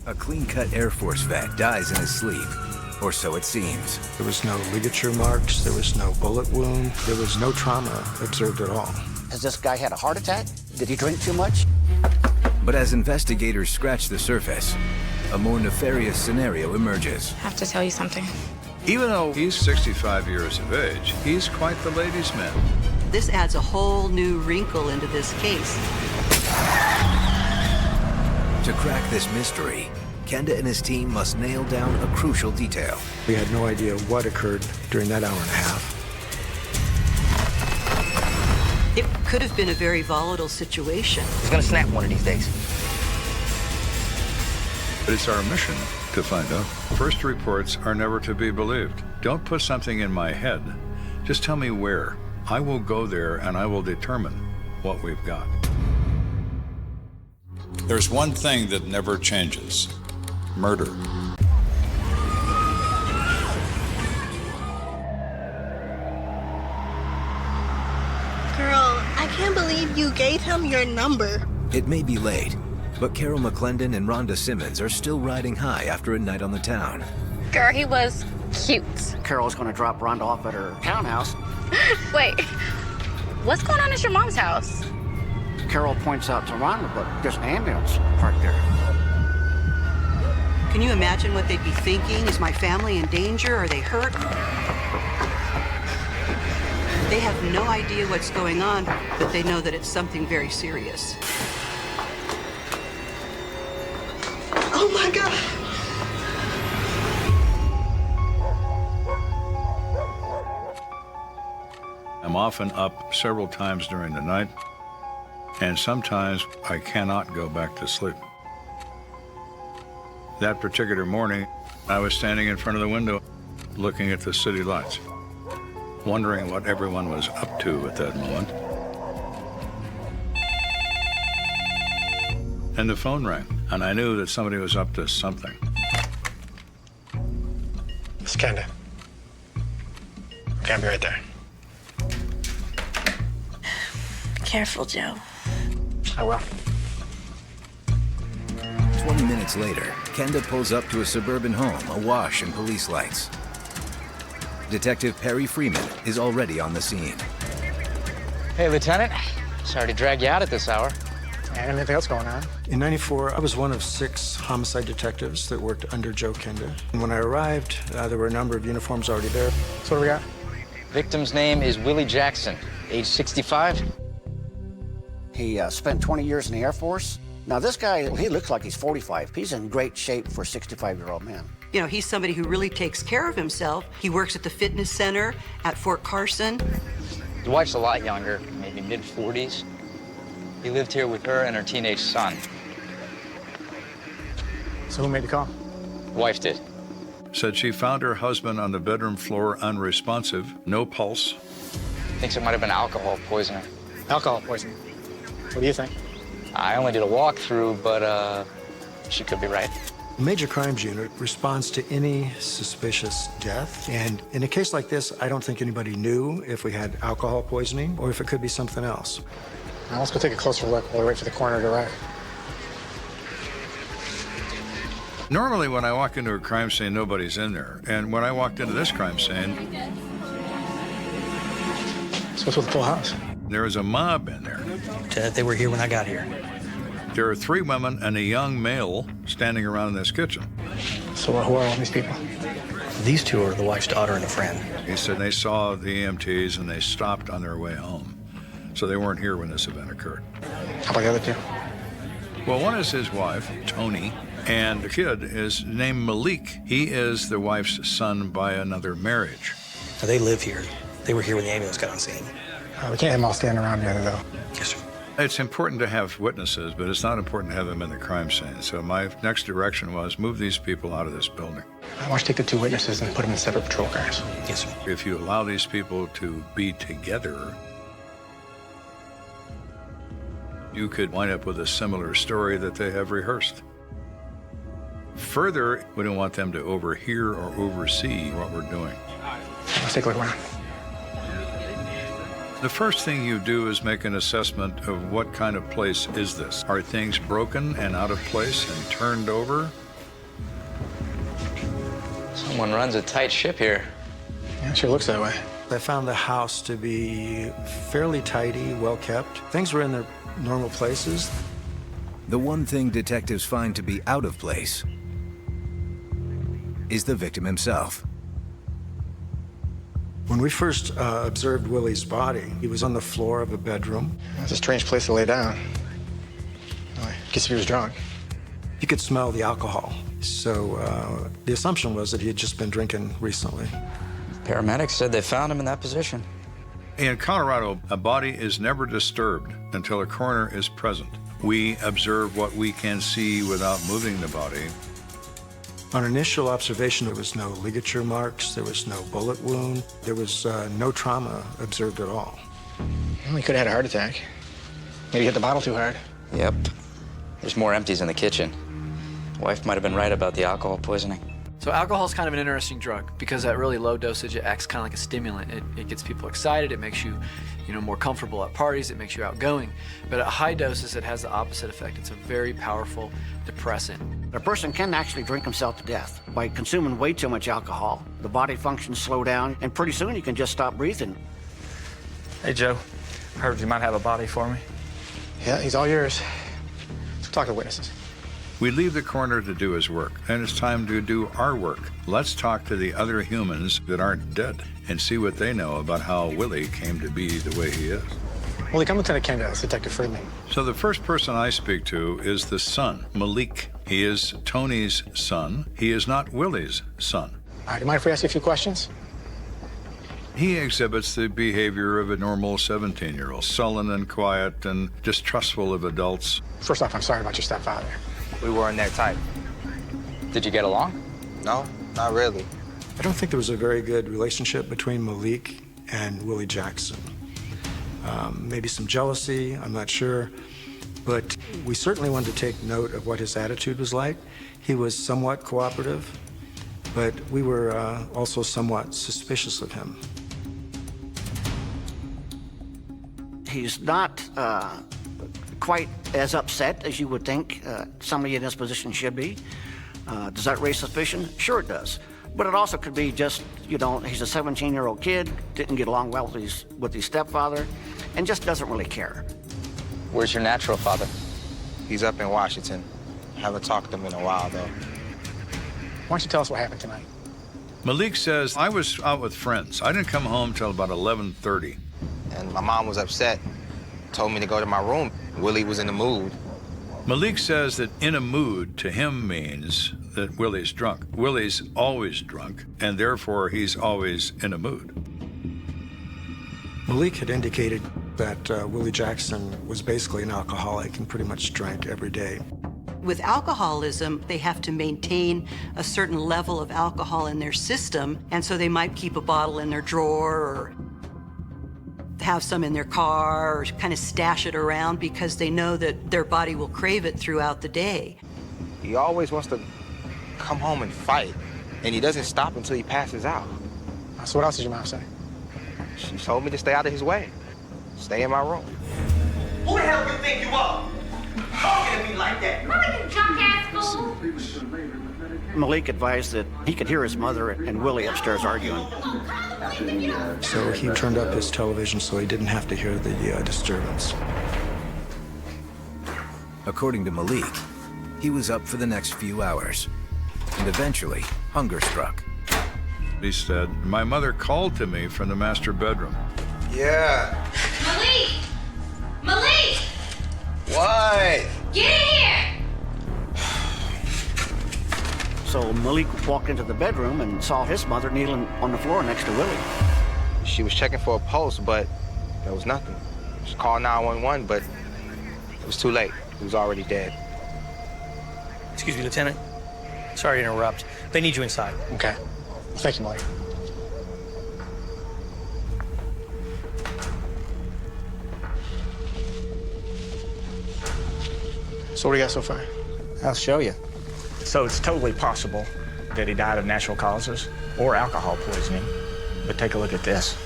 A clean-cut Air Force vet dies in his sleep, or so it seems. There was no ligature marks, there was no bullet wound, there was no trauma observed at all. Has this guy had a heart attack? Did he drink too much? But as investigators scratch the surface, a more nefarious scenario emerges. I have to tell you something. Even though he's 65 years of age, he's quite the ladies' man. This adds a whole new wrinkle into this case. To crack this mystery, Kenda and his team must nail down a crucial detail. We had no idea what occurred during that hour and a half. It could have been a very volatile situation. He's gonna snap one of these days. But it's our mission to find out. First reports are never to be believed. Don't put something in my head. Just tell me where. I will go there and I will determine what we've got. There's one thing that never changes: murder. Girl, I can't believe you gave him your number. It may be late, but Carol McClendon and Rhonda Simmons are still riding high after a night on the town. Girl, he was cute. Carol's gonna drop Rhonda off at her townhouse. Wait, what's going on at your mom's house? Carol points out to Rhonda, but there's an ambulance parked there. Can you imagine what they'd be thinking? Is my family in danger? Are they hurt? They have no idea what's going on, but they know that it's something very serious. Oh my God. I'm often up several times during the night, and sometimes I cannot go back to sleep. That particular morning, I was standing in front of the window, looking at the city lights, wondering what everyone was up to at that moment. And the phone rang, and I knew that somebody was up to something. It's Kenda. Okay, I'll be right there. Careful, Joe. I will. 20 minutes later, Kenda pulls up to a suburban home awash in police lights. Detective Perry Freeman is already on the scene. Hey, Lieutenant. Sorry to drag you out at this hour. And anything else going on? In '94, I was one of 6 homicide detectives that worked under Joe Kenda. And when I arrived, there were a number of uniforms already there. So what do we got? Victim's name is Willie Jackson, age 65. He spent 20 years in the Air Force. Now this guy, he looks like he's 45. He's in great shape for a 65-year-old man. You know, he's somebody who really takes care of himself. He works at the fitness center at Fort Carson. His wife's a lot younger, maybe mid-40s. He lived here with her and her teenage son. So who made the call? The wife did. Said she found her husband on the bedroom floor unresponsive, no pulse. Thinks it might have been alcohol poisoning. Alcohol poisoning. What do you think? I only did a walkthrough, but she could be right. The Major Crimes Unit responds to any suspicious death. And in a case like this, I don't think anybody knew if we had alcohol poisoning or if it could be something else. Now let's go take a closer look while we wait for the coroner to arrive. Normally, when I walk into a crime scene, nobody's in there. And when I walked into this crime scene, So what's with the full house? there was a mob in there. They were here when I got here. There are 3 women and a young male standing around in this kitchen. So who are all these people? These 2 are the wife's daughter and a friend. He said they saw the EMTs and they stopped on their way home. So they weren't here when this event occurred. How about the other 2? Well, one is his wife, Tony, and the kid is named Malik. He is the wife's son by another marriage. Now, they live here. They were here when the ambulance got on scene. We can't have them all standing around together, though. Yes, sir. It's important to have witnesses, but it's not important to have them in the crime scene. So my next direction was move these people out of this building. I want you to take the 2 witnesses and put them in separate patrol cars. Yes, sir. If you allow these people to be together, you could wind up with a similar story that they have rehearsed. Further, we don't want them to overhear or oversee what we're doing. Let's take a look around. The first thing you do is make an assessment of what kind of place is this. Are things broken and out of place and turned over? Someone runs a tight ship here. Yeah, sure looks that way. I found the house to be fairly tidy, well kept. Things were in their normal places. The one thing detectives find to be out of place is the victim himself. When we first observed Willie's body, he was on the floor of a bedroom. That's a strange place to lay down. I guess if he was drunk. You could smell the alcohol. So the assumption was that he had just been drinking recently. Paramedics said they found him in that position. In Colorado, a body is never disturbed until a coroner is present. We observe what we can see without moving the body. On initial observation, there was no ligature marks, there was no bullet wound, there was no trauma observed at all. Well, he could have had a heart attack. Maybe hit the bottle too hard. Yep. There's more empties in the kitchen. Wife might have been right about the alcohol poisoning. So alcohol is kind of an interesting drug because at really low dosage, it acts kind of like a stimulant. It gets people excited. It makes you, more comfortable at parties. It makes you outgoing. But at high doses, it has the opposite effect. It's a very powerful depressant. A person can actually drink himself to death by consuming way too much alcohol. The body functions slow down, and pretty soon you can just stop breathing. Hey, Joe. Heard you might have a body for me. Yeah, he's all yours. Let's talk to the witnesses. We leave the coroner to do his work, and it's time to do our work. Let's talk to the other humans that aren't dead and see what they know about how Willie came to be the way he is. Well, I'm Lieutenant Kenda. It's Detective Freeman. So the first person I speak to is the son, Malik. He is Tony's son. He is not Willie's son. All right, do you mind if we ask you a few questions? He exhibits the behavior of a normal 17-year-old, sullen and quiet and distrustful of adults. First off, I'm sorry about your stepfather. We weren't that type. Did you get along? No, not really. I don't think there was a very good relationship between Malik and Willie Jackson. Maybe some jealousy, I'm not sure. But we certainly wanted to take note of what his attitude was like. He was somewhat cooperative, but we were also somewhat suspicious of him. He's not quite as upset as you would think somebody in this position should be. Does that raise suspicion? Sure it does. But it also could be just, he's a 17-year-old kid, didn't get along well with his stepfather, and just doesn't really care. Where's your natural father? He's up in Washington. Haven't talked to him in a while, though. Why don't you tell us what happened tonight? Malik says, I was out with friends. I didn't come home till about 11:30. And my mom was upset, told me to go to my room. Willie was in the mood. Malik says that in a mood to him means that Willie's drunk. Willie's always drunk, and therefore he's always in a mood. Malik had indicated that Willie Jackson was basically an alcoholic and pretty much drank every day. With alcoholism, they have to maintain a certain level of alcohol in their system, and so they might keep a bottle in their drawer or have some in their car or kind of stash it around because they know that their body will crave it throughout the day. He always wants to come home and fight, and he doesn't stop until he passes out. So what else did your mom say? She told me to stay out of his way. Stay in my room. Who the hell do you think you are? Talking to me like that. Mother, you junk-ass fool! Malik advised that he could hear his mother and Willie upstairs arguing. So he turned up his television so he didn't have to hear the disturbance. According to Malik, he was up for the next few hours, and eventually, hunger struck. He said, my mother called to me from the master bedroom. Yeah. Malik! Malik! What? Get in here! So Malik walked into the bedroom and saw his mother kneeling on the floor next to Willie. She was checking for a pulse, but there was nothing. She called 911, but it was too late. He was already dead. Excuse me, Lieutenant. Sorry to interrupt. They need you inside. Okay. Thank you, Mike. So what do you got so far? I'll show you. So it's totally possible that he died of natural causes or alcohol poisoning. But take a look at this.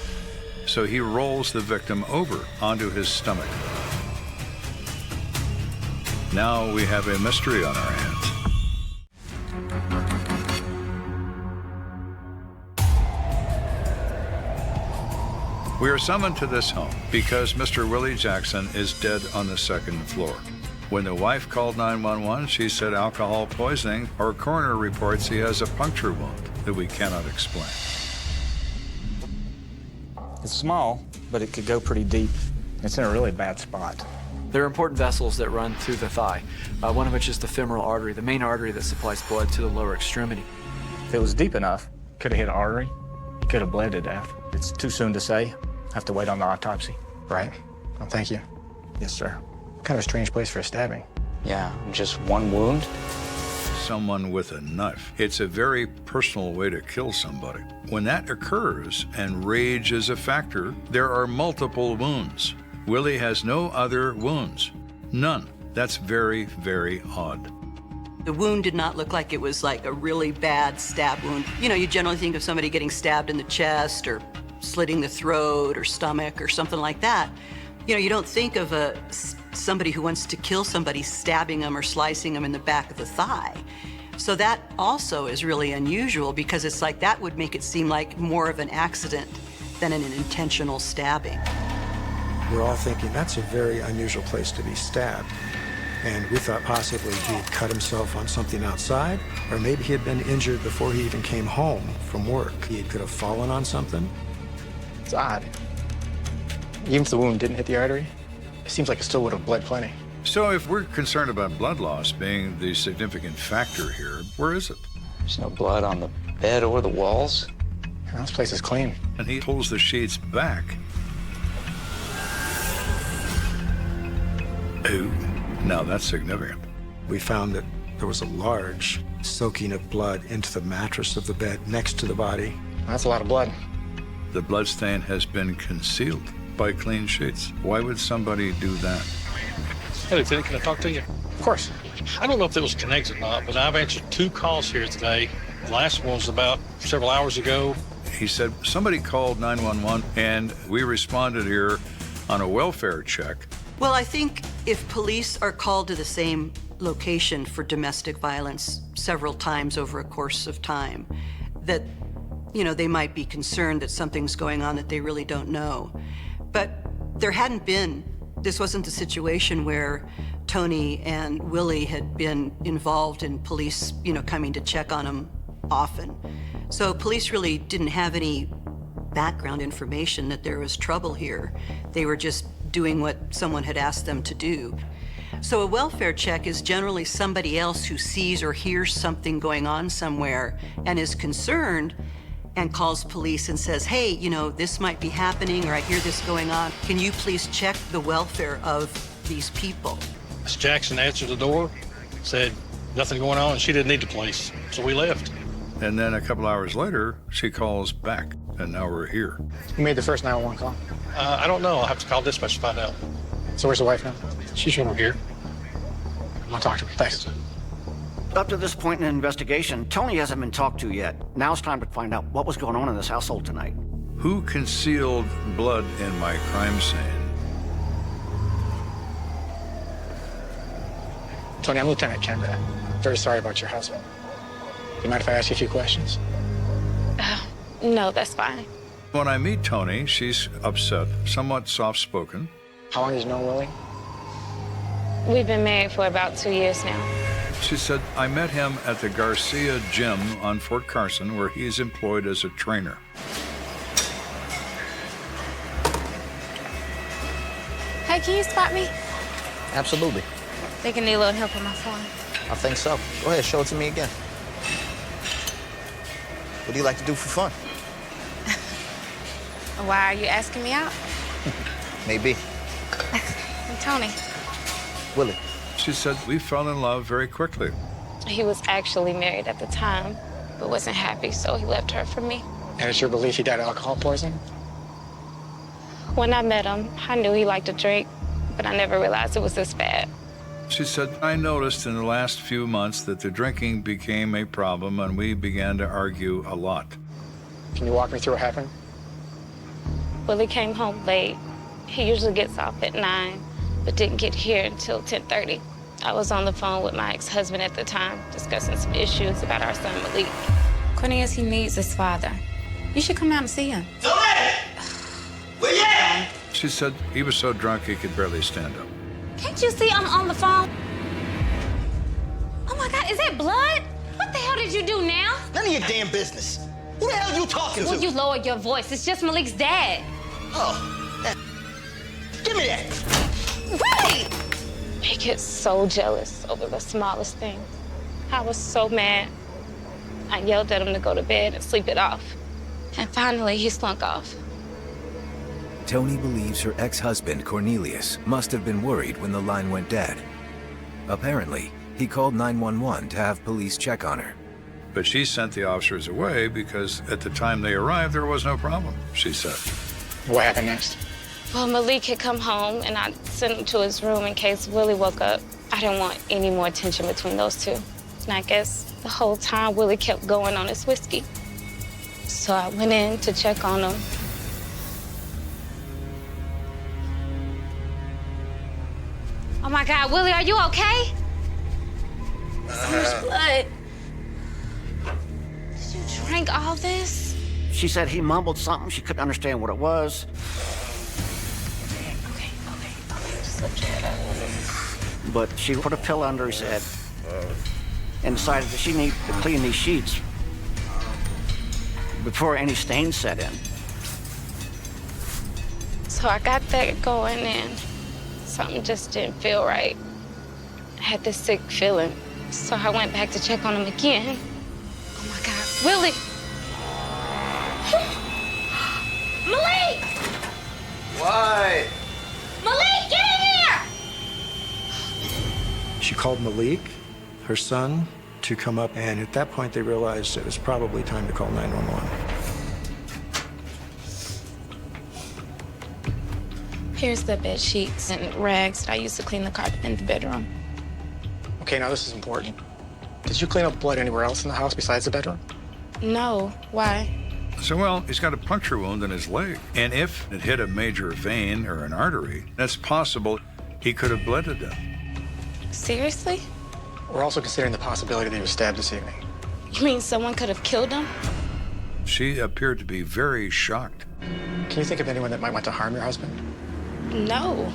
So he rolls the victim over onto his stomach. Now we have a mystery on our hands. We are summoned to this home because Mr. Willie Jackson is dead on the second floor. When the wife called 911, she said alcohol poisoning. Our coroner reports he has a puncture wound that we cannot explain. It's small, but it could go pretty deep. It's in a really bad spot. There are important vessels that run through the thigh, one of which is the femoral artery, the main artery that supplies blood to the lower extremity. If it was deep enough, could have hit an artery, could have bled to death. It's too soon to say. Have to wait on the autopsy. Right. Well, thank you. Yes, sir. Kind of a strange place for a stabbing. Yeah, just one wound. Someone with a knife. It's a very personal way to kill somebody. When that occurs and rage is a factor, there are multiple wounds. Willie has no other wounds. None. That's very, very odd. The wound did not look like it was like a really bad stab wound. You know, you generally think of somebody getting stabbed in the chest or slitting the throat or stomach or something like that. You know, you don't think of somebody who wants to kill somebody stabbing them or slicing them in the back of the thigh. So that also is really unusual because it's like that would make it seem like more of an accident than an intentional stabbing. We're all thinking that's a very unusual place to be stabbed. And we thought possibly he had cut himself on something outside, or maybe he had been injured before he even came home from work. He could have fallen on something. It's odd. Even if the wound didn't hit the artery, it seems like it still would have bled plenty. So if we're concerned about blood loss being the significant factor here, where is it? There's no blood on the bed or the walls. This place is clean. And he pulls the sheets back. Ooh, now that's significant. We found that there was a large soaking of blood into the mattress of the bed next to the body. That's a lot of blood. The bloodstain has been concealed by clean sheets. Why would somebody do that? Hey, Lieutenant, can I talk to you? Of course. I don't know if it was connected or not, but I've answered 2 calls here today. The last one was about several hours ago. He said somebody called 911 and we responded here on a welfare check. Well, I think if police are called to the same location for domestic violence several times over a course of time, that, you know, they might be concerned that something's going on that they really don't know. But there hadn't been, this wasn't a situation where Tony and Willie had been involved in police, you know, coming to check on them often. So police really didn't have any background information that there was trouble here. They were just doing what someone had asked them to do. So a welfare check is generally somebody else who sees or hears something going on somewhere and is concerned and calls police and says, hey, you know, this might be happening or I hear this going on. Can you please check the welfare of these people? Miss Jackson answered the door, said nothing going on, and she didn't need the police, so we left. And then a couple hours later, she calls back, and now we're here. Who made the first 911 call? I don't know. I'll have to call dispatch to find out. So where's the wife now? She's over here. I'm gonna talk to her. Thanks. Up to this point in the investigation, Tony hasn't been talked to yet. Now it's time to find out what was going on in this household tonight. Who concealed blood in my crime scene? Tony, I'm Lieutenant Kenda. Very sorry about your husband. Do you mind if I ask you a few questions? No, that's fine. When I meet Tony, she's upset, somewhat soft-spoken. How long have you known Willie? We've been married for about 2 years now. She said, I met him at the Garcia Gym on Fort Carson, where he's employed as a trainer. Hey, can you spot me? Absolutely. Think I need a little help on my phone. I think so. Go ahead, show it to me again. What do you like to do for fun? Why are you asking me out? Maybe. I'm Tony. Willie. She said, we fell in love very quickly. He was actually married at the time, but wasn't happy, so he left her for me. And it's your belief he died of alcohol poisoning? When I met him, I knew he liked to drink, but I never realized it was this bad. She said, I noticed in the last few months that the drinking became a problem and we began to argue a lot. Can you walk me through what happened? Willie came home late. He usually gets off at 9, but didn't get here until 10:30. I was on the phone with my ex-husband at the time, discussing some issues about our son, Malik. Cornelius, he needs his father. You should come out and see him. Where you at? She said he was so drunk he could barely stand up. Can't you see I'm on the phone? Oh my God, is that blood? What the hell did you do now? None of your damn business. Who the hell are you talking Will to? you lower your voice? It's just Malik's dad. Oh, give me that. Willie! He gets so jealous over the smallest things. I was so mad. I yelled at him to go to bed and sleep it off. And finally, he slunk off. Tony believes her ex-husband, Cornelius, must have been worried when the line went dead. Apparently, he called 911 to have police check on her. But she sent the officers away because at the time they arrived, there was no problem, she said. What happened next? Well, Malik had come home, and I sent him to his room in case Willie woke up. I didn't want any more tension between those two. And I guess the whole time, Willie kept going on his whiskey. So I went in to check on him. Oh my God, Willie, are you okay? So much blood. Did you drink all this? She said he mumbled something. She couldn't understand what it was. Okay. Just lift your head up. But she put a pillow under his head and decided that she needed to clean these sheets before any stains set in. So I got that going, and something just didn't feel right. I had this sick feeling. So I went back to check on him again. Oh my God, Willie! Malik! Why? Malik, get in here! She called Malik, her son, to come up, and at that point they realized it was probably time to call 911. Here's the bed sheets and rags that I used to clean the carpet in the bedroom. Okay, now this is important. Did you clean up blood anywhere else in the house besides the bedroom? No, why? So, well, he's got a puncture wound in his leg. And if it hit a major vein or an artery, that's possible he could have bled to death. Seriously? We're also considering the possibility that he was stabbed this evening. You mean someone could have killed him? She appeared to be very shocked. Can you think of anyone that might want to harm your husband? No.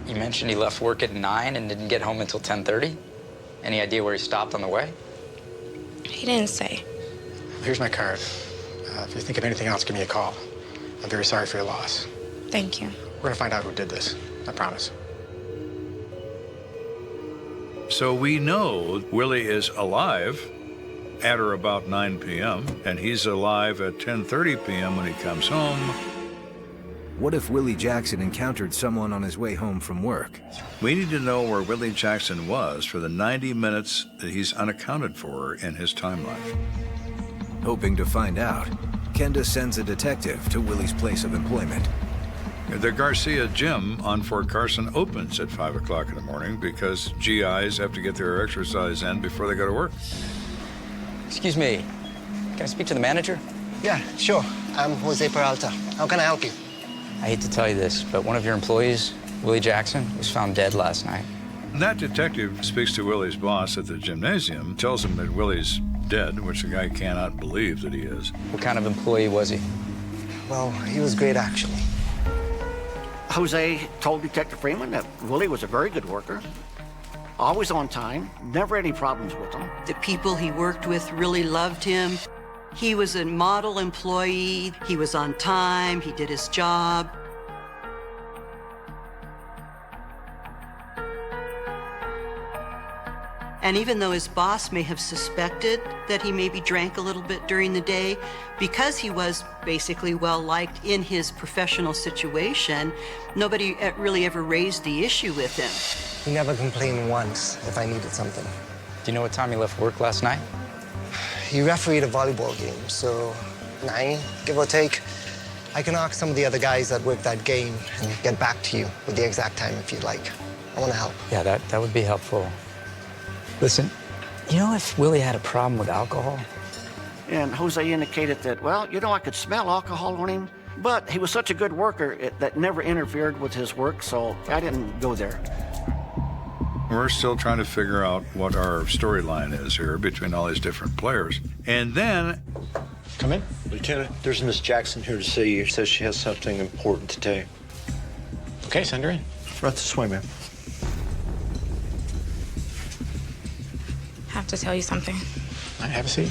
You mentioned he left work at 9 and didn't get home until 10:30. Any idea where he stopped on the way? He didn't say. Here's my card. If you think of anything else, give me a call. I'm very sorry for your loss. Thank you. We're gonna find out who did this. I promise. So we know Willie is alive at or about 9 p.m., and he's alive at 10:30 p.m. when he comes home. What if Willie Jackson encountered someone on his way home from work? We need to know where Willie Jackson was for the 90 minutes that he's unaccounted for in his timeline. Hoping to find out, Kenda sends a detective to Willie's place of employment. The Garcia Gym on Fort Carson opens at 5 o'clock in the morning because GIs have to get their exercise in before they go to work. Excuse me, can I speak to the manager? Yeah, sure. I'm Jose Peralta. How can I help you? I hate to tell you this, but one of your employees, Willie Jackson, was found dead last night. That detective speaks to Willie's boss at the gymnasium, tells him that Willie's dead, which the guy cannot believe that he is. What kind of employee was he? Well, he was great, actually. Jose told Detective Freeman that Willie was a very good worker, always on time, never any problems with him. The people he worked with really loved him. He was a model employee. He was on time. He did his job. And even though his boss may have suspected that he maybe drank a little bit during the day, because he was basically well-liked in his professional situation, nobody really ever raised the issue with him. He never complained once if I needed something. Do you know what time he left work last night? He refereed a volleyball game, so 9, give or take. I can ask some of the other guys that work that game and get back to you with the exact time if you'd like. I want to help. Yeah, that would be helpful. Listen, you know if Willie had a problem with alcohol? And Jose indicated that, well, I could smell alcohol on him, but he was such a good worker that never interfered with his work, so I didn't go there. We're still trying to figure out what our storyline is here between all these different players. And then... Come in. Lieutenant, there's Miss Jackson here to see you. Says she has something important to tell you. Okay, send her in. Right this way, ma'am. I have to tell you something. All right, have a seat.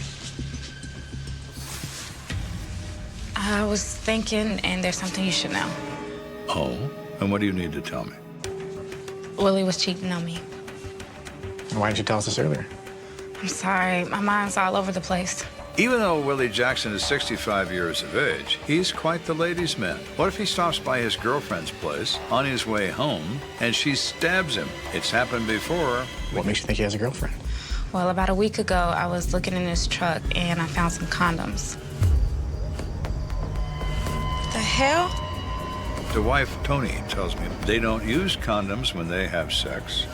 I was thinking, and there's something you should know. Oh? And what do you need to tell me? Willie was cheating on me. Why didn't you tell us this earlier? I'm sorry, my mind's all over the place. Even though Willie Jackson is 65 years of age, he's quite the ladies' man. What if he stops by his girlfriend's place on his way home and she stabs him? It's happened before. What makes you think he has a girlfriend? Well, about a week ago, I was looking in his truck and I found some condoms. What the hell? The wife, Tony, tells me they don't use condoms when they have sex.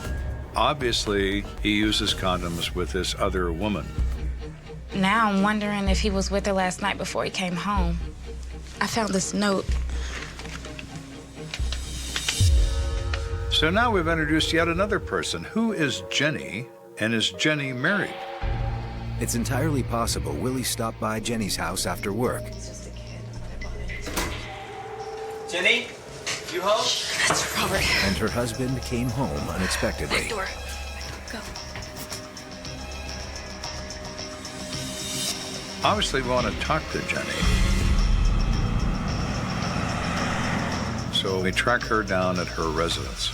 Obviously, he uses condoms with this other woman. Now I'm wondering if he was with her last night before he came home. I found this note. So now we've introduced yet another person. Who is Jenny, and is Jenny married? It's entirely possible Willie stopped by Jenny's house after work. Jenny, you home? That's Robert. And her husband came home unexpectedly. Back door. Go. Obviously, we want to talk to Jenny. So we track her down at her residence.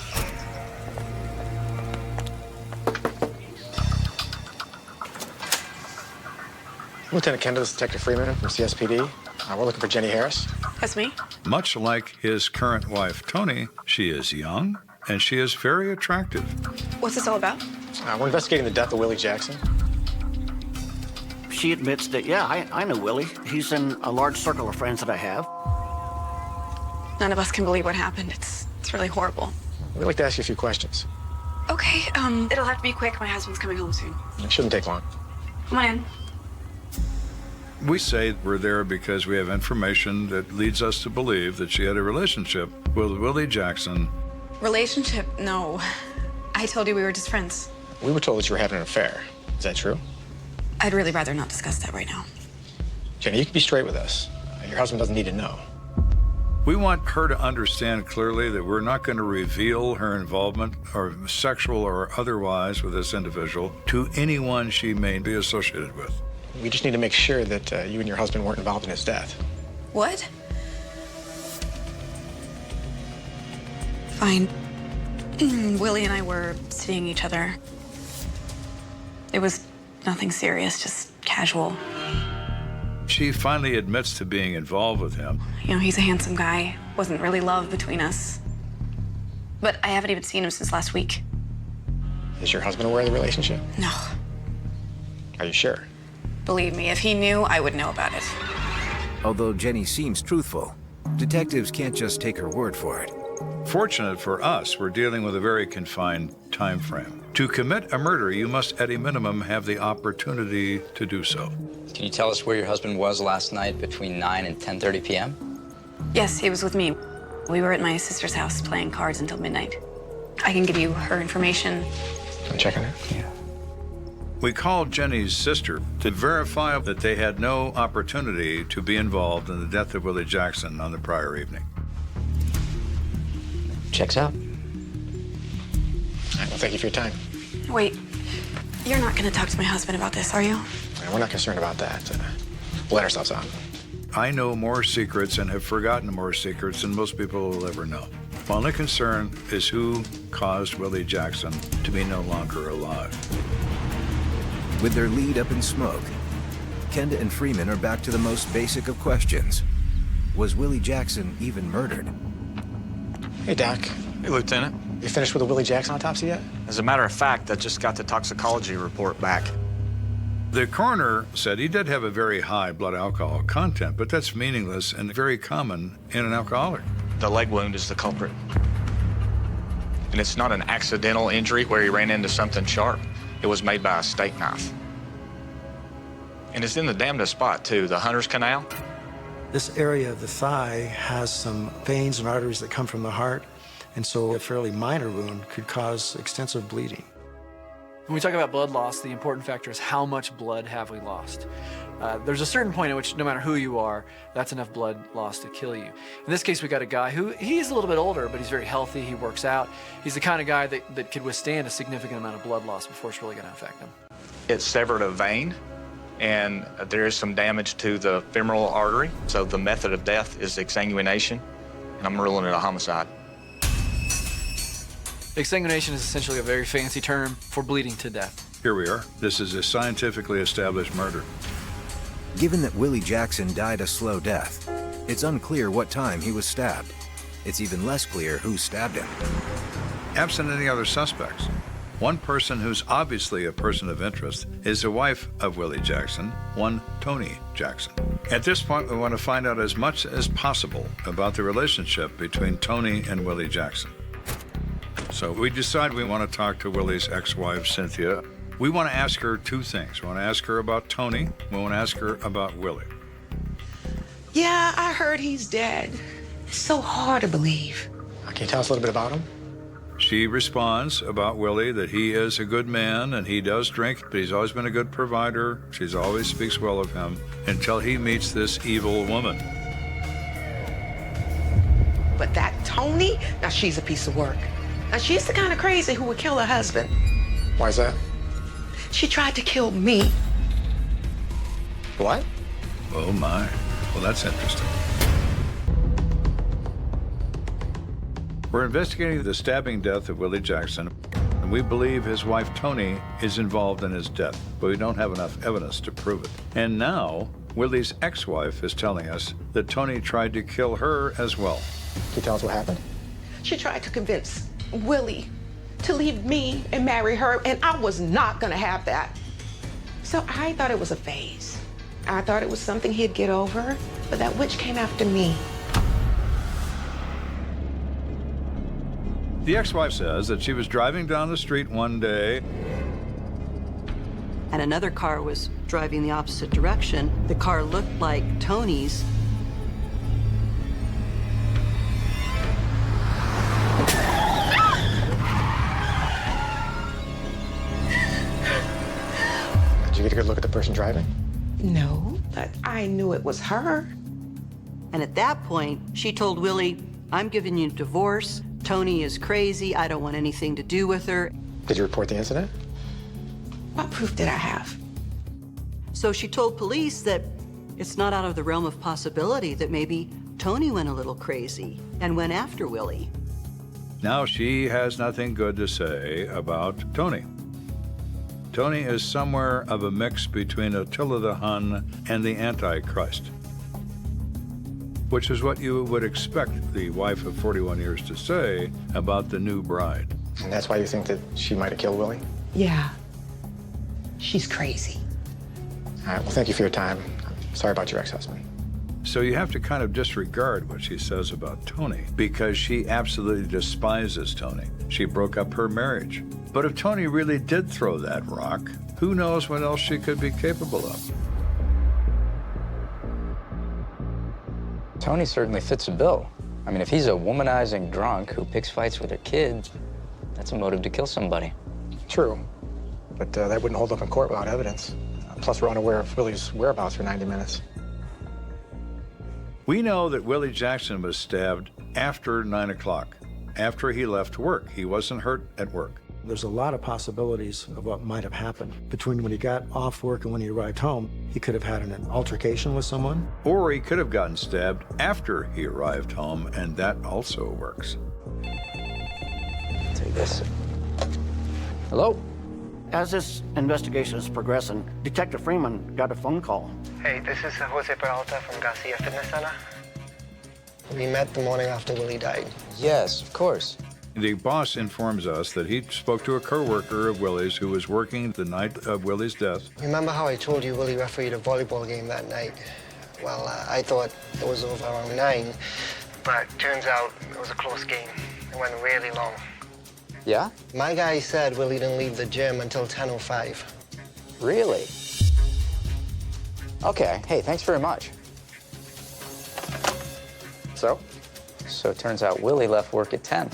Lieutenant Kenda, this is Detective Freeman from CSPD. We're looking for Jenny Harris. That's me. Much like his current wife, Tony, she is young and she is very attractive. What's this all about? We're investigating the death of Willie Jackson. She admits that, yeah, I know Willie. He's in a large circle of friends that I have. None of us can believe what happened. It's really horrible. We'd like to ask you a few questions. Okay, it'll have to be quick. My husband's coming home soon. It shouldn't take long. Come on in. We say we're there because we have information that leads us to believe that she had a relationship with Willie Jackson. Relationship? No. I told you we were just friends. We were told that you were having an affair. Is that true? I'd really rather not discuss that right now. Jenny, you can be straight with us. Your husband doesn't need to know. We want her to understand clearly that we're not going to reveal her involvement, or sexual or otherwise, with this individual to anyone she may be associated with. We just need to make sure that you and your husband weren't involved in his death. What? Fine. Willie and I were seeing each other. It was nothing serious, just casual. She finally admits to being involved with him. You know, he's a handsome guy. Wasn't really love between us. But I haven't even seen him since last week. Is your husband aware of the relationship? No. Are you sure? Believe me, if he knew, I would know about it. Although Jenny seems truthful, detectives can't just take her word for it. Fortunate for us, we're dealing with a very confined time frame. To commit a murder, you must at a minimum have the opportunity to do so. Can you tell us where your husband was last night between 9 and 10:30 p.m.? Yes, he was with me. We were at my sister's house playing cards until midnight. I can give you her information. I'm checking it. Yeah. We called Jenny's sister to verify that they had no opportunity to be involved in the death of Willie Jackson on the prior evening. Checks out. All right, well, thank you for your time. Wait, you're not going to talk to my husband about this, are you? We're not concerned about that. We'll let ourselves out. I know more secrets and have forgotten more secrets than most people will ever know. My only concern is who caused Willie Jackson to be no longer alive. With their lead up in smoke, Kenda and Freeman are back to the most basic of questions. Was Willie Jackson even murdered? Hey, Doc. Hey, Lieutenant. You finished with the Willie Jackson autopsy yet? As a matter of fact, I just got the toxicology report back. The coroner said he did have a very high blood alcohol content, but that's meaningless and very common in an alcoholic. The leg wound is the culprit. And it's not an accidental injury where he ran into something sharp. It was made by a steak knife. And it's in the damnedest spot, too, the Hunter's Canal. This area of the thigh has some veins and arteries that come from the heart, and so a fairly minor wound could cause extensive bleeding. When we talk about blood loss, the important factor is how much blood have we lost. There's a certain point at which, no matter who you are, that's enough blood loss to kill you. In this case, we got a guy who, he's a little bit older, but he's very healthy, he works out. He's the kind of guy that could withstand a significant amount of blood loss before it's really gonna affect him. It severed a vein, and there is some damage to the femoral artery. So the method of death is exsanguination, and I'm ruling it a homicide. Exsanguination is essentially a very fancy term for bleeding to death. Here we are. This is a scientifically established murder. Given that Willie Jackson died a slow death, it's unclear what time he was stabbed. It's even less clear who stabbed him. Absent any other suspects, one person who's obviously a person of interest is the wife of Willie Jackson, one Toni Jackson. At this point, we want to find out as much as possible about the relationship between Toni and Willie Jackson. So we decide we want to talk to Willie's ex-wife, Cynthia. We want to ask her two things. We want to ask her about Toni. We want to ask her about Willie. Yeah, I heard he's dead. It's so hard to believe. Can you tell us a little bit about him? She responds about Willie that he is a good man and he does drink, but he's always been a good provider. She always speaks well of him until he meets this evil woman. But that Toni, now she's a piece of work. Now she's the kind of crazy who would kill her husband. Why is that? She tried to kill me. What? Oh my. Well, that's interesting. We're investigating the stabbing death of Willie Jackson, and we believe his wife Toni is involved in his death, but we don't have enough evidence to prove it. And now, Willie's ex-wife is telling us that Toni tried to kill her as well. Can you tell us what happened? She tried to convince Willie to leave me and marry her, and I was not gonna have that. So I thought it was a phase. I thought it was something he'd get over, but that witch came after me. The ex-wife says that she was driving down the street one day, and another car was driving the opposite direction. The car looked like Toni's. Did you get a good look at the person driving? No, but I knew it was her. And at that point, she told Willie, I'm giving you a divorce. Toni is crazy. I don't want anything to do with her. Did you report the incident? What proof did I have? So she told police that it's not out of the realm of possibility that maybe Toni went a little crazy and went after Willie. now she has nothing good to say about Toni. Toni is somewhere of a mix between Attila the Hun and the Antichrist, which is what you would expect the wife of 41 years to say about the new bride. And that's why you think that she might have killed Willie? Yeah. She's crazy. All right, well, thank you for your time. I'm sorry about your ex-husband. So you have to kind of disregard what she says about Toni, because she absolutely despises Toni. She broke up her marriage. But if Toni really did throw that rock, who knows what else she could be capable of? Toni certainly fits the bill. I mean, if he's a womanizing drunk who picks fights with her kids, that's a motive to kill somebody. True, but that wouldn't hold up in court without evidence. Plus, we're unaware of Willie's whereabouts for 90 minutes. We know that Willie Jackson was stabbed after 9 o'clock, after he left work. He wasn't hurt at work. There's a lot of possibilities of what might have happened. Between when he got off work and when he arrived home, he could have had an altercation with someone. Or he could have gotten stabbed after he arrived home, and that also works. Take this. Hello? As this investigation is progressing, Detective Freeman got a phone call. Hey, this is Jose Peralta from Garcia Fitness Center. We met the morning after Willie died. Yes, of course. The boss informs us that he spoke to a co-worker of Willie's who was working the night of Willie's death. Remember how I told you Willie refereed a volleyball game that night? Well, I thought it was over around 9, but turns out it was a close game. It went really long. Yeah? My guy said Willie didn't leave the gym until 10:05. Really? Okay, hey, thanks very much. So? So it turns out Willie left work at 10,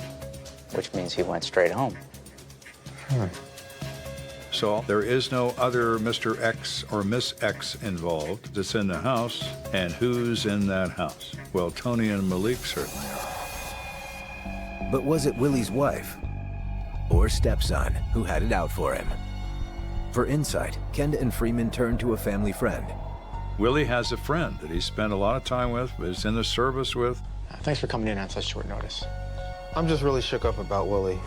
which means he went straight home. So there is no other Mr. X or Miss X involved that's in the house. And who's in that house? Well, Tony and Malik certainly are. But was it Willie's wife or stepson who had it out for him? For insight, Kenda and Freeman turned to a family friend. Willie has a friend that he spent a lot of time with, is in the service with. Thanks for coming in on such short notice. I'm just really shook up about Willie.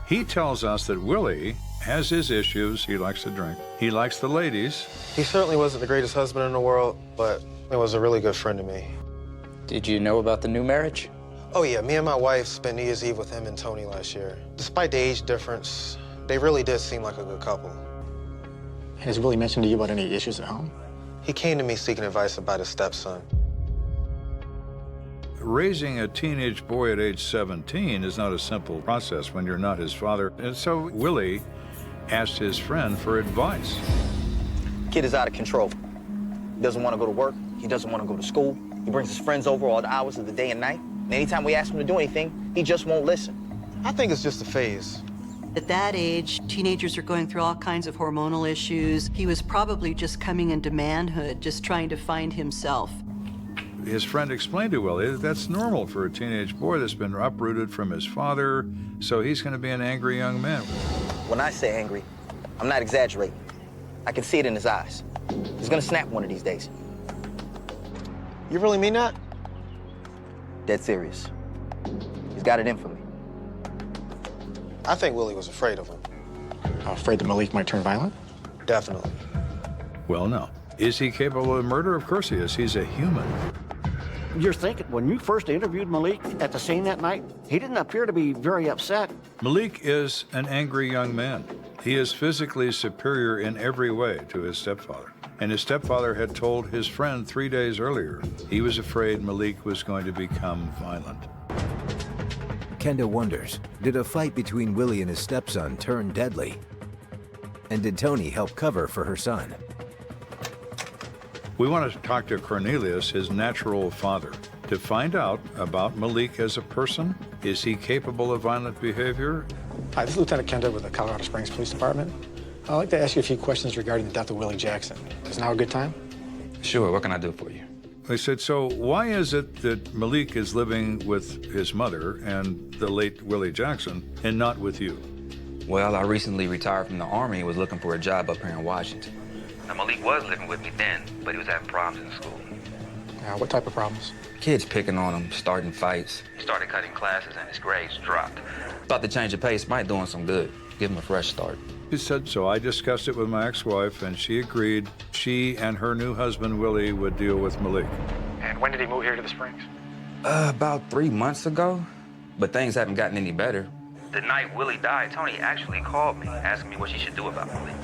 He tells us that Willie has his issues. He likes to drink. He likes the ladies. He certainly wasn't the greatest husband in the world, but he was a really good friend to me. Did you know about the new marriage? Oh yeah, me and my wife spent New Year's Eve with him and Tony last year. Despite the age difference, they really did seem like a good couple. Has Willie mentioned to you about any issues at home? He came to me seeking advice about his stepson. Raising a teenage boy at age 17 is not a simple process when you're not his father. And so Willie asked his friend for advice. Kid is out of control. He doesn't want to go to work. He doesn't want to go to school. He brings his friends over all the hours of the day and night. And anytime we ask him to do anything, he just won't listen. I think it's just a phase. At that age, teenagers are going through all kinds of hormonal issues. He was probably just coming into manhood, just trying to find himself. His friend explained to Willie that that's normal for a teenage boy that's been uprooted from his father, so he's going to be an angry young man. When I say angry, I'm not exaggerating. I can see it in his eyes. He's gonna snap one of these days. You really mean that? Dead serious. He's got it in for me. I think Willie was afraid of him. Afraid that Malik might turn violent? Definitely. Well, no. Is he capable of murder? Of course he is. He's a human. You're thinking, when you first interviewed Malik at the scene that night, he didn't appear to be very upset. Malik is an angry young man. He is physically superior in every way to his stepfather. And his stepfather had told his friend 3 days earlier he was afraid Malik was going to become violent. Kenda wonders, did a fight between Willie and his stepson turn deadly? And did Tony help cover for her son? We want to talk to Cornelius, his natural father, to find out about Malik as a person. Is he capable of violent behavior? Hi, this is Lieutenant Kenda with the Colorado Springs Police Department. I'd like to ask you a few questions regarding the death of Willie Jackson. Is now a good time? Sure, what can I do for you? I said, so why is it that Malik is living with his mother and the late Willie Jackson and not with you? Well, I recently retired from the Army and was looking for a job up here in Washington. Now, Malik was living with me then, but he was having problems in school. What type of problems? Kids picking on him, starting fights. He started cutting classes and his grades dropped. Thought the change of pace might do him some good. Give him a fresh start. He said so. I discussed it with my ex-wife, and she agreed she and her new husband, Willie, would deal with Malik. And when did he move here to the Springs? About 3 months ago, but things haven't gotten any better. The night Willie died, Tony actually called me, asking me what she should do about Malik.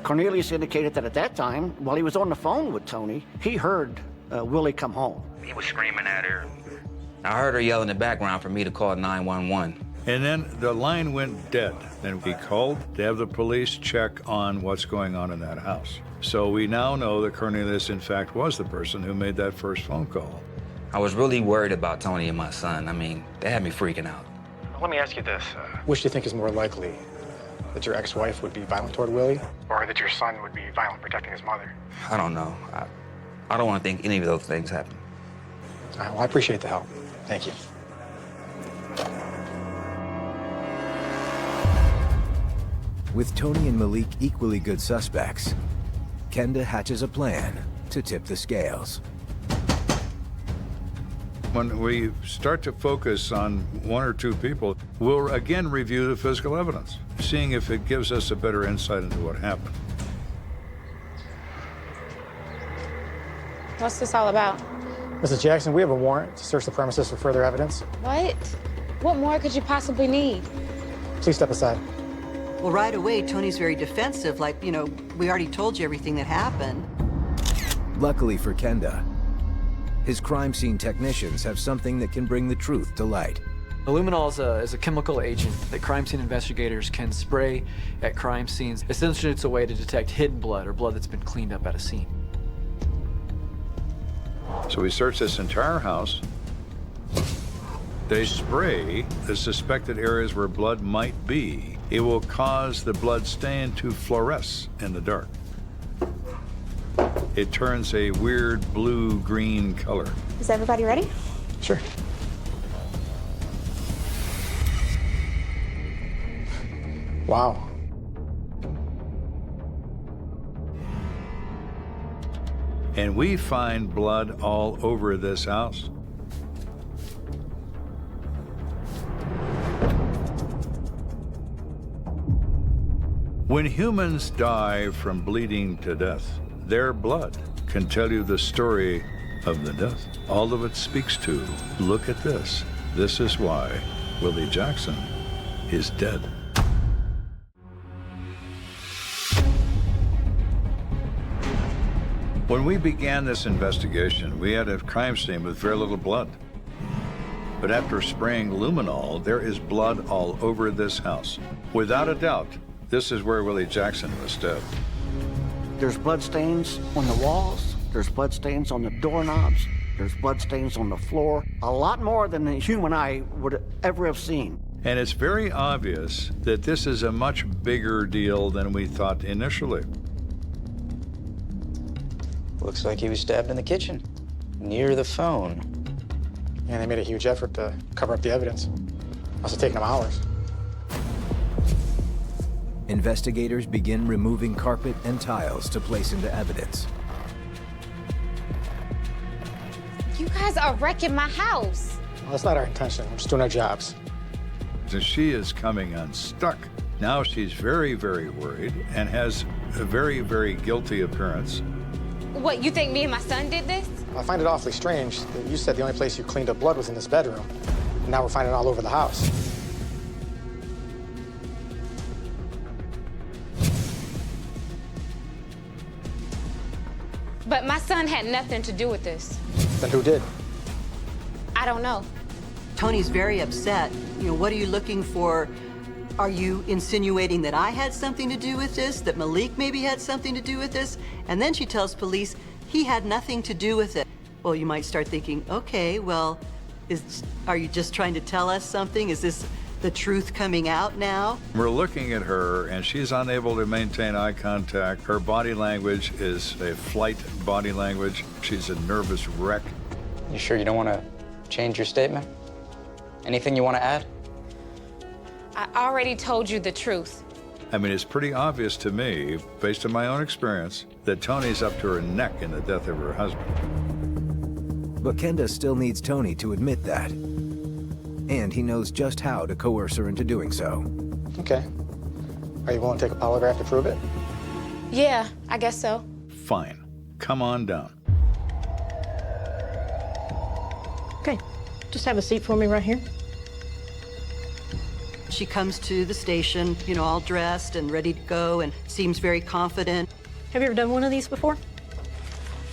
Cornelius indicated that at that time, while he was on the phone with Tony, he heard Willie come home. He was screaming at her. I heard her yell in the background for me to call 911. And then the line went dead. And he called to have the police check on what's going on in that house. So we now know that Cornelius, in fact, was the person who made that first phone call. I was really worried about Tony and my son. I mean, they had me freaking out. Let me ask you this. Which do you think is more likely? That your ex-wife would be violent toward Willie, or that your son would be violent protecting his mother? I don't know. I don't want to think any of those things happen. All right, well, I appreciate the help. Thank you. With Tony and Malik equally good suspects, Kenda hatches a plan to tip the scales. When we start to focus on one or two people, we'll again review the physical evidence, seeing if it gives us a better insight into what happened. What's this all about? Mrs. Jackson, we have a warrant to search the premises for further evidence. What? What more could you possibly need? Please step aside. Well, right away, Tony's very defensive, like, you know, we already told you everything that happened. Luckily for Kenda, his crime scene technicians have something that can bring the truth to light. Luminol is a chemical agent that crime scene investigators can spray at crime scenes. Essentially, it's a way to detect hidden blood or blood that's been cleaned up at a scene. So we search this entire house. They spray the suspected areas where blood might be It will cause the blood stain to fluoresce in the dark. It turns a weird blue-green color. Is everybody ready? Sure. Wow. And we find blood all over this house. When humans die from bleeding to death, their blood can tell you the story of the death. All of it speaks to, look at this. This is why Willie Jackson is dead. When we began this investigation, we had a crime scene with very little blood. But after spraying luminol, there is blood all over this house. Without a doubt, this is where Willie Jackson was dead. There's blood stains on the walls. There's blood stains on the doorknobs. There's blood stains on the floor. A lot more than the human eye would ever have seen. And it's very obvious that this is a much bigger deal than we thought initially. Looks like he was stabbed in the kitchen, near the phone. And they made a huge effort to cover up the evidence. Must have taken them hours. Investigators begin removing carpet and tiles to place into evidence. You guys are wrecking my house. Well, that's not our intention. We're just doing our jobs. So she is coming unstuck. Now she's very, very worried and has a very, very guilty appearance. What, you think me and my son did this? I find it awfully strange that you said the only place you cleaned up blood was in this bedroom. And now we're finding it all over the house. But my son had nothing to do with this. Then who did? I don't know. Tony's very upset. You know, what are you looking for? Are you insinuating that I had something to do with this, that Malik maybe had something to do with this? And then she tells police he had nothing to do with it. Well, you might start thinking, okay, well, are you just trying to tell us something? Is this the truth coming out now? We're looking at her, and she's unable to maintain eye contact. Her body language is a flight body language. She's a nervous wreck. You sure you don't want to change your statement? Anything you want to add? I already told you the truth. I mean, it's pretty obvious to me, based on my own experience, that Tony's up to her neck in the death of her husband. But Kenda still needs Tony to admit that. And he knows just how to coerce her into doing so. Okay. Are you willing to take a polygraph to prove it? Yeah, I guess so. Fine. Come on down. Okay, just have a seat for me right here. She comes to the station, you know, all dressed and ready to go and seems very confident. Have you ever done one of these before?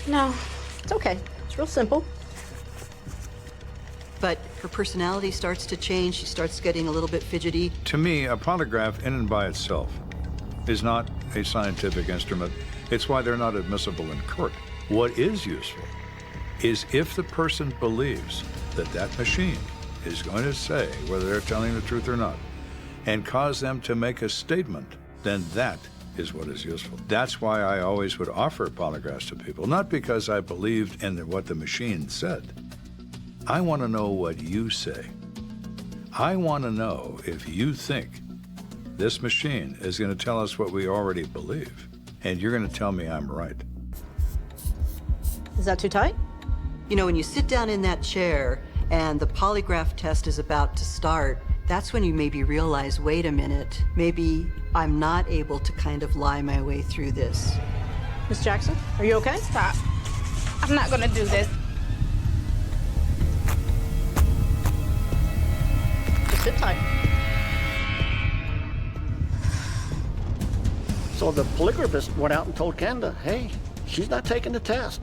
No. It's okay. It's real simple. But her personality starts to change. She starts getting a little bit fidgety. To me, a polygraph in and by itself is not a scientific instrument. It's why they're not admissible in court. What is useful is if the person believes that that machine is going to say whether they're telling the truth or not and cause them to make a statement, then that is what is useful. That's why I always would offer polygraphs to people, not because I believed in what the machine said. I want to know what you say. I want to know if you think this machine is going to tell us what we already believe, and you're going to tell me I'm right. Is that too tight? You know, when you sit down in that chair and the polygraph test is about to start, that's when you maybe realize, wait a minute, maybe I'm not able to kind of lie my way through this. Miss Jackson, are you okay? Stop. I'm not gonna do this. Just sit tight. So the polygraphist went out and told Kenda, hey, she's not taking the test.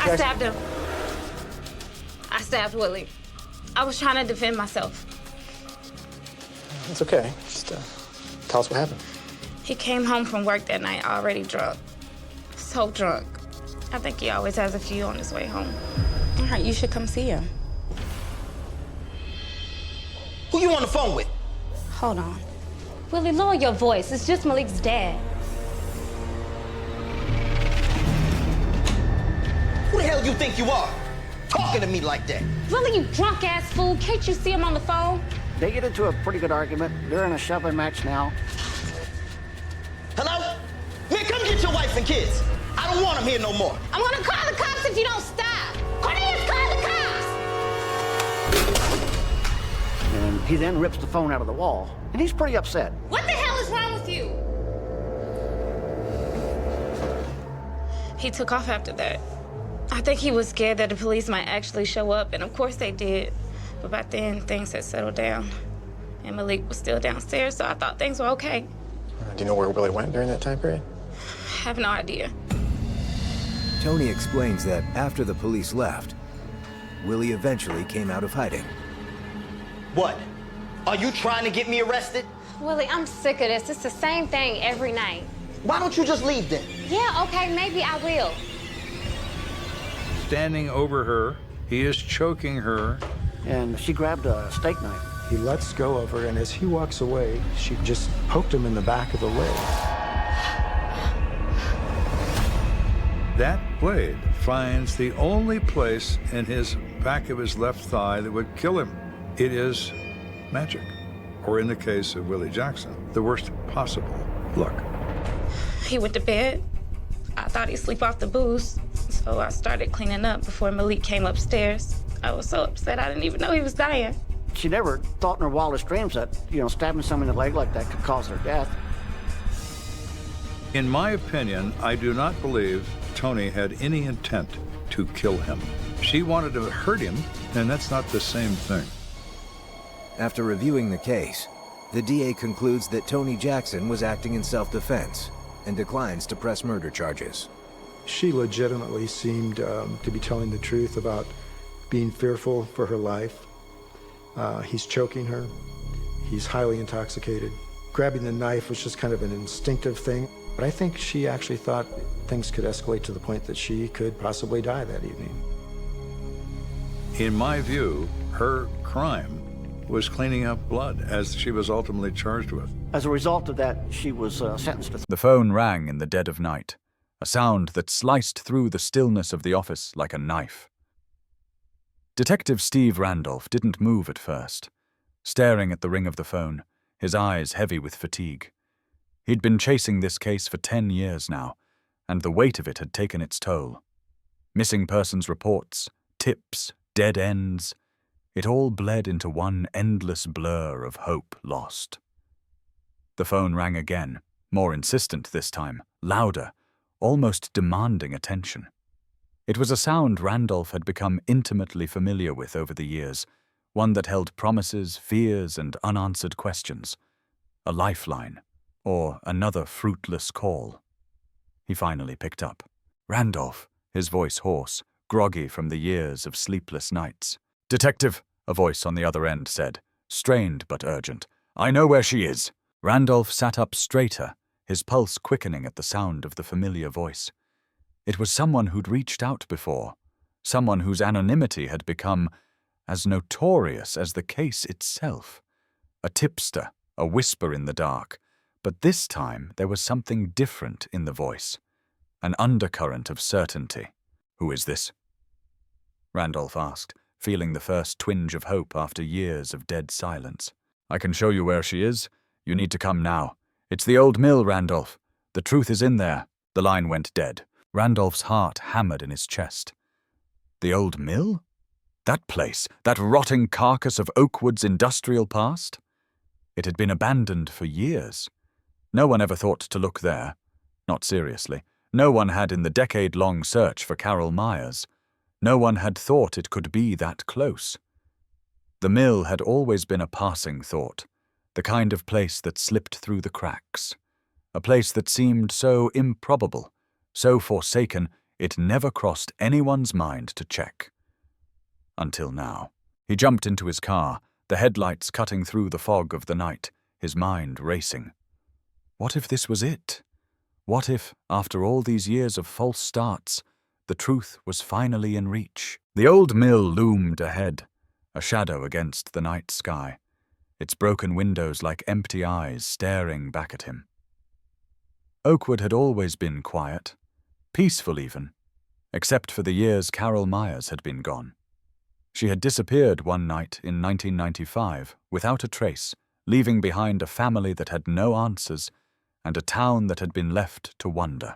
I stabbed him. I stabbed Willie. I was trying to defend myself. It's okay. Just tell us what happened. He came home from work that night already drunk. So drunk. I think he always has a few on his way home. All right, you should come see him. Who you on the phone with? Hold on. Willie, lower your voice. It's just Malik's dad. Who the hell you think you are? Talking to me like that. Willie, you drunk-ass fool. Can't you see him on the phone? They get into a pretty good argument. They're in a shoving match now. Hello? Man, come get your wife and kids. I don't want them here no more. I'm gonna call the cops if you don't stop. Cornelius, call the cops! And he then rips the phone out of the wall, and he's pretty upset. What the hell is wrong with you? He took off after that. I think he was scared that the police might actually show up, and of course they did. But by then, things had settled down, and Malik was still downstairs, so I thought things were okay. Do you know where Willie went during that time period? I have no idea. Tony explains that after the police left, Willie eventually came out of hiding. What? Are you trying to get me arrested? Willie, I'm sick of this. It's the same thing every night. Why don't you just leave then? Yeah, okay, maybe I will. Standing over her, he is choking her. And she grabbed a steak knife. He lets go of her, and as he walks away, she just poked him in the back of the leg. That blade finds the only place in his back of his left thigh that would kill him. It is magic. Or in the case of Willie Jackson, the worst possible luck. He went to bed. I thought he'd sleep off the booze, so I started cleaning up before Malik came upstairs. I was so upset I didn't even know he was dying. She never thought in her wildest dreams that, stabbing someone in the leg like that could cause their death. In my opinion, I do not believe Tony had any intent to kill him. She wanted to hurt him, and that's not the same thing. After reviewing the case, the DA concludes that Tony Jackson was acting in self-defense and declines to press murder charges. She legitimately seemed to be telling the truth about being fearful for her life. He's choking her. He's highly intoxicated. Grabbing the knife was just kind of an instinctive thing. But I think she actually thought things could escalate to the point that she could possibly die that evening. In my view, her crime was cleaning up blood, as she was ultimately charged with. As a result of that, she was sentenced to... The phone rang in the dead of night, a sound that sliced through the stillness of the office like a knife. Detective Steve Randolph didn't move at first, staring at the ring of the phone, his eyes heavy with fatigue. He'd been chasing this case for 10 years now, and the weight of it had taken its toll. Missing persons reports, tips, dead ends, it all bled into one endless blur of hope lost. The phone rang again, more insistent this time, louder, almost demanding attention. It was a sound Randolph had become intimately familiar with over the years, one that held promises, fears, and unanswered questions. A lifeline, or another fruitless call. He finally picked up. Randolph, his voice hoarse, groggy from the years of sleepless nights. "Detective," a voice on the other end said, strained but urgent. "I know where she is." Randolph sat up straighter, his pulse quickening at the sound of the familiar voice. It was someone who'd reached out before, someone whose anonymity had become as notorious as the case itself. A tipster, a whisper in the dark, but this time there was something different in the voice, an undercurrent of certainty. "Who is this?" Randolph asked, feeling the first twinge of hope after years of dead silence. "I can show you where she is. You need to come now. It's the old mill, Randolph. The truth is in there." The line went dead. Randolph's heart hammered in his chest. The old mill? That place, that rotting carcass of Oakwood's industrial past? It had been abandoned for years. No one ever thought to look there. Not seriously. No one had in the decade-long search for Carol Myers. No one had thought it could be that close. The mill had always been a passing thought, the kind of place that slipped through the cracks, a place that seemed so improbable, so forsaken, it never crossed anyone's mind to check. Until now. He jumped into his car, the headlights cutting through the fog of the night, his mind racing. What if this was it? What if, after all these years of false starts, the truth was finally in reach? The old mill loomed ahead, a shadow against the night sky. its broken windows like empty eyes staring back at him. Oakwood had always been quiet, peaceful even, except for the years Carol Myers had been gone. She had disappeared one night in 1995 without a trace, leaving behind a family that had no answers and a town that had been left to wonder.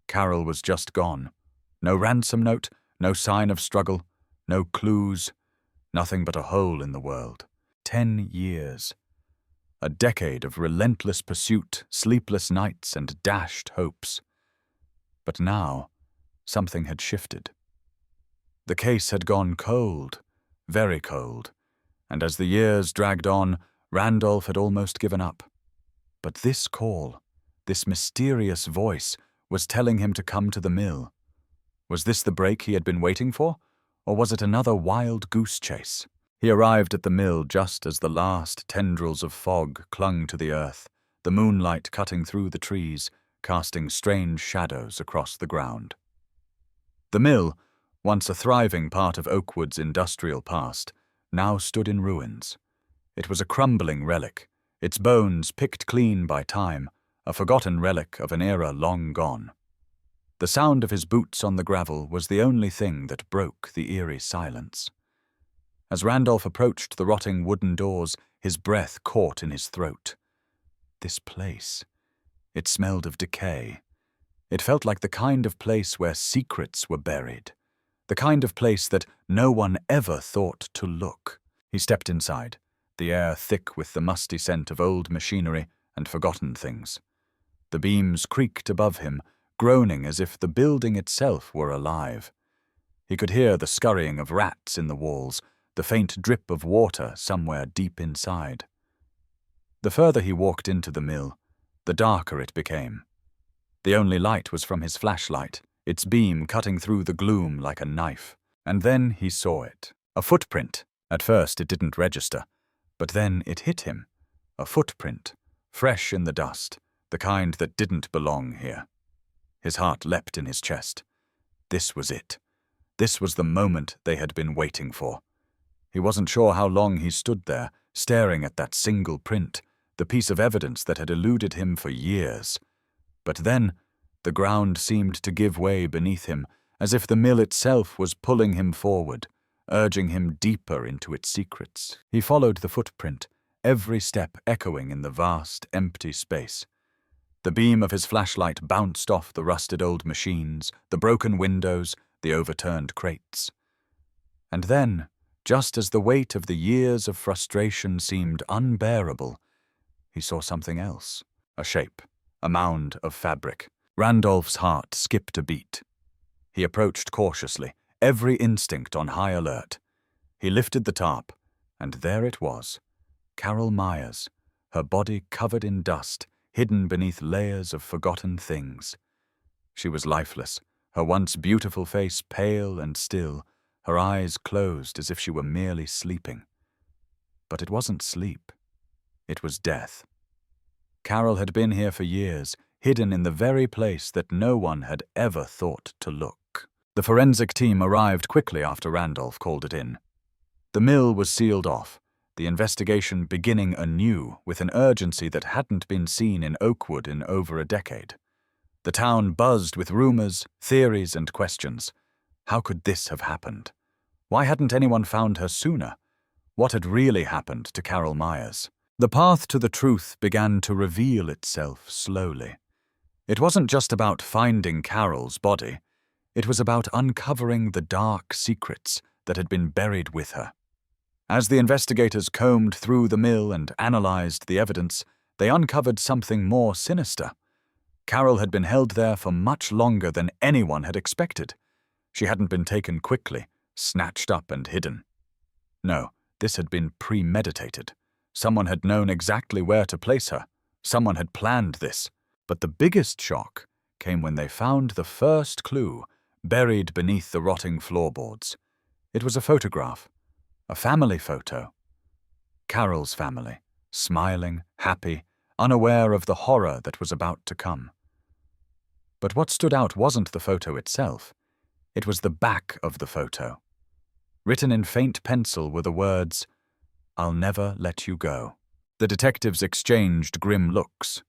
Carol was just gone. No ransom note, no sign of struggle, no clues, nothing but a hole in the world. 10 years. A decade of relentless pursuit, sleepless nights, and dashed hopes. But now, something had shifted. The case had gone cold, very cold, and as the years dragged on, Randolph had almost given up. But this call, this mysterious voice, was telling him to come to the mill. Was this the break he had been waiting for, or was it another wild goose chase? He arrived at the mill just as the last tendrils of fog clung to the earth, the moonlight cutting through the trees, casting strange shadows across the ground. The mill, once a thriving part of Oakwood's industrial past, now stood in ruins. It was a crumbling relic, its bones picked clean by time, a forgotten relic of an era long gone. The sound of his boots on the gravel was the only thing that broke the eerie silence. As Randolph approached the rotting wooden doors, his breath caught in his throat. This place. It smelled of decay. It felt like the kind of place where secrets were buried. The kind of place that no one ever thought to look. He stepped inside, the air thick with the musty scent of old machinery and forgotten things. The beams creaked above him, groaning as if the building itself were alive. He could hear the scurrying of rats in the walls, the faint drip of water somewhere deep inside. The further he walked into the mill, the darker it became. The only light was from his flashlight, its beam cutting through the gloom like a knife. And then he saw it. A footprint. At first it didn't register, but then it hit him. A footprint, fresh in the dust, the kind that didn't belong here. His heart leapt in his chest. This was it. This was the moment they had been waiting for. He wasn't sure how long he stood there, staring at that single print, the piece of evidence that had eluded him for years. But then, the ground seemed to give way beneath him, as if the mill itself was pulling him forward, urging him deeper into its secrets. He followed the footprint, every step echoing in the vast, empty space. The beam of his flashlight bounced off the rusted old machines, the broken windows, the overturned crates. And then, just as the weight of the years of frustration seemed unbearable, he saw something else. A shape, a mound of fabric. Randolph's heart skipped a beat. He approached cautiously, every instinct on high alert. He lifted the tarp, and there it was, Carol Myers, her body covered in dust, hidden beneath layers of forgotten things. She was lifeless, her once beautiful face pale and still, her eyes closed as if she were merely sleeping. But it wasn't sleep. It was death. Carol had been here for years, hidden in the very place that no one had ever thought to look. The forensic team arrived quickly after Randolph called it in. The mill was sealed off, the investigation beginning anew with an urgency that hadn't been seen in Oakwood in over a decade. The town buzzed with rumors, theories, and questions. How could this have happened? Why hadn't anyone found her sooner? What had really happened to Carol Myers? The path to the truth began to reveal itself slowly. It wasn't just about finding Carol's body. It was about uncovering the dark secrets that had been buried with her. As the investigators combed through the mill and analyzed the evidence, they uncovered something more sinister. Carol had been held there for much longer than anyone had expected. She hadn't been taken quickly, snatched up and hidden. No, this had been premeditated. Someone had known exactly where to place her. Someone had planned this. But the biggest shock came when they found the first clue buried beneath the rotting floorboards. It was a photograph, a family photo. Carol's family, smiling, happy, unaware of the horror that was about to come. But what stood out wasn't the photo itself. It was the back of the photo. Written in faint pencil were the words, I'll never let you go. The detectives exchanged grim looks.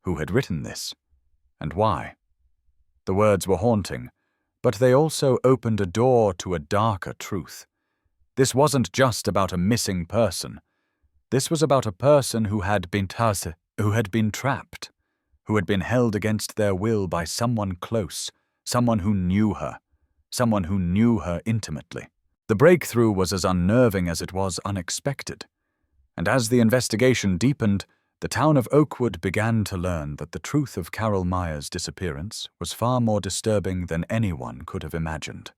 Who had written this? And why? The words were haunting, but they also opened a door to a darker truth. This wasn't just about a missing person. This was about a person who had been trapped, who had been held against their will by someone close, someone who knew her intimately. The breakthrough was as unnerving as it was unexpected, and as the investigation deepened, the town of Oakwood began to learn that the truth of Carol Myers' disappearance was far more disturbing than anyone could have imagined.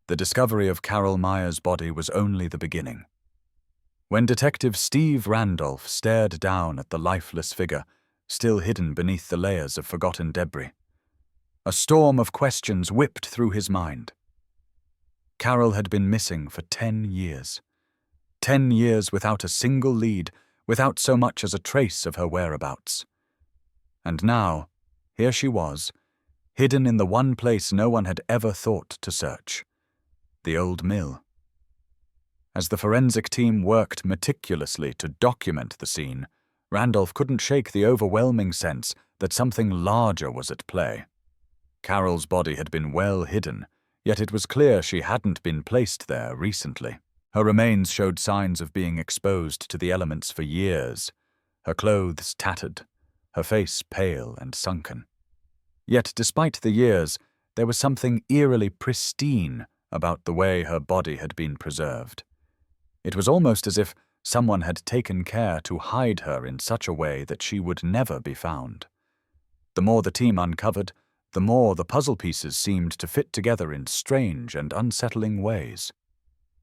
The discovery of Carol Myers' body was only the beginning. When Detective Steve Randolph stared down at the lifeless figure, still hidden beneath the layers of forgotten debris, a storm of questions whipped through his mind. Carol had been missing for 10 years. 10 years without a single lead, without so much as a trace of her whereabouts. And now, here she was, hidden in the one place no one had ever thought to search, the old mill. As the forensic team worked meticulously to document the scene, Randolph couldn't shake the overwhelming sense that something larger was at play. Carol's body had been well hidden, yet it was clear she hadn't been placed there recently. Her remains showed signs of being exposed to the elements for years, her clothes tattered, her face pale and sunken. Yet despite the years, there was something eerily pristine about the way her body had been preserved. It was almost as if someone had taken care to hide her in such a way that she would never be found. The more the team uncovered, the more the puzzle pieces seemed to fit together in strange and unsettling ways.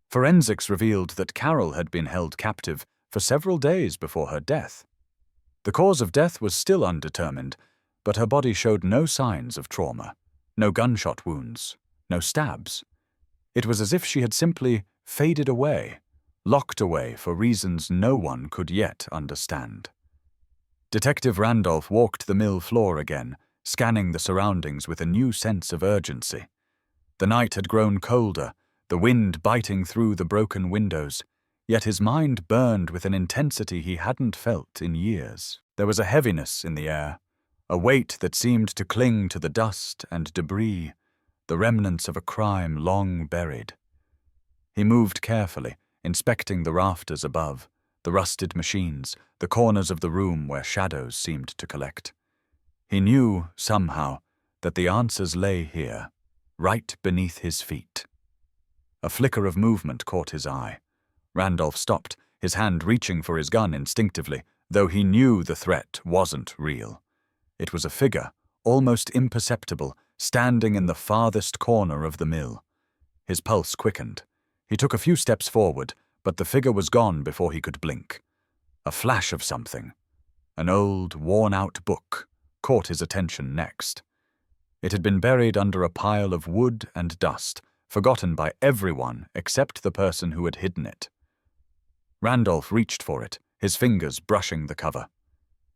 Forensics revealed that Carol had been held captive for several days before her death. The cause of death was still undetermined, but her body showed no signs of trauma, no gunshot wounds, no stabs. It was as if she had simply faded away, locked away for reasons no one could yet understand. Detective Randolph walked the mill floor again, scanning the surroundings with a new sense of urgency. The night had grown colder, the wind biting through the broken windows, yet his mind burned with an intensity he hadn't felt in years. There was a heaviness in the air, a weight that seemed to cling to the dust and debris, the remnants of a crime long buried. He moved carefully, inspecting the rafters above, the rusted machines, the corners of the room where shadows seemed to collect. He knew, somehow, that the answers lay here, right beneath his feet. A flicker of movement caught his eye. Randolph stopped, his hand reaching for his gun instinctively, though he knew the threat wasn't real. It was a figure, almost imperceptible, standing in the farthest corner of the mill. His pulse quickened. He took a few steps forward, but the figure was gone before he could blink. A flash of something, an old, worn-out book, caught his attention next. It had been buried under a pile of wood and dust, forgotten by everyone except the person who had hidden it. Randolph reached for it, his fingers brushing the cover.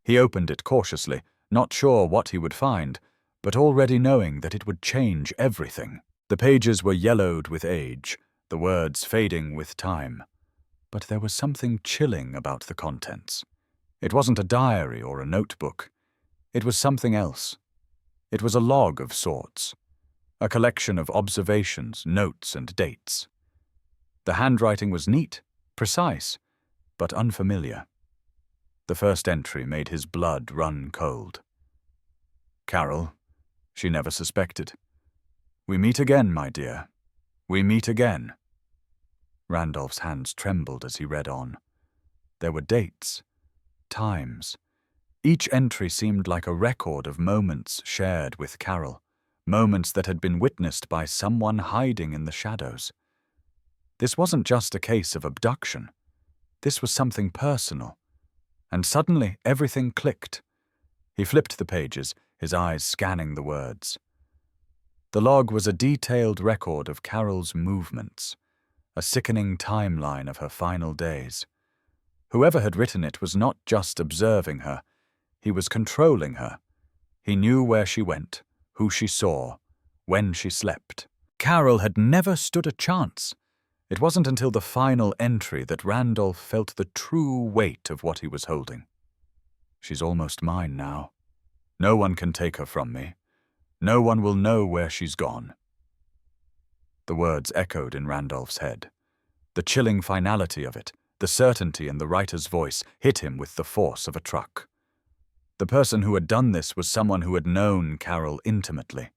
He opened it cautiously, not sure what he would find, but already knowing that it would change everything. The pages were yellowed with age, the words fading with time. But there was something chilling about the contents. It wasn't a diary or a notebook. It was something else. It was a log of sorts. A collection of observations, notes, and dates. The handwriting was neat, precise, but unfamiliar. The first entry made his blood run cold. Carol, she never suspected. We meet again, my dear. We meet again. Randolph's hands trembled as he read on. There were dates, times. Each entry seemed like a record of moments shared with Carol. Moments that had been witnessed by someone hiding in the shadows. This wasn't just a case of abduction. This was something personal. And suddenly everything clicked. He flipped the pages, his eyes scanning the words. The log was a detailed record of Carol's movements, a sickening timeline of her final days. Whoever had written it was not just observing her, he was controlling her. He knew where she went, who she saw, when she slept. Carol had never stood a chance. It wasn't until the final entry that Randolph felt the true weight of what he was holding. She's almost mine now. No one can take her from me. No one will know where she's gone. The words echoed in Randolph's head. The chilling finality of it, the certainty in the writer's voice, hit him with the force of a truck. The person who had done this was someone who had known Carol intimately,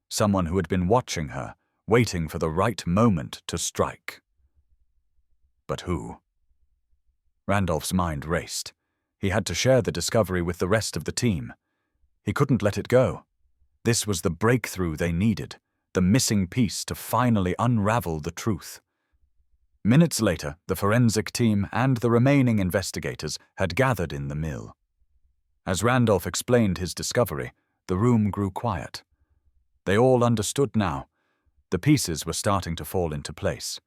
someone who had been watching her, waiting for the right moment to strike. But who? Randolph's mind raced. He had to share the discovery with the rest of the team. He couldn't let it go. This was the breakthrough they needed, the missing piece to finally unravel the truth. Minutes later, the forensic team and the remaining investigators had gathered in the mill. As Randolph explained his discovery, the room grew quiet. They all understood now. The pieces were starting to fall into place.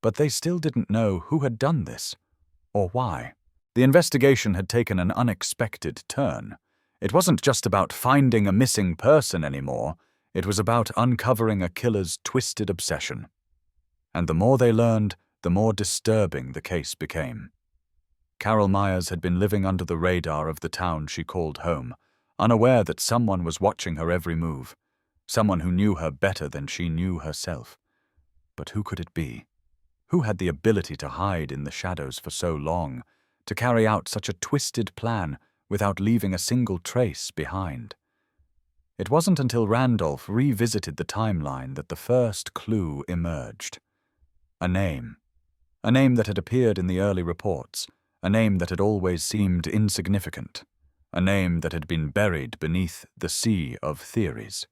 But they still didn't know who had done this, or why. The investigation had taken an unexpected turn. It wasn't just about finding a missing person anymore, it was about uncovering a killer's twisted obsession. And the more they learned, the more disturbing the case became. Carol Myers had been living under the radar of the town she called home, unaware that someone was watching her every move, someone who knew her better than she knew herself. But who could it be? Who had the ability to hide in the shadows for so long, to carry out such a twisted plan without leaving a single trace behind? It wasn't until Randolph revisited the timeline that the first clue emerged. A name that had appeared in the early reports, a name that had always seemed insignificant, a name that had been buried beneath the sea of theories.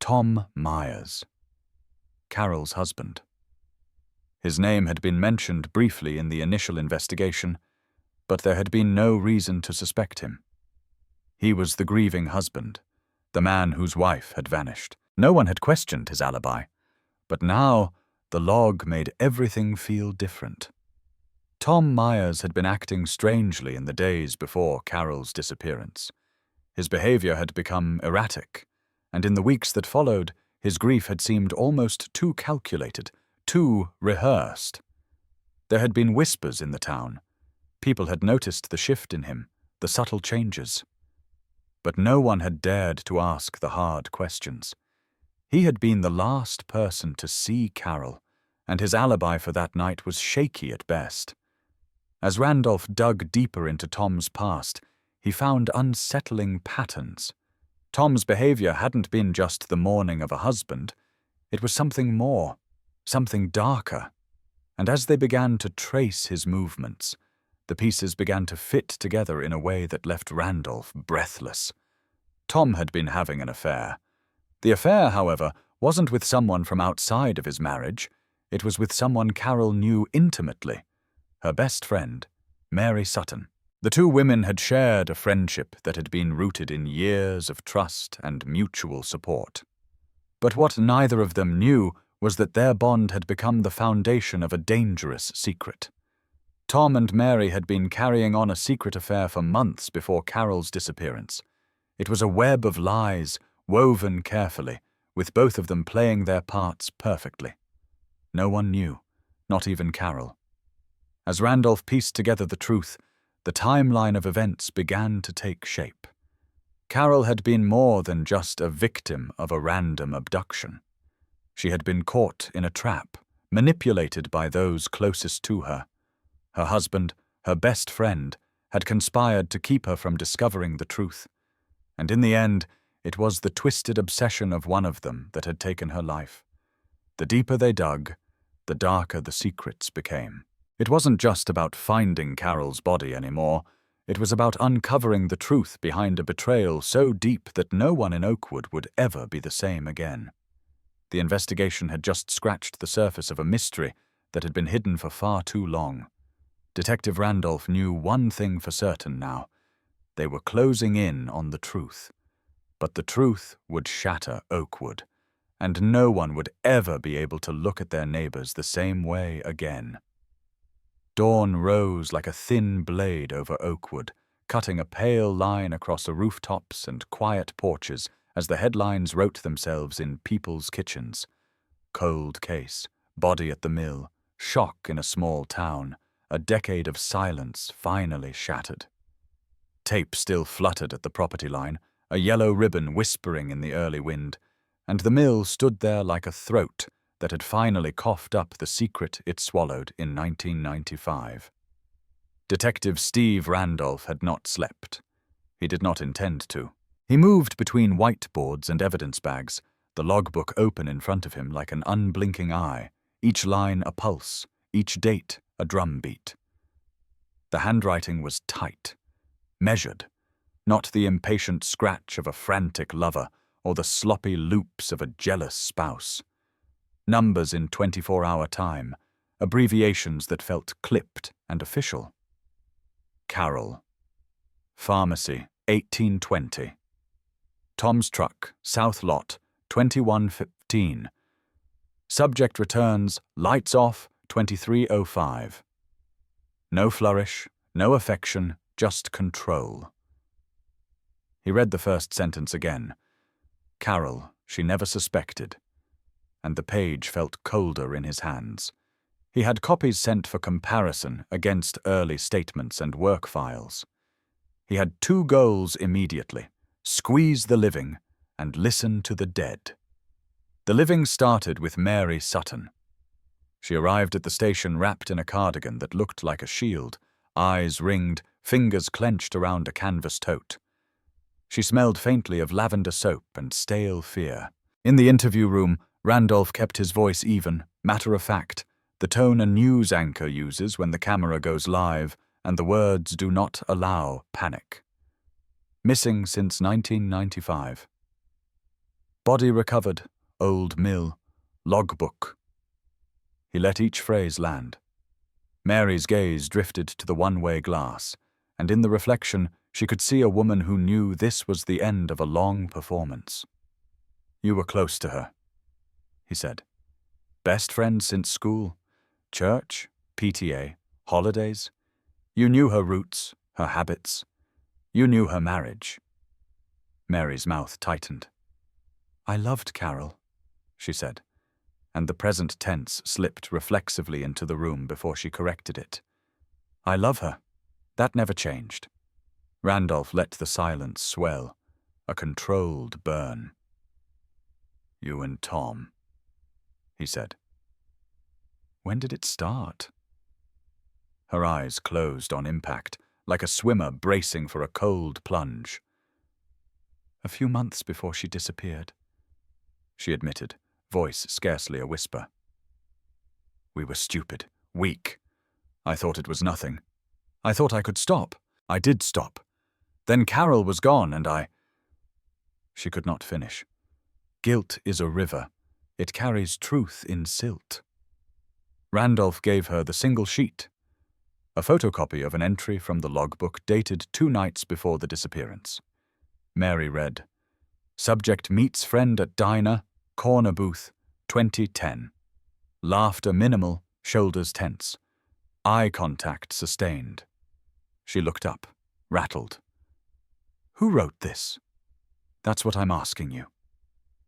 Tom Myers, Carol's husband. His name had been mentioned briefly in the initial investigation, but there had been no reason to suspect him. He was the grieving husband, the man whose wife had vanished. No one had questioned his alibi, but now the log made everything feel different. Tom Myers had been acting strangely in the days before Carol's disappearance. His behavior had become erratic, and in the weeks that followed, his grief had seemed almost too calculated, too rehearsed. There had been whispers in the town. People had noticed the shift in him, the subtle changes. But no one had dared to ask the hard questions. He had been the last person to see Carol, and his alibi for that night was shaky at best. As Randolph dug deeper into Tom's past, he found unsettling patterns. Tom's behavior hadn't been just the mourning of a husband. It was something more, something darker. And as they began to trace his movements, the pieces began to fit together in a way that left Randolph breathless. Tom had been having an affair. The affair, however, wasn't with someone from outside of his marriage. It was with someone Carol knew intimately, her best friend, Mary Sutton. The two women had shared a friendship that had been rooted in years of trust and mutual support. But what neither of them knew was that their bond had become the foundation of a dangerous secret. Tom and Mary had been carrying on a secret affair for months before Carol's disappearance. It was a web of lies, woven carefully, with both of them playing their parts perfectly. No one knew, not even Carol. As Randolph pieced together the truth, the timeline of events began to take shape. Carol had been more than just a victim of a random abduction. She had been caught in a trap, manipulated by those closest to her. Her husband, her best friend, had conspired to keep her from discovering the truth. And in the end, it was the twisted obsession of one of them that had taken her life. The deeper they dug, the darker the secrets became. It wasn't just about finding Carol's body anymore. It was about uncovering the truth behind a betrayal so deep that no one in Oakwood would ever be the same again. The investigation had just scratched the surface of a mystery that had been hidden for far too long. Detective Randolph knew one thing for certain now. They were closing in on the truth. But the truth would shatter Oakwood, and no one would ever be able to look at their neighbors the same way again. Dawn rose like a thin blade over Oakwood, cutting a pale line across the rooftops and quiet porches as the headlines wrote themselves in people's kitchens. Cold case, Body at the mill, shock in a small town, a decade of silence finally shattered. Tape still fluttered at the property line, a yellow ribbon whispering in the early wind, and the mill stood there like a throat that had finally coughed up the secret it swallowed in 1995. Detective Steve Randolph had not slept. He did not intend to. He moved between whiteboards and evidence bags, the logbook open in front of him like an unblinking eye, each line a pulse, each date a drumbeat. The handwriting was tight, measured, not the impatient scratch of a frantic lover or the sloppy loops of a jealous spouse. Numbers in 24-hour time, abbreviations that felt clipped and official. Carroll. Pharmacy, 1820. Tom's Truck, South Lot, 2115. Subject returns, lights off, 2305. No flourish, no affection, just control. He read the first sentence again. Carroll, she never suspected. And the page felt colder in his hands. He had copies sent for comparison against early statements and work files. He had two goals immediately: squeeze the living and listen to the dead. The living started with Mary Sutton. She arrived at the station wrapped in a cardigan that looked like a shield, eyes ringed, fingers clenched around a canvas tote. She smelled faintly of lavender soap and stale fear. In the interview room, Randolph kept his voice even, matter-of-fact, the tone a news anchor uses when the camera goes live and the words do not allow panic. Missing since 1995. Body recovered, old mill, logbook. He let each phrase land. Mary's gaze drifted to the one-way glass, and in the reflection she could see a woman who knew this was the end of a long performance. You were close to her, he said. Best friend since school, church, PTA, holidays. You knew her roots, her habits. You knew her marriage. Mary's mouth tightened. I loved Carol, she said, and the present tense slipped reflexively into the room before she corrected it. I love her. That never changed. Randolph let the silence swell, a controlled burn. You and Tom, he said. When did it start? Her eyes closed on impact, like a swimmer bracing for a cold plunge. A few months before she disappeared, she admitted, voice scarcely a whisper. We were stupid, weak. I thought it was nothing. I thought I could stop. I did stop. Then Carol was gone and I... She could not finish. Guilt is a river. It carries truth in silt. Randolph gave her the single sheet, a photocopy of an entry from the logbook dated 2 nights before the disappearance. Mary read, Subject meets friend at diner, corner booth, 2010. Laughter minimal, shoulders tense. Eye contact sustained. She looked up, rattled. Who wrote this? That's what I'm asking you,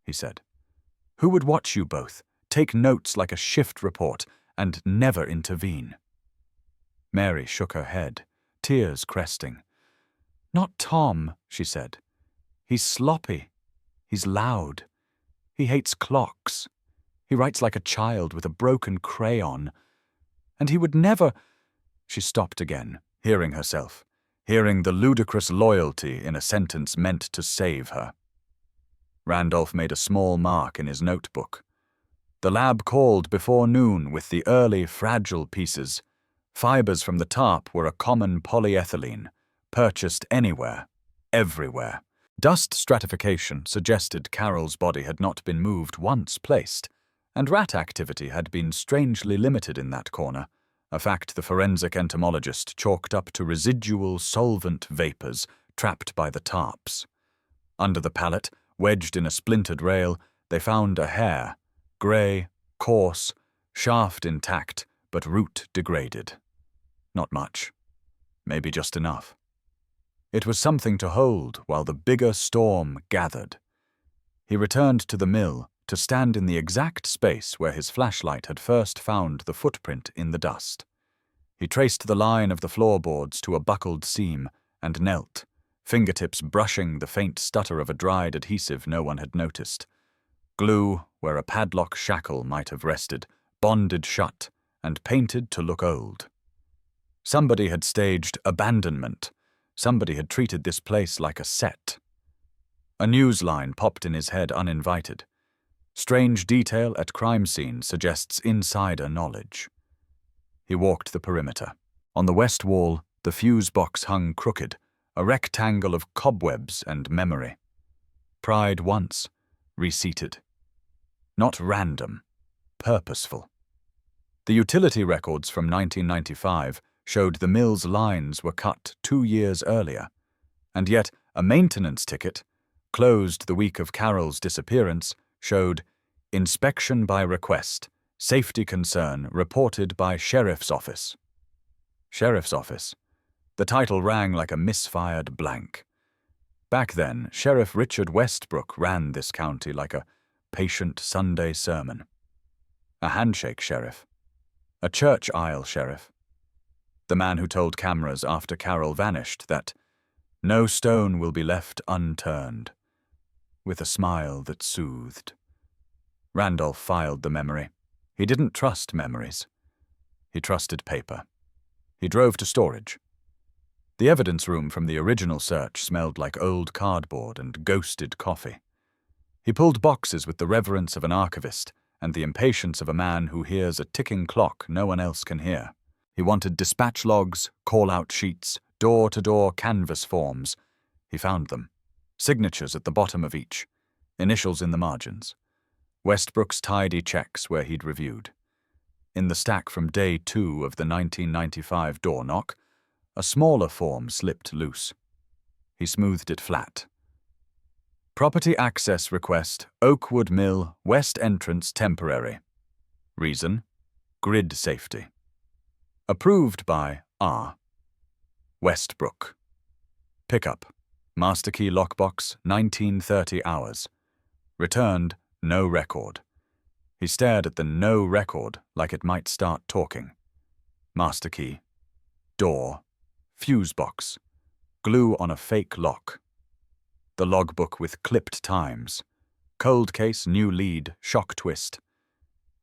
he said. Who would watch you both, take notes like a shift report, and never intervene? Mary shook her head, tears cresting. Not Tom, she said. He's sloppy. He's loud. He hates clocks. He writes like a child with a broken crayon. And he would never... She stopped again, hearing herself, hearing the ludicrous loyalty in a sentence meant to save her. Randolph made a small mark in his notebook. The lab called before noon with the early, fragile pieces. Fibers from the tarp were a common polyethylene, purchased anywhere, everywhere. Dust stratification suggested Carol's body had not been moved once placed, and rat activity had been strangely limited in that corner, a fact the forensic entomologist chalked up to residual solvent vapors trapped by the tarps. Under the pallet, wedged in a splintered rail, they found a hair, grey, coarse, shaft intact, but root degraded. Not much. Maybe just enough. It was something to hold while the bigger storm gathered. He returned to the mill, to stand in the exact space where his flashlight had first found the footprint in the dust. He traced the line of the floorboards to a buckled seam and knelt, fingertips brushing the faint stutter of a dried adhesive no one had noticed. Glue, where a padlock shackle might have rested, bonded shut and painted to look old. Somebody had staged abandonment. Somebody had treated this place like a set. A news line popped in his head uninvited. Strange detail at crime scene suggests insider knowledge. He walked the perimeter. On the west wall, the fuse box hung crooked, a rectangle of cobwebs and memory. Pried once, reseated. Not random, purposeful. The utility records from 1995 showed the mill's lines were cut 2 years earlier, and yet a maintenance ticket, closed the week of Carol's disappearance, showed inspection by request, safety concern reported by Sheriff's Office. Sheriff's Office. The title rang like a misfired blank. Back then, Sheriff Richard Westbrook ran this county like a patient Sunday sermon. A handshake sheriff. A church aisle sheriff. The man who told cameras after Carol vanished that no stone will be left unturned, with a smile that soothed. Randolph filed the memory. He didn't trust memories. He trusted paper. He drove to storage. The evidence room from the original search smelled like old cardboard and ghosted coffee. He pulled boxes with the reverence of an archivist and the impatience of a man who hears a ticking clock no one else can hear. He wanted dispatch logs, call-out sheets, door-to-door canvas forms. He found them. Signatures at the bottom of each. Initials in the margins. Westbrook's tidy checks where he'd reviewed. In the stack from day 2 of the 1995 door knock, a smaller form slipped loose. He smoothed it flat. Property access request, Oakwood Mill, west entrance temporary. Reason, grid safety. Approved by R. Westbrook. Pickup, master key lockbox, 1930 hours. Returned, no record. He stared at the no record like it might start talking. Master key. Door. Fuse box. Glue on a fake lock. The logbook with clipped times. Cold case, new lead, shock twist.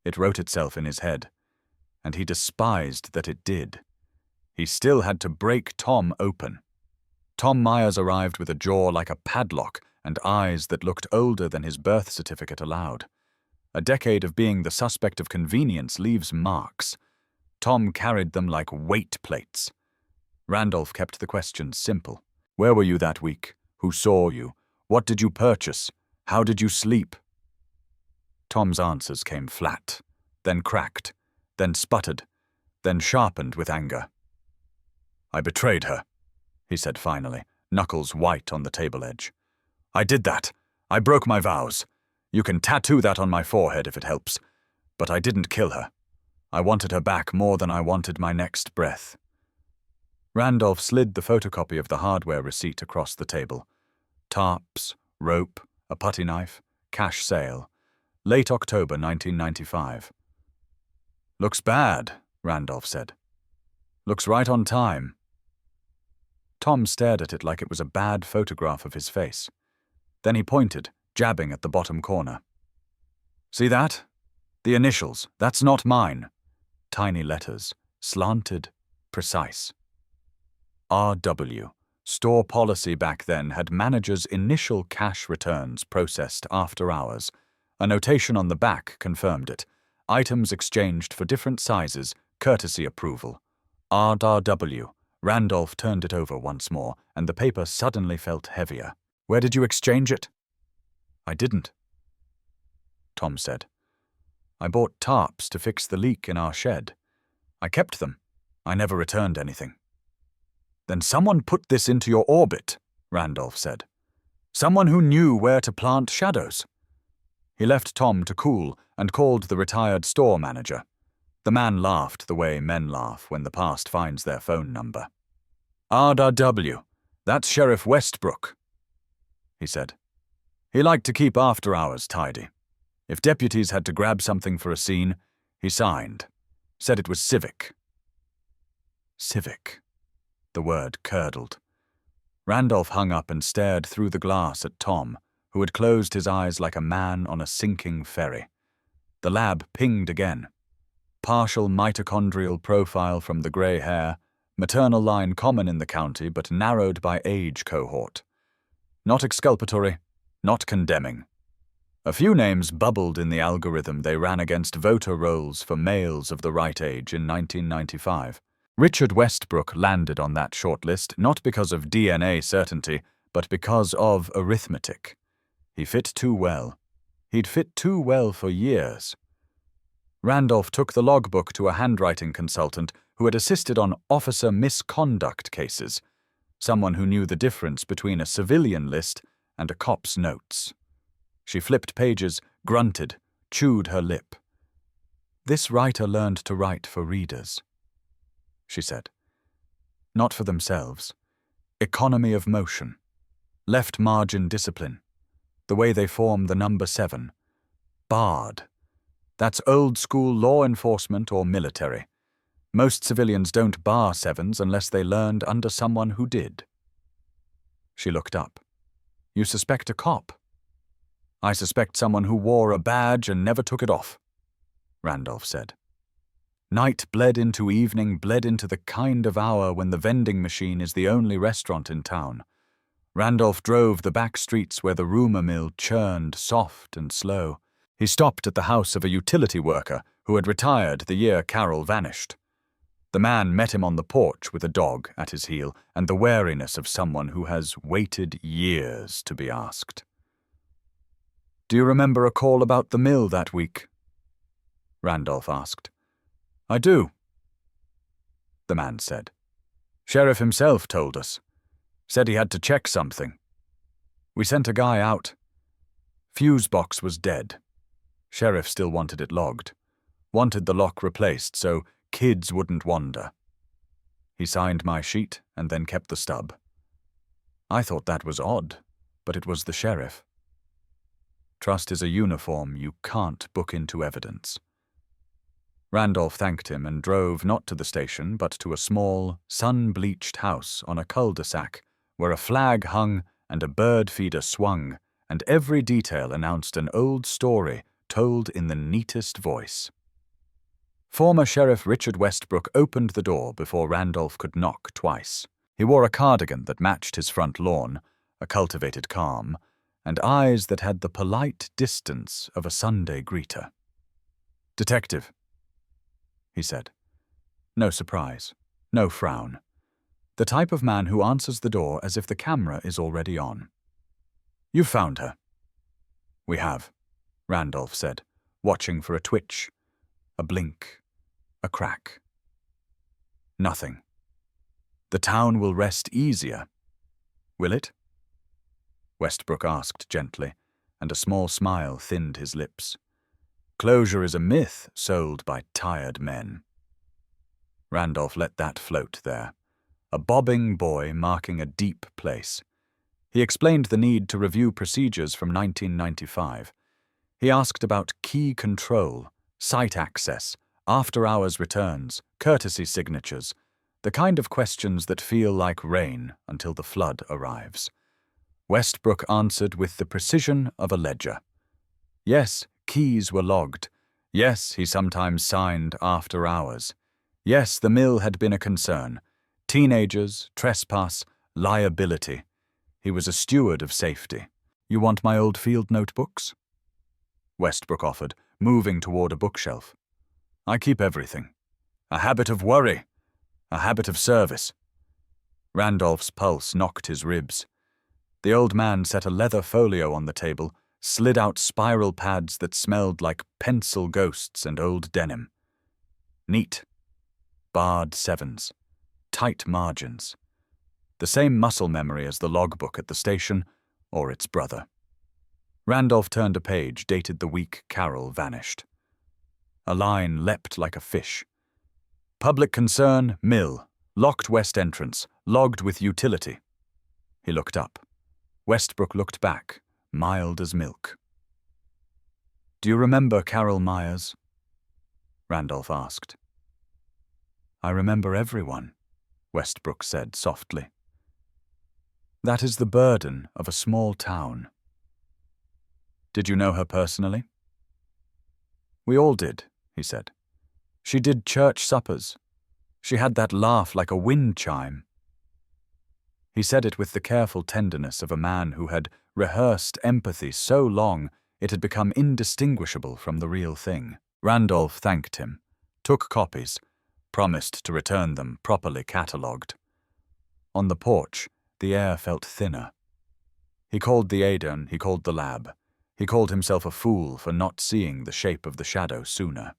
It wrote itself in his head, and he despised that it did. He still had to break Tom open. Tom Myers arrived with a jaw like a padlock and eyes that looked older than his birth certificate allowed. A decade of being the suspect of convenience leaves marks. Tom carried them like weight plates. Randolph kept the questions simple. Where were you that week? Who saw you? What did you purchase? How did you sleep? Tom's answers came flat, then cracked, then sputtered, then sharpened with anger. I betrayed her, he said finally, knuckles white on the table edge. I did that. I broke my vows. You can tattoo that on my forehead if it helps. But I didn't kill her. I wanted her back more than I wanted my next breath. Randolph slid the photocopy of the hardware receipt across the table. Tarps, rope, a putty knife, cash sale. Late October 1995. Looks bad, Randolph said. Looks right on time. Tom stared at it like it was a bad photograph of his face. Then he pointed, jabbing at the bottom corner. See that? The initials. That's not mine. Tiny letters, slanted, precise. RW. Store policy back then had managers' initial cash returns processed after hours. A notation on the back confirmed it. Items exchanged for different sizes, courtesy approval. RW. Randolph turned it over once more, and the paper suddenly felt heavier. Where did you exchange it? I didn't, Tom said. I bought tarps to fix the leak in our shed. I kept them. I never returned anything. Then someone put this into your orbit, Randolph said. Someone who knew where to plant shadows. He left Tom to cool and called the retired store manager. The man laughed the way men laugh when the past finds their phone number. RW, that's Sheriff Westbrook, he said. He liked to keep after hours tidy. If deputies had to grab something for a scene, he signed, said it was civic. Civic. The word curdled. Randolph hung up and stared through the glass at Tom, who had closed his eyes like a man on a sinking ferry. The lab pinged again. Partial mitochondrial profile from the grey hair, maternal line common in the county but narrowed by age cohort. Not exculpatory, not condemning. A few names bubbled in the algorithm they ran against voter rolls for males of the right age in 1995. Richard Westbrook landed on that shortlist not because of DNA certainty, but because of arithmetic. He fit too well. He'd fit too well for years. Randolph took the logbook to a handwriting consultant who had assisted on officer misconduct cases, someone who knew the difference between a civilian list and a cop's notes. She flipped pages, grunted, chewed her lip. This writer learned to write for readers, she said. Not for themselves. Economy of motion. Left margin discipline. The way they form the number 7. BARD. That's old-school law enforcement or military. Most civilians don't bar 7s unless they learned under someone who did. She looked up. You suspect a cop? I suspect someone who wore a badge and never took it off, Randolph said. Night bled into evening, bled into the kind of hour when the vending machine is the only restaurant in town. Randolph drove the back streets where the rumor mill churned soft and slow. He stopped at the house of a utility worker who had retired the year Carol vanished. The man met him on the porch with a dog at his heel and the wariness of someone who has waited years to be asked. Do you remember a call about the mill that week? Randolph asked. I do, the man said. Sheriff himself told us. Said he had to check something. We sent a guy out. Fuse box was dead. Sheriff still wanted it logged. Wanted the lock replaced so kids wouldn't wander. He signed my sheet and then kept the stub. I thought that was odd, but it was the sheriff. Trust is a uniform you can't book into evidence. Randolph thanked him and drove not to the station but to a small, sun-bleached house on a cul-de-sac where a flag hung and a bird feeder swung, and every detail announced an old story told in the neatest voice. Former Sheriff Richard Westbrook opened the door before Randolph could knock twice. He wore a cardigan that matched his front lawn, a cultivated calm, and eyes that had the polite distance of a Sunday greeter. Detective, he said. No surprise, no frown. The type of man who answers the door as if the camera is already on. You've found her. We have, Randolph said, watching for a twitch, a blink, a crack. Nothing. The town will rest easier. Will it? Westbrook asked gently, and a small smile thinned his lips. Closure is a myth sold by tired men. Randolph let that float there, a bobbing boy marking a deep place. He explained the need to review procedures from 1995. He asked about key control, site access, after-hours returns, courtesy signatures, the kind of questions that feel like rain until the flood arrives. Westbrook answered with the precision of a ledger. Yes, keys were logged. Yes, he sometimes signed after hours. Yes, the mill had been a concern. Teenagers, trespass, liability. He was a steward of safety. You want my old field notebooks? Westbrook offered, moving toward a bookshelf. I keep everything. A habit of worry. A habit of service. Randolph's pulse knocked his ribs. The old man set a leather folio on the table, slid out spiral pads that smelled like pencil ghosts and old denim. Neat. Barred 7s. Tight margins. The same muscle memory as the logbook at the station, or its brother. Randolph turned a page dated the week Carol vanished. A line leapt like a fish. Public concern, mill. Locked west entrance. Logged with utility. He looked up. Westbrook looked back, mild as milk. Do you remember Carol Myers? Randolph asked. I remember everyone, Westbrook said softly. That is the burden of a small town. Did you know her personally? We all did, he said. She did church suppers. She had that laugh like a wind chime. He said it with the careful tenderness of a man who had rehearsed empathy so long it had become indistinguishable from the real thing. Randolph thanked him, took copies, promised to return them properly catalogued. On the porch, the air felt thinner. He called the Adern, he called the lab. He called himself a fool for not seeing the shape of the shadow sooner.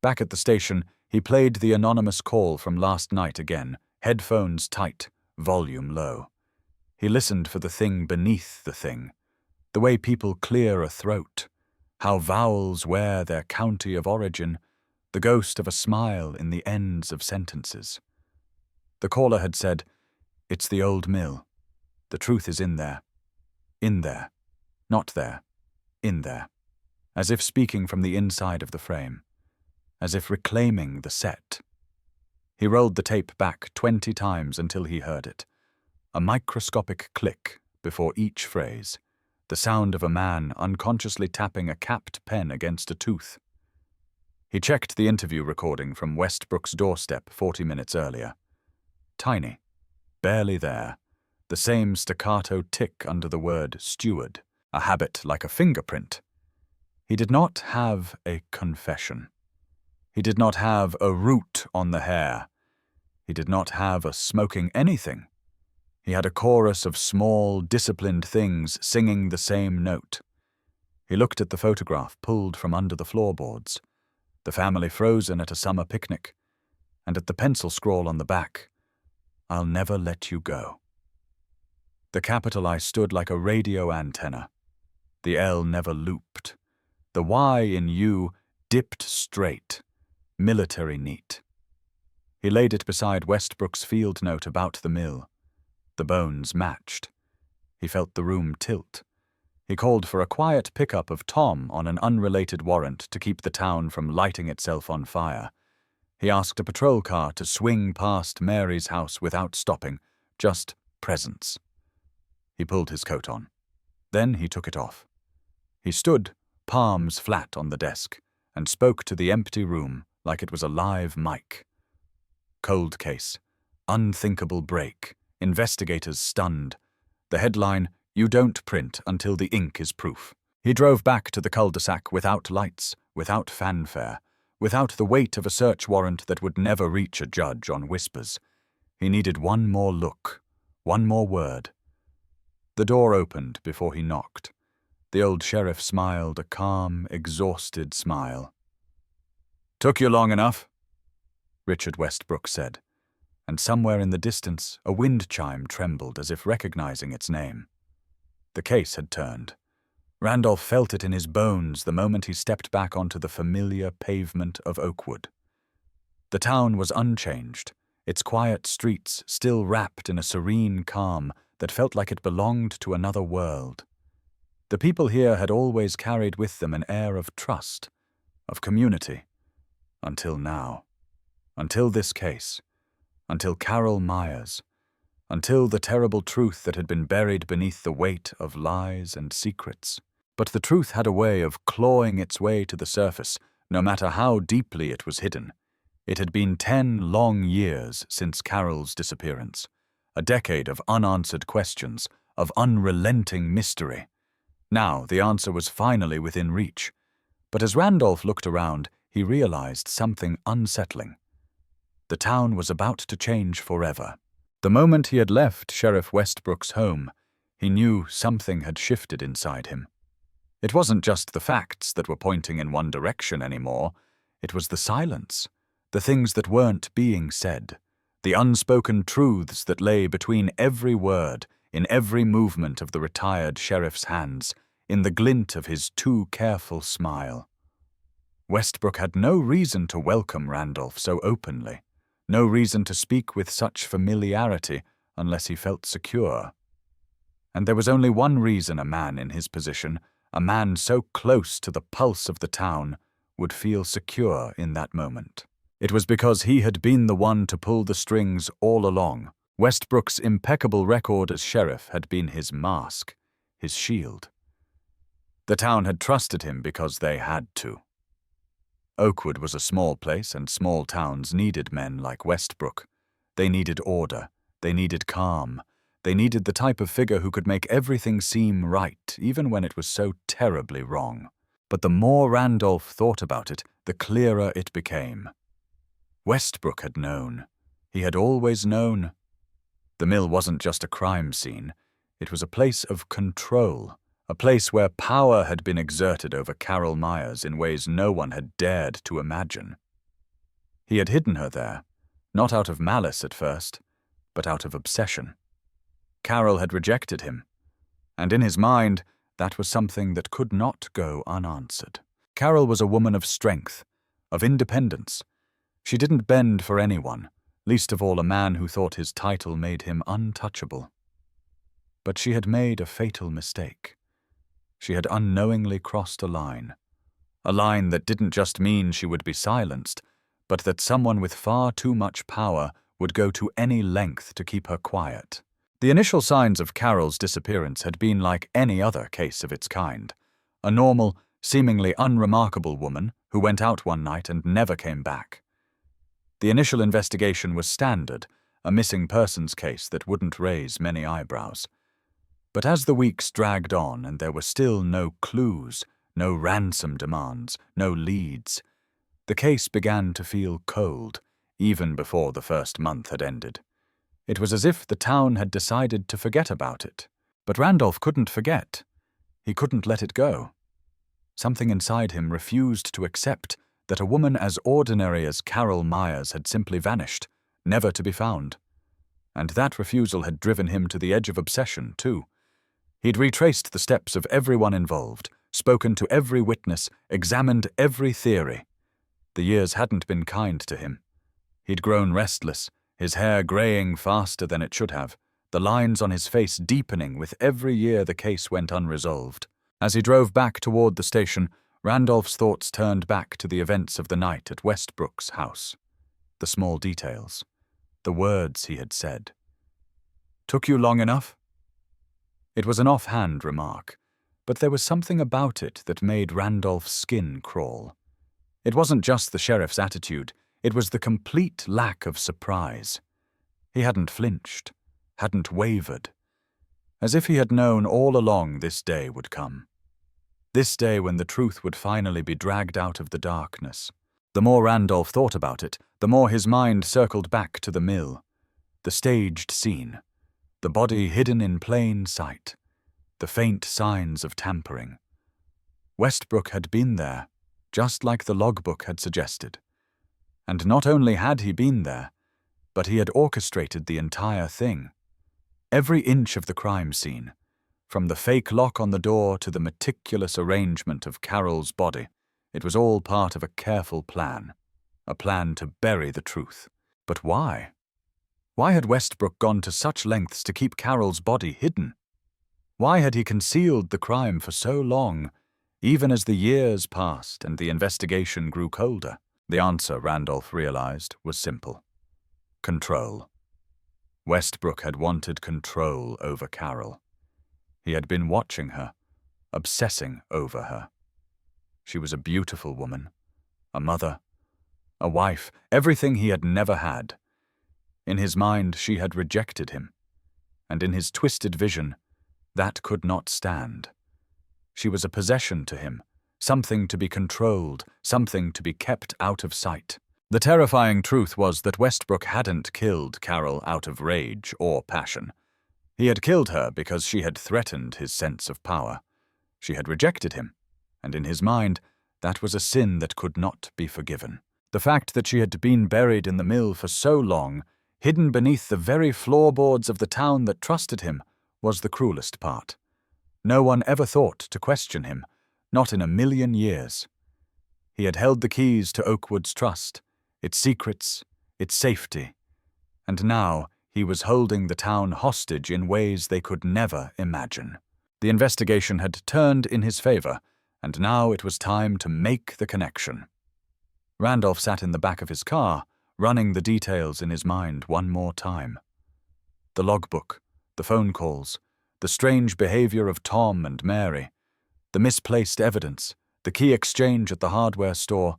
Back at the station, he played the anonymous call from last night again, headphones tight, volume low. He listened for the thing beneath the thing, the way people clear a throat, how vowels wear their county of origin, the ghost of a smile in the ends of sentences. The caller had said, "It's the old mill. The truth is in there. In there. Not there. In there." As if speaking from the inside of the frame. As if reclaiming the set. He rolled the tape back 20 times until he heard it. A microscopic click before each phrase. The sound of a man unconsciously tapping a capped pen against a tooth. He checked the interview recording from Westbrook's doorstep 40 minutes earlier. Tiny. Barely there. The same staccato tick under the word steward. A habit like a fingerprint. He did not have a confession. He did not have a root on the hair. He did not have a smoking anything. He had a chorus of small, disciplined things singing the same note. He looked at the photograph pulled from under the floorboards, the family frozen at a summer picnic, and at the pencil scrawl on the back, "I'll never let you go." The capital I stood like a radio antenna. The L never looped. The Y in U dipped straight, military neat. He laid it beside Westbrook's field note about the mill. The bones matched. He felt the room tilt. He called for a quiet pickup of Tom on an unrelated warrant to keep the town from lighting itself on fire. He asked a patrol car to swing past Mary's house without stopping, just presence. He pulled his coat on. Then he took it off. He stood, palms flat on the desk, and spoke to the empty room like it was a live mic. Cold case. Unthinkable break. Investigators stunned. The headline, "You don't print until the ink is proof." He drove back to the cul-de-sac without lights, without fanfare, without the weight of a search warrant that would never reach a judge on whispers. He needed one more look, one more word. The door opened before he knocked. The old sheriff smiled a calm, exhausted smile. "Took you long enough," Richard Westbrook said, and somewhere in the distance a wind chime trembled as if recognizing its name. The case had turned. Randolph felt it in his bones the moment he stepped back onto the familiar pavement of Oakwood. The town was unchanged, its quiet streets still wrapped in a serene calm that felt like it belonged to another world. The people here had always carried with them an air of trust, of community, until now. Until this case. Until Carol Myers. Until the terrible truth that had been buried beneath the weight of lies and secrets. But the truth had a way of clawing its way to the surface, no matter how deeply it was hidden. It had been 10 long years since Carol's disappearance. A decade of unanswered questions, of unrelenting mystery. Now the answer was finally within reach. But as Randolph looked around, he realized something unsettling. The town was about to change forever. The moment he had left Sheriff Westbrook's home, he knew something had shifted inside him. It wasn't just the facts that were pointing in one direction anymore. It was the silence, the things that weren't being said, the unspoken truths that lay between every word, in every movement of the retired sheriff's hands, in the glint of his too careful smile. Westbrook had no reason to welcome Randolph so openly, no reason to speak with such familiarity unless he felt secure. And there was only one reason a man in his position, a man so close to the pulse of the town, would feel secure in that moment. It was because he had been the one to pull the strings all along. Westbrook's impeccable record as sheriff had been his mask, his shield. The town had trusted him because they had to. Oakwood was a small place, and small towns needed men like Westbrook. They needed order. They needed calm. They needed the type of figure who could make everything seem right, even when it was so terribly wrong. But the more Randolph thought about it, the clearer it became. Westbrook had known. He had always known. The mill wasn't just a crime scene. It was a place of control, a place where power had been exerted over Carol Myers in ways no one had dared to imagine. He had hidden her there, not out of malice at first, but out of obsession. Carol had rejected him, and in his mind, that was something that could not go unanswered. Carol was a woman of strength, of independence. She didn't bend for anyone, least of all a man who thought his title made him untouchable. But she had made a fatal mistake. She had unknowingly crossed a line that didn't just mean she would be silenced, but that someone with far too much power would go to any length to keep her quiet. The initial signs of Carol's disappearance had been like any other case of its kind. A normal, seemingly unremarkable woman who went out one night and never came back. The initial investigation was standard, a missing persons case that wouldn't raise many eyebrows. But as the weeks dragged on and there were still no clues, no ransom demands, no leads, the case began to feel cold, even before the first month had ended. It was as if the town had decided to forget about it. But Randolph couldn't forget. He couldn't let it go. Something inside him refused to accept that a woman as ordinary as Carol Myers had simply vanished, never to be found. And that refusal had driven him to the edge of obsession, too. He'd retraced the steps of everyone involved, spoken to every witness, examined every theory. The years hadn't been kind to him. He'd grown restless, his hair graying faster than it should have, the lines on his face deepening with every year the case went unresolved. As he drove back toward the station, Randolph's thoughts turned back to the events of the night at Westbrook's house. The small details, the words he had said. "Took you long enough?" It was an offhand remark, but there was something about it that made Randolph's skin crawl. It wasn't just the sheriff's attitude, it was the complete lack of surprise. He hadn't flinched, hadn't wavered, as if he had known all along this day would come. This day when the truth would finally be dragged out of the darkness. The more Randolph thought about it, the more his mind circled back to the mill, the staged scene, the body hidden in plain sight, the faint signs of tampering. Westbrook had been there, just like the logbook had suggested. And not only had he been there, but he had orchestrated the entire thing. Every inch of the crime scene, from the fake lock on the door to the meticulous arrangement of Carol's body, it was all part of a careful plan, a plan to bury the truth. But why? Why had Westbrook gone to such lengths to keep Carol's body hidden? Why had he concealed the crime for so long, even as the years passed and the investigation grew colder? The answer, Randolph realized, was simple. Control. Westbrook had wanted control over Carol. He had been watching her, obsessing over her. She was a beautiful woman, a mother, a wife, everything he had never had. In his mind, she had rejected him, and in his twisted vision, that could not stand. She was a possession to him, something to be controlled, something to be kept out of sight. The terrifying truth was that Westbrook hadn't killed Carol out of rage or passion. He had killed her because she had threatened his sense of power. She had rejected him, and in his mind, that was a sin that could not be forgiven. The fact that she had been buried in the mill for so long, hidden beneath the very floorboards of the town that trusted him, was the cruelest part. No one ever thought to question him, not in a million years. He had held the keys to Oakwood's trust, its secrets, its safety, and now he was holding the town hostage in ways they could never imagine. The investigation had turned in his favor, and now it was time to make the connection. Randolph sat in the back of his car, running the details in his mind one more time. The logbook, the phone calls, the strange behavior of Tom and Mary, the misplaced evidence, the key exchange at the hardware store,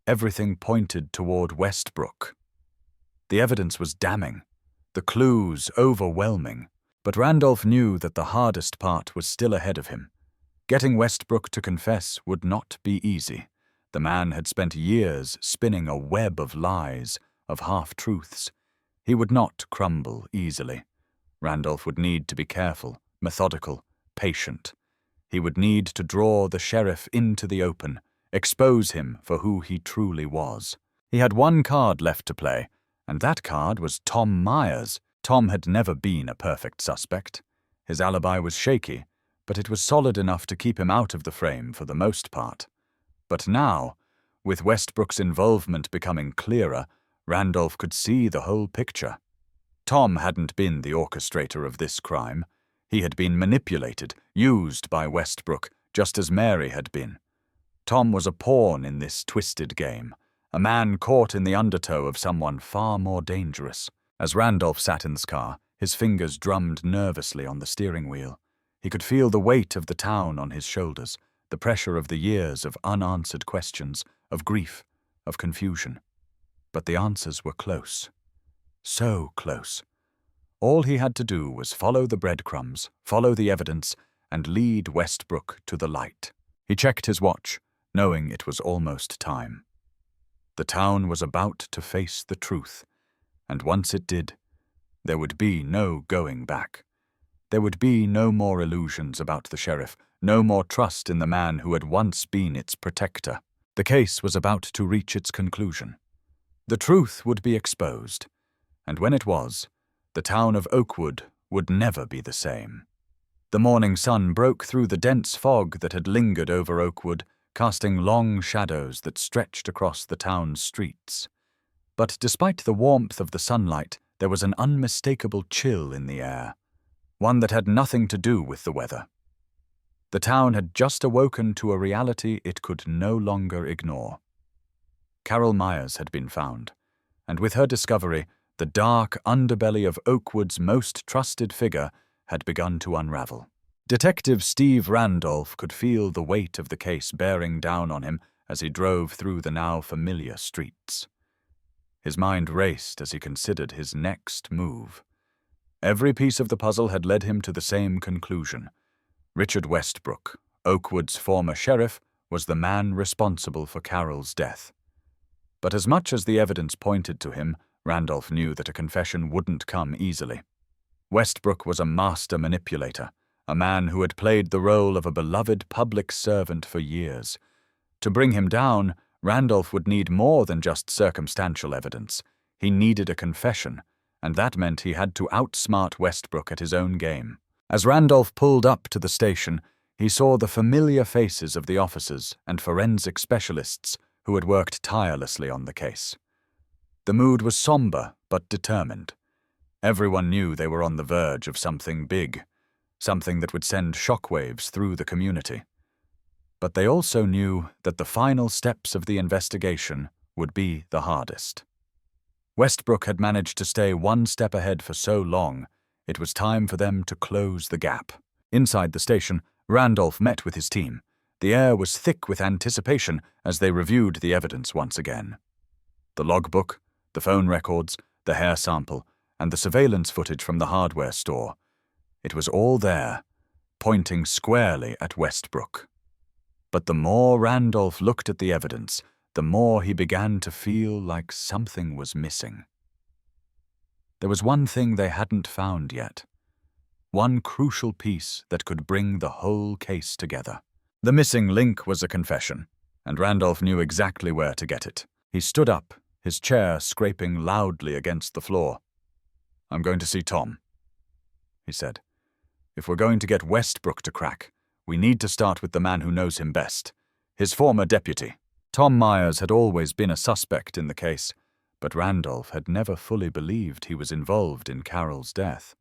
everything pointed toward Westbrook. The evidence was damning, the clues overwhelming, but Randolph knew that the hardest part was still ahead of him. Getting Westbrook to confess would not be easy. The man had spent years spinning a web of lies, of half-truths. He would not crumble easily. Randolph would need to be careful, methodical, patient. He would need to draw the sheriff into the open, expose him for who he truly was. He had one card left to play, and that card was Tom Myers. Tom had never been a perfect suspect. His alibi was shaky, but it was solid enough to keep him out of the frame for the most part. But now, with Westbrook's involvement becoming clearer, Randolph could see the whole picture. Tom hadn't been the orchestrator of this crime. He had been manipulated, used by Westbrook, just as Mary had been. Tom was a pawn in this twisted game, a man caught in the undertow of someone far more dangerous. As Randolph sat in his car, his fingers drummed nervously on the steering wheel. He could feel the weight of the town on his shoulders, the pressure of the years of unanswered questions, of grief, of confusion. But the answers were close. So close. All he had to do was follow the breadcrumbs, follow the evidence, and lead Westbrook to the light. He checked his watch, knowing it was almost time. The town was about to face the truth, and once it did, there would be no going back. There would be no more illusions about the sheriff, no more trust in the man who had once been its protector. The case was about to reach its conclusion. The truth would be exposed, and when it was, the town of Oakwood would never be the same. The morning sun broke through the dense fog that had lingered over Oakwood, casting long shadows that stretched across the town's streets. But despite the warmth of the sunlight, there was an unmistakable chill in the air, one that had nothing to do with the weather. The town had just awoken to a reality it could no longer ignore. Carol Myers had been found, and with her discovery, the dark underbelly of Oakwood's most trusted figure had begun to unravel. Detective Steve Randolph could feel the weight of the case bearing down on him as he drove through the now familiar streets. His mind raced as he considered his next move. Every piece of the puzzle had led him to the same conclusion. Richard Westbrook, Oakwood's former sheriff, was the man responsible for Carol's death. But as much as the evidence pointed to him, Randolph knew that a confession wouldn't come easily. Westbrook was a master manipulator, a man who had played the role of a beloved public servant for years. To bring him down, Randolph would need more than just circumstantial evidence. He needed a confession, and that meant he had to outsmart Westbrook at his own game. As Randolph pulled up to the station, he saw the familiar faces of the officers and forensic specialists who had worked tirelessly on the case. The mood was somber but determined. Everyone knew they were on the verge of something big, something that would send shockwaves through the community. But they also knew that the final steps of the investigation would be the hardest. Westbrook had managed to stay one step ahead for so long, it was time for them to close the gap. Inside the station, Randolph met with his team. The air was thick with anticipation as they reviewed the evidence once again. The logbook, the phone records, the hair sample, and the surveillance footage from the hardware store. It was all there, pointing squarely at Westbrook. But the more Randolph looked at the evidence, the more he began to feel like something was missing. There was one thing they hadn't found yet. One crucial piece that could bring the whole case together. The missing link was a confession, and Randolph knew exactly where to get it. He stood up, his chair scraping loudly against the floor. "I'm going to see Tom," he said. "If we're going to get Westbrook to crack, we need to start with the man who knows him best, his former deputy." Tom Myers had always been a suspect in the case, but Randolph had never fully believed he was involved in Carol's death.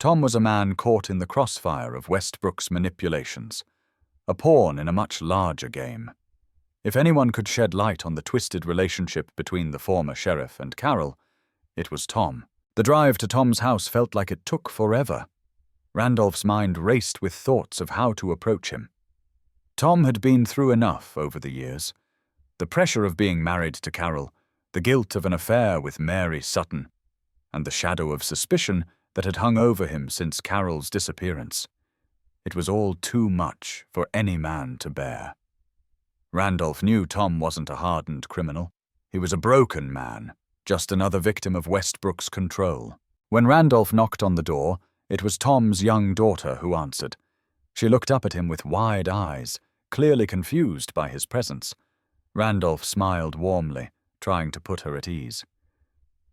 Tom was a man caught in the crossfire of Westbrook's manipulations, a pawn in a much larger game. If anyone could shed light on the twisted relationship between the former sheriff and Carol, it was Tom. The drive to Tom's house felt like it took forever. Randolph's mind raced with thoughts of how to approach him. Tom had been through enough over the years. The pressure of being married to Carol, the guilt of an affair with Mary Sutton, and the shadow of suspicion that had hung over him since Carol's disappearance. It was all too much for any man to bear. Randolph knew Tom wasn't a hardened criminal. He was a broken man, just another victim of Westbrook's control. When Randolph knocked on the door, it was Tom's young daughter who answered. She looked up at him with wide eyes, clearly confused by his presence. Randolph smiled warmly, trying to put her at ease.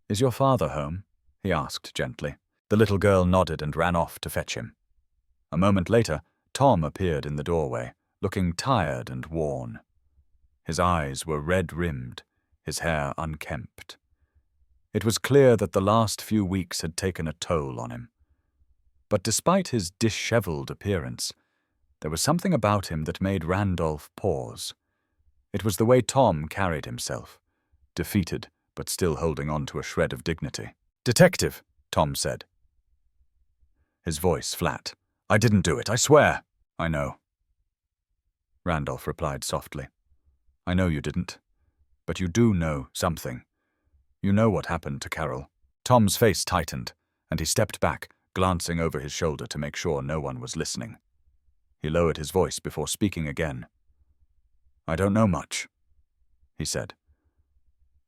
"Is your father home?" he asked gently. The little girl nodded and ran off to fetch him. A moment later, Tom appeared in the doorway, looking tired and worn. His eyes were red-rimmed, his hair unkempt. It was clear that the last few weeks had taken a toll on him. But despite his disheveled appearance, there was something about him that made Randolph pause. It was the way Tom carried himself, defeated but still holding on to a shred of dignity. "Detective," Tom said. His voice flat. "I didn't do it, I swear." "I know." Randolph replied softly. "I know you didn't. But you do know something. You know what happened to Carol." Tom's face tightened, and he stepped back, glancing over his shoulder to make sure no one was listening. He lowered his voice before speaking again. "I don't know much," he said.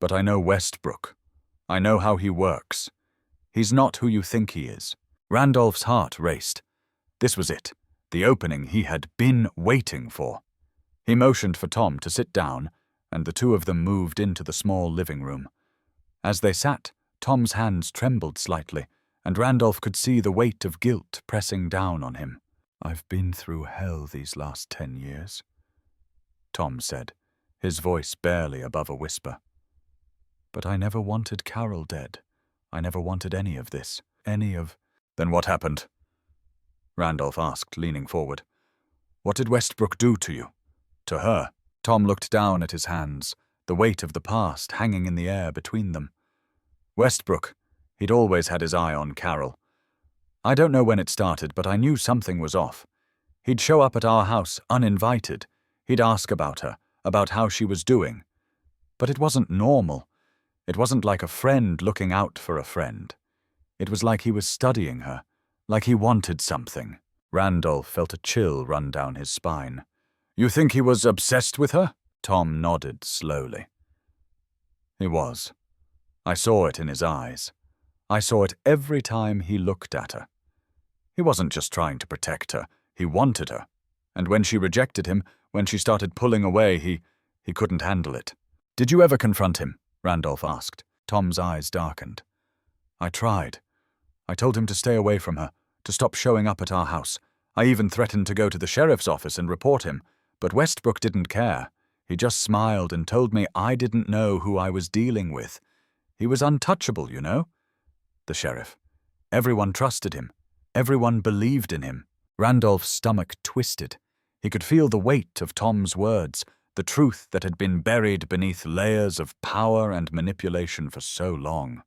"But I know Westbrook. I know how he works. He's not who you think he is." Randolph's heart raced. This was it, the opening he had been waiting for. He motioned for Tom to sit down, and the two of them moved into the small living room. As they sat, Tom's hands trembled slightly, and Randolph could see the weight of guilt pressing down on him. "I've been through hell these last 10 years, Tom said, his voice barely above a whisper. "But I never wanted Carol dead. I never wanted any of this. Then what happened?" Randolph asked, leaning forward. "What did Westbrook do to you? To her?" Tom looked down at his hands, the weight of the past hanging in the air between them. Westbrook, he'd always had his eye on Carol. I don't know when it started, but I knew something was off. He'd show up at our house uninvited. He'd ask about her, about how she was doing. But it wasn't normal. It wasn't like a friend looking out for a friend. It was like he was studying her, like he wanted something. Randolph felt a chill run down his spine. "You think he was obsessed with her?" Tom nodded slowly. He was. I saw it in his eyes. I saw it every time he looked at her. He wasn't just trying to protect her. He wanted her. And when she rejected him, when she started pulling away, he couldn't handle it. "Did you ever confront him?" Randolph asked. Tom's eyes darkened. "I tried. I told him to stay away from her, to stop showing up at our house. I even threatened to go to the sheriff's office and report him, but Westbrook didn't care. He just smiled and told me I didn't know who I was dealing with. He was untouchable, you know? The sheriff. Everyone trusted him. Everyone believed in him." Randolph's stomach twisted. He could feel the weight of Tom's words, the truth that had been buried beneath layers of power and manipulation for so long.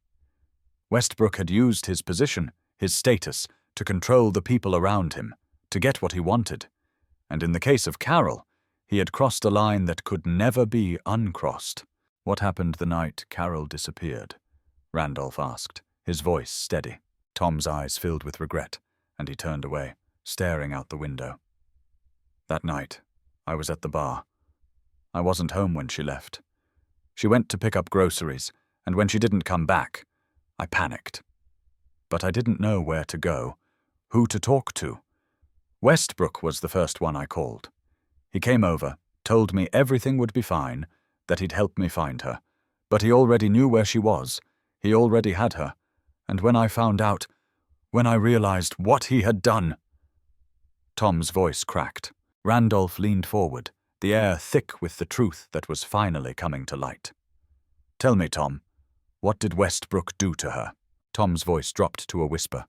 Westbrook had used his position, his status, to control the people around him, to get what he wanted. And in the case of Carol, he had crossed a line that could never be uncrossed. "What happened the night Carol disappeared?" Randolph asked, his voice steady. Tom's eyes filled with regret, and he turned away, staring out the window. "That night, I was at the bar. I wasn't home when she left. She went to pick up groceries, and when she didn't come back, I panicked. But I didn't know where to go, who to talk to. Westbrook was the first one I called. He came over, told me everything would be fine, that he'd help me find her. But he already knew where she was. He already had her. And when I found out, when I realized what he had done..." Tom's voice cracked. Randolph leaned forward, the air thick with the truth that was finally coming to light. "Tell me, Tom, what did Westbrook do to her?" Tom's voice dropped to a whisper.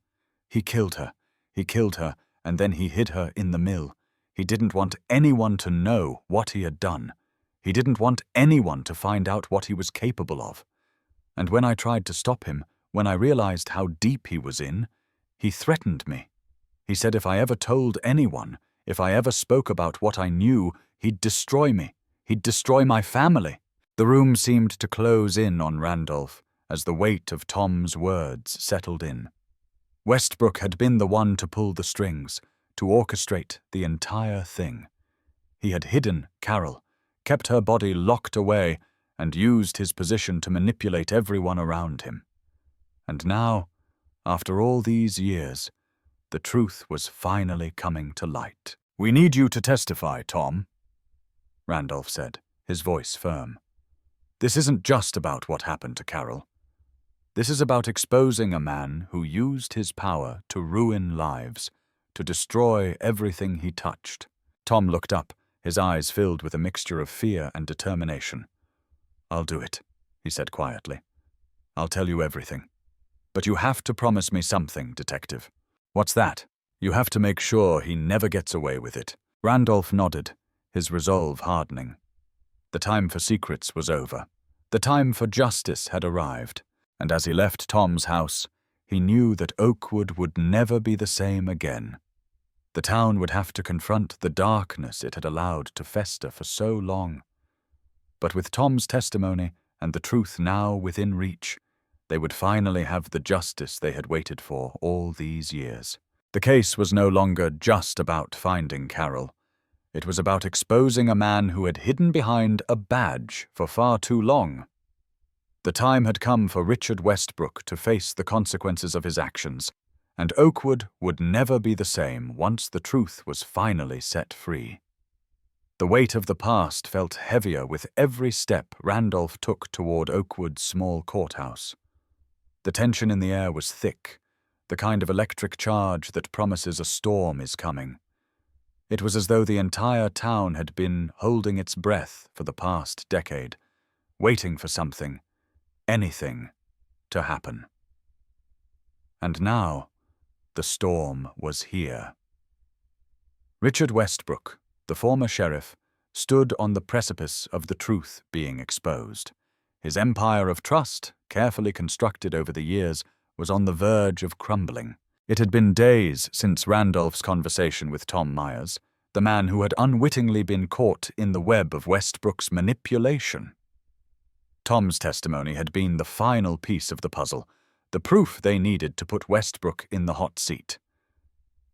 He killed her. He killed her, and then he hid her in the mill. He didn't want anyone to know what he had done. He didn't want anyone to find out what he was capable of. And when I tried to stop him, when I realized how deep he was in, he threatened me. He said if I ever told anyone, if I ever spoke about what I knew, he'd destroy me. He'd destroy my family. The room seemed to close in on Randolph as the weight of Tom's words settled in. Westbrook had been the one to pull the strings, to orchestrate the entire thing. He had hidden Carol, kept her body locked away, and used his position to manipulate everyone around him. And now, after all these years, the truth was finally coming to light. "We need you to testify, Tom," Randolph said, his voice firm. "This isn't just about what happened to Carol. This is about exposing a man who used his power to ruin lives, to destroy everything he touched." Tom looked up, his eyes filled with a mixture of fear and determination. "I'll do it," he said quietly. "I'll tell you everything. But you have to promise me something, Detective." "What's that?" "You have to make sure he never gets away with it." Randolph nodded, his resolve hardening. The time for secrets was over. The time for justice had arrived, and as he left Tom's house, he knew that Oakwood would never be the same again. The town would have to confront the darkness it had allowed to fester for so long. But with Tom's testimony and the truth now within reach, they would finally have the justice they had waited for all these years. The case was no longer just about finding Carol. It was about exposing a man who had hidden behind a badge for far too long. The time had come for Richard Westbrook to face the consequences of his actions, and Oakwood would never be the same once the truth was finally set free. The weight of the past felt heavier with every step Randolph took toward Oakwood's small courthouse. The tension in the air was thick, the kind of electric charge that promises a storm is coming. It was as though the entire town had been holding its breath for the past decade, waiting for something, anything, to happen. And now, the storm was here. Richard Westbrook, the former sheriff, stood on the precipice of the truth being exposed. His empire of trust, carefully constructed over the years, was on the verge of crumbling. It had been days since Randolph's conversation with Tom Myers, the man who had unwittingly been caught in the web of Westbrook's manipulation. Tom's testimony had been the final piece of the puzzle, the proof they needed to put Westbrook in the hot seat.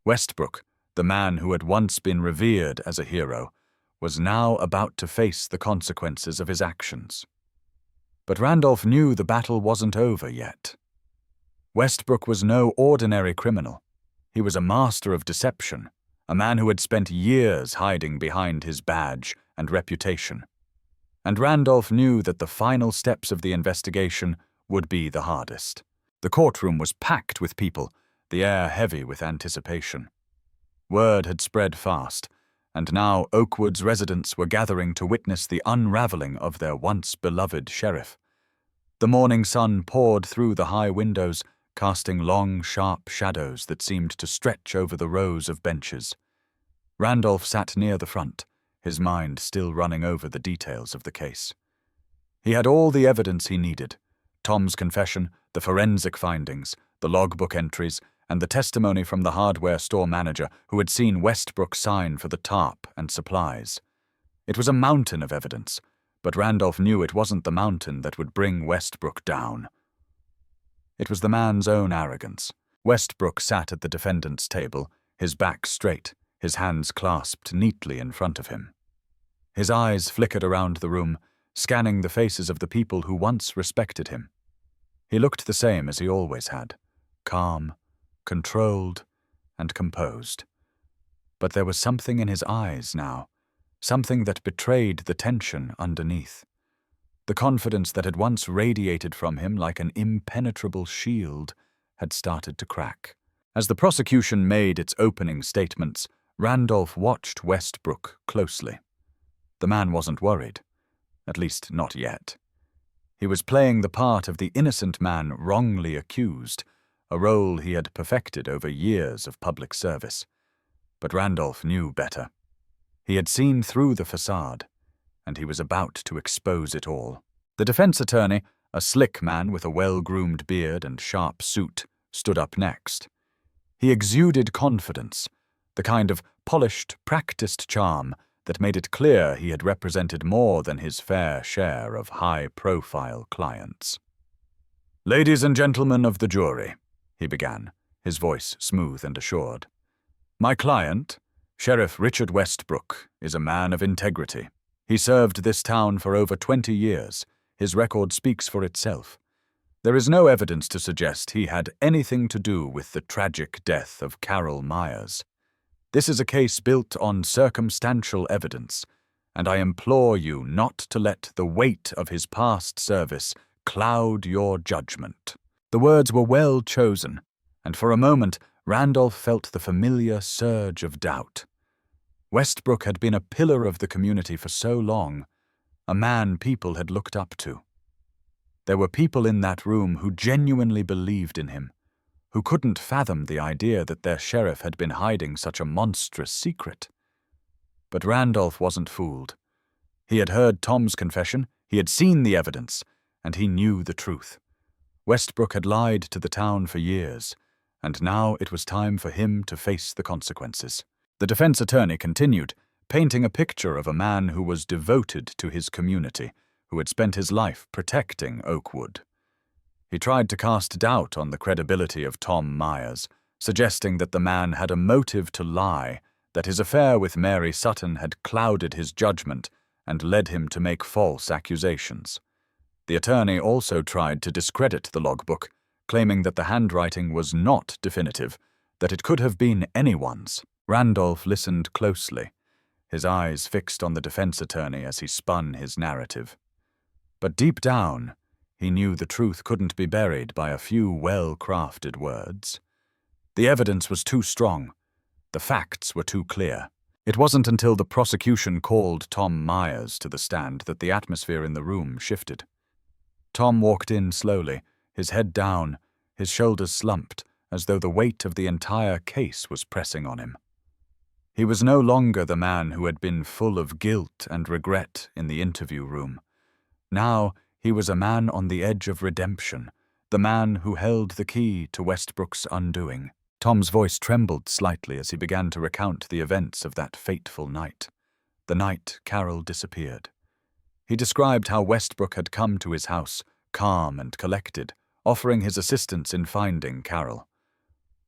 Westbrook, the man who had once been revered as a hero, was now about to face the consequences of his actions. But Randolph knew the battle wasn't over yet. Westbrook was no ordinary criminal. He was a master of deception, a man who had spent years hiding behind his badge and reputation. And Randolph knew that the final steps of the investigation would be the hardest. The courtroom was packed with people, the air heavy with anticipation. Word had spread fast, and now Oakwood's residents were gathering to witness the unraveling of their once beloved sheriff. The morning sun poured through the high windows, casting long, sharp shadows that seemed to stretch over the rows of benches. Randolph sat near the front, his mind still running over the details of the case. He had all the evidence he needed: Tom's confession, the forensic findings, the logbook entries, and the testimony from the hardware store manager who had seen Westbrook sign for the tarp and supplies. It was a mountain of evidence, but Randolph knew it wasn't the mountain that would bring Westbrook down. It was the man's own arrogance. Westbrook sat at the defendant's table, his back straight, his hands clasped neatly in front of him. His eyes flickered around the room, scanning the faces of the people who once respected him. He looked the same as he always had, calm, controlled, and composed. But there was something in his eyes now, something that betrayed the tension underneath. The confidence that had once radiated from him like an impenetrable shield had started to crack. As the prosecution made its opening statements, Randolph watched Westbrook closely. The man wasn't worried, at least not yet. He was playing the part of the innocent man wrongly accused, a role he had perfected over years of public service. But Randolph knew better. He had seen through the facade, and he was about to expose it all. The defense attorney, a slick man with a well-groomed beard and sharp suit, stood up next. He exuded confidence, the kind of polished, practiced charm that made it clear he had represented more than his fair share of high-profile clients. "Ladies and gentlemen of the jury," he began, his voice smooth and assured. "My client, Sheriff Richard Westbrook, is a man of integrity. He served this town for over 20 years. His record speaks for itself. There is no evidence to suggest he had anything to do with the tragic death of Carol Myers. This is a case built on circumstantial evidence, and I implore you not to let the weight of his past service cloud your judgment." The words were well chosen, and for a moment Randolph felt the familiar surge of doubt. Westbrook had been a pillar of the community for so long, a man people had looked up to. There were people in that room who genuinely believed in him, who couldn't fathom the idea that their sheriff had been hiding such a monstrous secret. But Randolph wasn't fooled. He had heard Tom's confession, he had seen the evidence, and he knew the truth. Westbrook had lied to the town for years, and now it was time for him to face the consequences. The defense attorney continued, painting a picture of a man who was devoted to his community, who had spent his life protecting Oakwood. He tried to cast doubt on the credibility of Tom Myers, suggesting that the man had a motive to lie, that his affair with Mary Sutton had clouded his judgment and led him to make false accusations. The attorney also tried to discredit the logbook, claiming that the handwriting was not definitive, that it could have been anyone's. Randolph listened closely, his eyes fixed on the defense attorney as he spun his narrative. But deep down, he knew the truth couldn't be buried by a few well-crafted words. The evidence was too strong. The facts were too clear. It wasn't until the prosecution called Tom Myers to the stand that the atmosphere in the room shifted. Tom walked in slowly, his head down, his shoulders slumped, as though the weight of the entire case was pressing on him. He was no longer the man who had been full of guilt and regret in the interview room. Now he was a man on the edge of redemption, the man who held the key to Westbrook's undoing. Tom's voice trembled slightly as he began to recount the events of that fateful night, the night Carol disappeared. He described how Westbrook had come to his house, calm and collected, offering his assistance in finding Carol.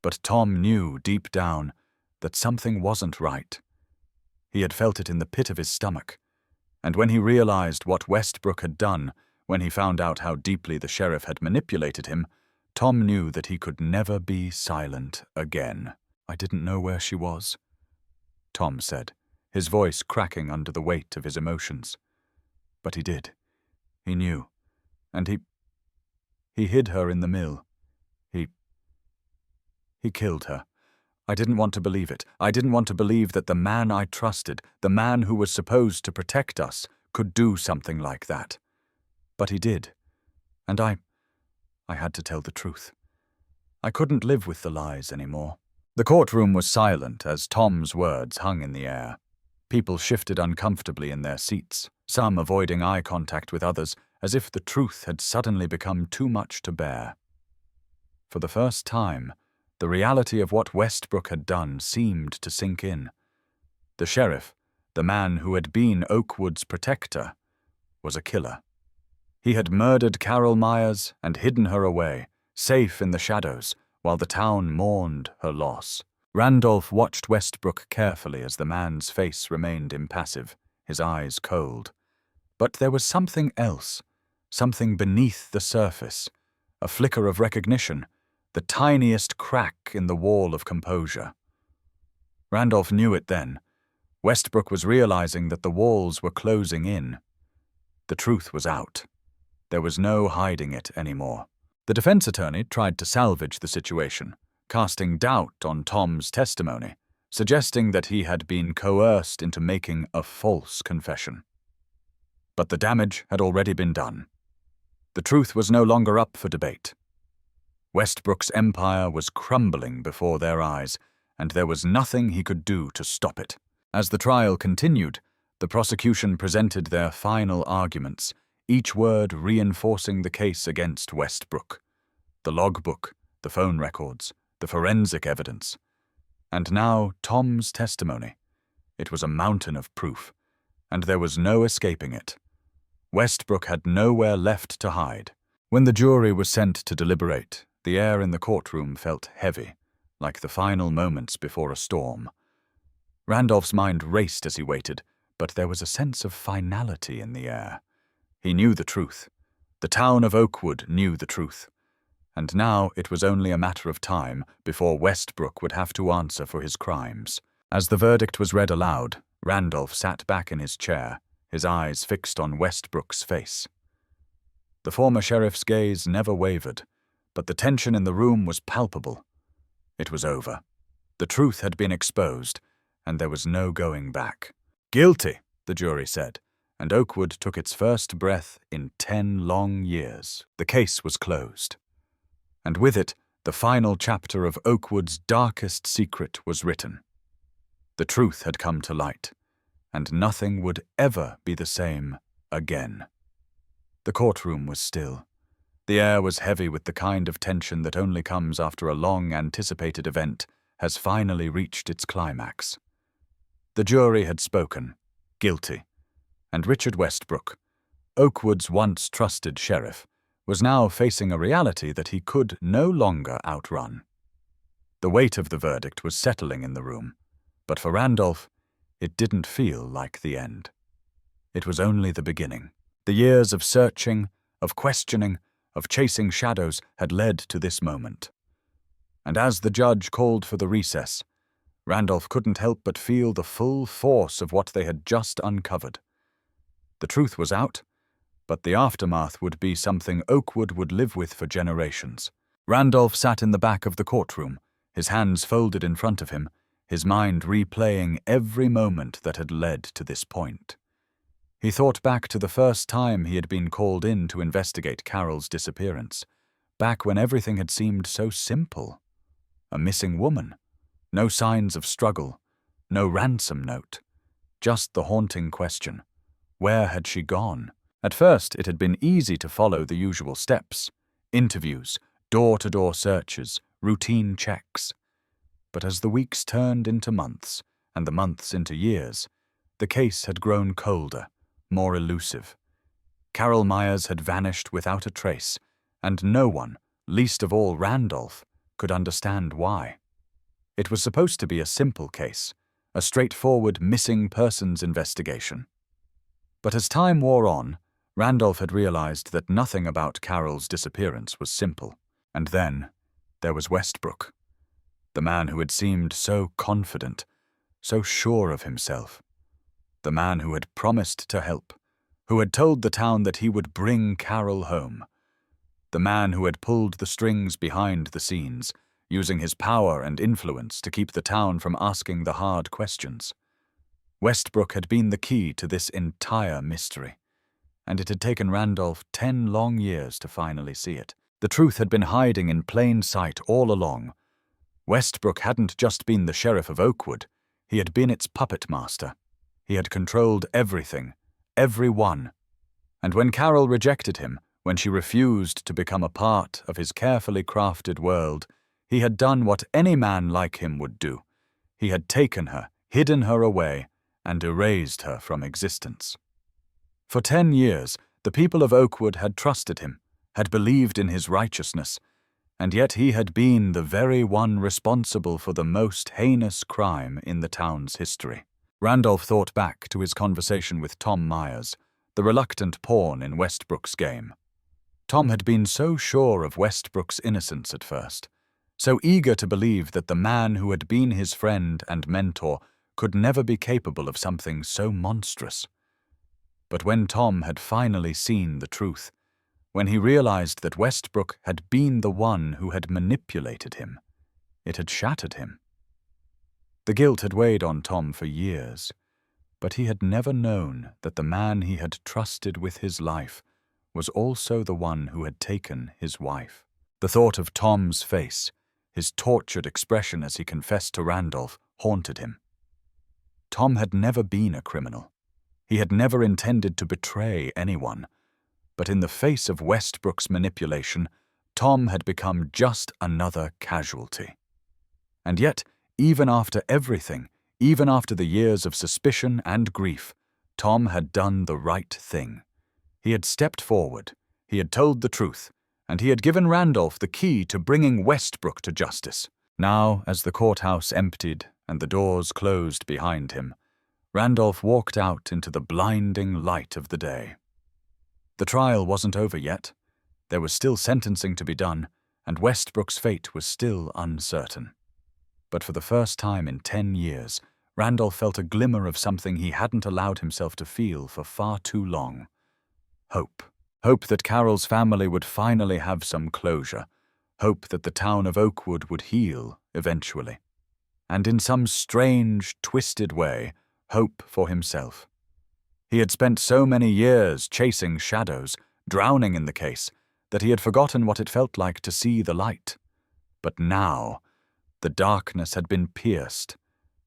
But Tom knew deep down that something wasn't right. He had felt it in the pit of his stomach, and when he realized what Westbrook had done, when he found out how deeply the sheriff had manipulated him, Tom knew that he could never be silent again. "I didn't know where she was," Tom said, his voice cracking under the weight of his emotions. But he did. He knew. And he hid her in the mill. He killed her. I didn't want to believe it. I didn't want to believe that the man I trusted, the man who was supposed to protect us, could do something like that. But he did. And I had to tell the truth. I couldn't live with the lies anymore. The courtroom was silent as Tom's words hung in the air. People shifted uncomfortably in their seats, some avoiding eye contact with others, as if the truth had suddenly become too much to bear. For the first time, the reality of what Westbrook had done seemed to sink in. The sheriff, the man who had been Oakwood's protector, was a killer. He had murdered Carol Myers and hidden her away, safe in the shadows, while the town mourned her loss. Randolph watched Westbrook carefully as the man's face remained impassive, his eyes cold. But there was something else, something beneath the surface, a flicker of recognition, the tiniest crack in the wall of composure. Randolph knew it then. Westbrook was realizing that the walls were closing in. The truth was out. There was no hiding it anymore. The defense attorney tried to salvage the situation, casting doubt on Tom's testimony, suggesting that he had been coerced into making a false confession. But the damage had already been done. The truth was no longer up for debate. Westbrook's empire was crumbling before their eyes, and there was nothing he could do to stop it. As the trial continued, the prosecution presented their final arguments, each word reinforcing the case against Westbrook. The logbook, the phone records, the forensic evidence. And now Tom's testimony. It was a mountain of proof, and there was no escaping it. Westbrook had nowhere left to hide. When the jury was sent to deliberate, the air in the courtroom felt heavy, like the final moments before a storm. Randolph's mind raced as he waited, but there was a sense of finality in the air. He knew the truth. The town of Oakwood knew the truth. And now it was only a matter of time before Westbrook would have to answer for his crimes. As the verdict was read aloud, Randolph sat back in his chair, his eyes fixed on Westbrook's face. The former sheriff's gaze never wavered, but the tension in the room was palpable. It was over. The truth had been exposed, and there was no going back. "Guilty," the jury said, and Oakwood took its first breath in 10 long years. The case was closed. And with it, the final chapter of Oakwood's darkest secret was written. The truth had come to light, and nothing would ever be the same again. The courtroom was still. The air was heavy with the kind of tension that only comes after a long-anticipated event has finally reached its climax. The jury had spoken, guilty, and Richard Westbrook, Oakwood's once trusted sheriff, was now facing a reality that he could no longer outrun. The weight of the verdict was settling in the room, but for Randolph, it didn't feel like the end. It was only the beginning. The years of searching, of questioning, of chasing shadows had led to this moment. And as the judge called for the recess, Randolph couldn't help but feel the full force of what they had just uncovered. The truth was out, but the aftermath would be something Oakwood would live with for generations. Randolph sat in the back of the courtroom, his hands folded in front of him, his mind replaying every moment that had led to this point. He thought back to the first time he had been called in to investigate Carol's disappearance, back when everything had seemed so simple. A missing woman, no signs of struggle, no ransom note, just the haunting question, where had she gone? At first, it had been easy to follow the usual steps, interviews, door-to-door searches, routine checks. But as the weeks turned into months, and the months into years, the case had grown colder, more elusive. Carol Myers had vanished without a trace, and no one, least of all Randolph, could understand why. It was supposed to be a simple case, a straightforward missing persons investigation. But as time wore on, Randolph had realized that nothing about Carol's disappearance was simple. And then there was Westbrook, the man who had seemed so confident, so sure of himself, the man who had promised to help, who had told the town that he would bring Carol home, the man who had pulled the strings behind the scenes, using his power and influence to keep the town from asking the hard questions. Westbrook had been the key to this entire mystery, and it had taken Randolph 10 long years to finally see it. The truth had been hiding in plain sight all along. Westbrook hadn't just been the sheriff of Oakwood, he had been its puppet master. He had controlled everything, everyone. And when Carol rejected him, when she refused to become a part of his carefully crafted world, he had done what any man like him would do. He had taken her, hidden her away, and erased her from existence. For 10 years, the people of Oakwood had trusted him, had believed in his righteousness, and yet he had been the very one responsible for the most heinous crime in the town's history. Randolph thought back to his conversation with Tom Myers, the reluctant pawn in Westbrook's game. Tom had been so sure of Westbrook's innocence at first, so eager to believe that the man who had been his friend and mentor could never be capable of something so monstrous. But when Tom had finally seen the truth, when he realized that Westbrook had been the one who had manipulated him, it had shattered him. The guilt had weighed on Tom for years, but he had never known that the man he had trusted with his life was also the one who had taken his wife. The thought of Tom's face, his tortured expression as he confessed to Randolph, haunted him. Tom had never been a criminal. He had never intended to betray anyone. But in the face of Westbrook's manipulation, Tom had become just another casualty. And yet, even after everything, even after the years of suspicion and grief, Tom had done the right thing. He had stepped forward, he had told the truth, and he had given Randolph the key to bringing Westbrook to justice. Now, as the courthouse emptied and the doors closed behind him, Randolph walked out into the blinding light of the day. The trial wasn't over yet. There was still sentencing to be done, and Westbrook's fate was still uncertain. But for the first time in 10 years, Randolph felt a glimmer of something he hadn't allowed himself to feel for far too long. Hope. Hope that Carol's family would finally have some closure. Hope that the town of Oakwood would heal eventually. And in some strange, twisted way, hope for himself. He had spent so many years chasing shadows, drowning in the case, that he had forgotten what it felt like to see the light. But now, the darkness had been pierced,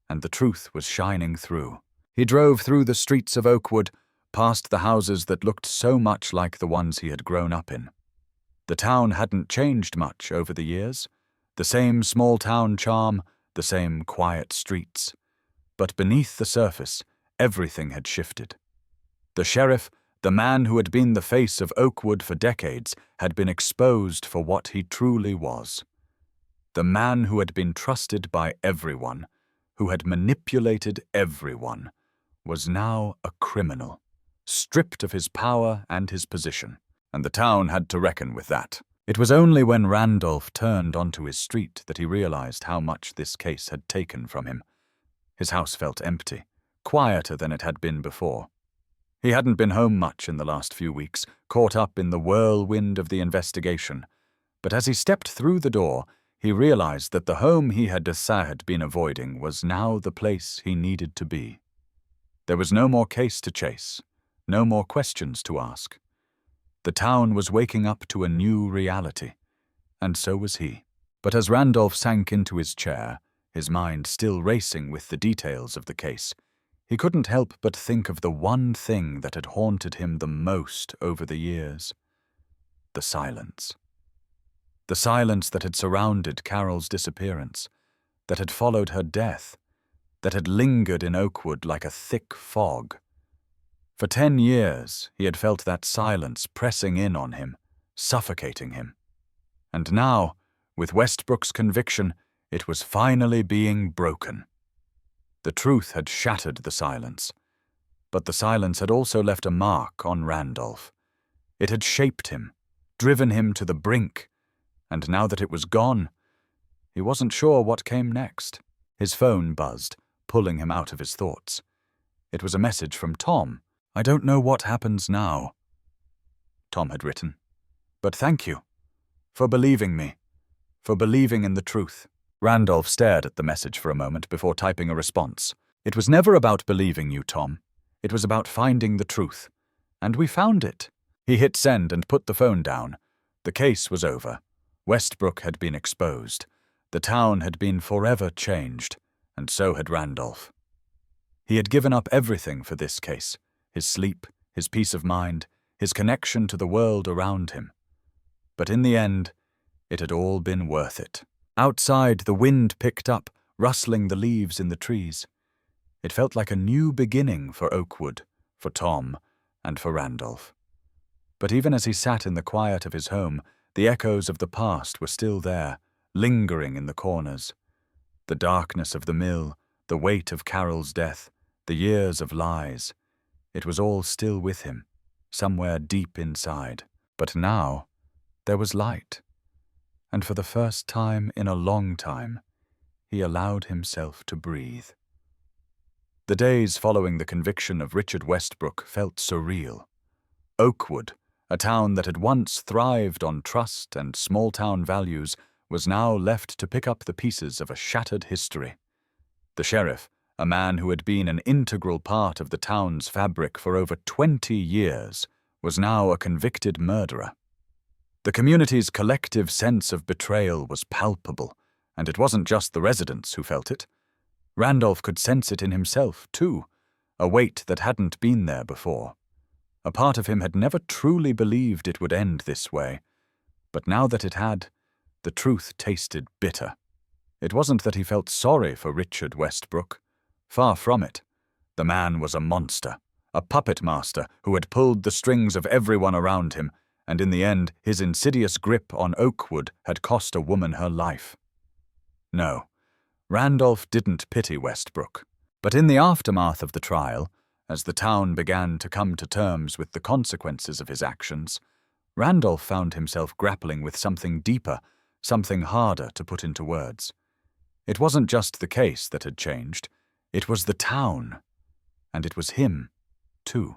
and the truth was shining through. He drove through the streets of Oakwood, past the houses that looked so much like the ones he had grown up in. The town hadn't changed much over the years. The same small-town charm, the same quiet streets. But beneath the surface, everything had shifted. The sheriff, the man who had been the face of Oakwood for decades, had been exposed for what he truly was. The man who had been trusted by everyone, who had manipulated everyone, was now a criminal, stripped of his power and his position, and the town had to reckon with that. It was only when Randolph turned onto his street that he realized how much this case had taken from him. His house felt empty, quieter than it had been before. He hadn't been home much in the last few weeks, caught up in the whirlwind of the investigation. But as he stepped through the door, he realized that the home he had been avoiding was now the place he needed to be. There was no more case to chase, no more questions to ask. The town was waking up to a new reality, and so was he. But as Randolph sank into his chair, his mind still racing with the details of the case, he couldn't help but think of the one thing that had haunted him the most over the years. The silence. The silence that had surrounded Carol's disappearance, that had followed her death, that had lingered in Oakwood like a thick fog. For 10 years, he had felt that silence pressing in on him, suffocating him. And now, with Westbrook's conviction, it was finally being broken. The truth had shattered the silence, but the silence had also left a mark on Randolph. It had shaped him, driven him to the brink, and now that it was gone, he wasn't sure what came next. His phone buzzed, pulling him out of his thoughts. It was a message from Tom. "I don't know what happens now," Tom had written, "but thank you for believing me, for believing in the truth." Randolph stared at the message for a moment before typing a response. "It was never about believing you, Tom. It was about finding the truth. And we found it." He hit send and put the phone down. The case was over. Westbrook had been exposed. The town had been forever changed, and so had Randolph. He had given up everything for this case, his sleep, his peace of mind, his connection to the world around him. But in the end, it had all been worth it. Outside, the wind picked up, rustling the leaves in the trees. It felt like a new beginning for Oakwood, for Tom, and for Randolph. But even as he sat in the quiet of his home, the echoes of the past were still there, lingering in the corners. The darkness of the mill, the weight of Carol's death, the years of lies. It was all still with him, somewhere deep inside. But now, there was light. And for the first time in a long time, he allowed himself to breathe. The days following the conviction of Richard Westbrook felt surreal. Oakwood, a town that had once thrived on trust and small-town values, was now left to pick up the pieces of a shattered history. The sheriff, a man who had been an integral part of the town's fabric for over 20 years, was now a convicted murderer. The community's collective sense of betrayal was palpable, and it wasn't just the residents who felt it. Randolph could sense it in himself, too, a weight that hadn't been there before. A part of him had never truly believed it would end this way, but now that it had, the truth tasted bitter. It wasn't that he felt sorry for Richard Westbrook. Far from it. The man was a monster, a puppet master who had pulled the strings of everyone around him, and in the end, his insidious grip on Oakwood had cost a woman her life. No, Randolph didn't pity Westbrook. But in the aftermath of the trial, as the town began to come to terms with the consequences of his actions, Randolph found himself grappling with something deeper, something harder to put into words. It wasn't just the case that had changed, it was the town. And it was him, too.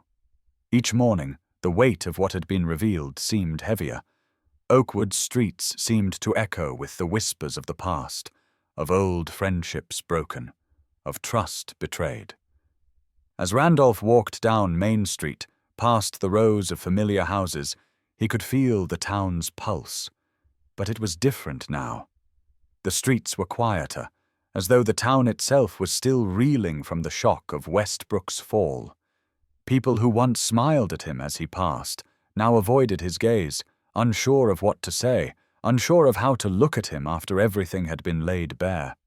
Each morning, the weight of what had been revealed seemed heavier. Oakwood's streets seemed to echo with the whispers of the past, of old friendships broken, of trust betrayed. As Randolph walked down Main Street, past the rows of familiar houses, he could feel the town's pulse. But it was different now. The streets were quieter, as though the town itself was still reeling from the shock of Westbrook's fall. People who once smiled at him as he passed now avoided his gaze, unsure of what to say, unsure of how to look at him after everything had been laid bare.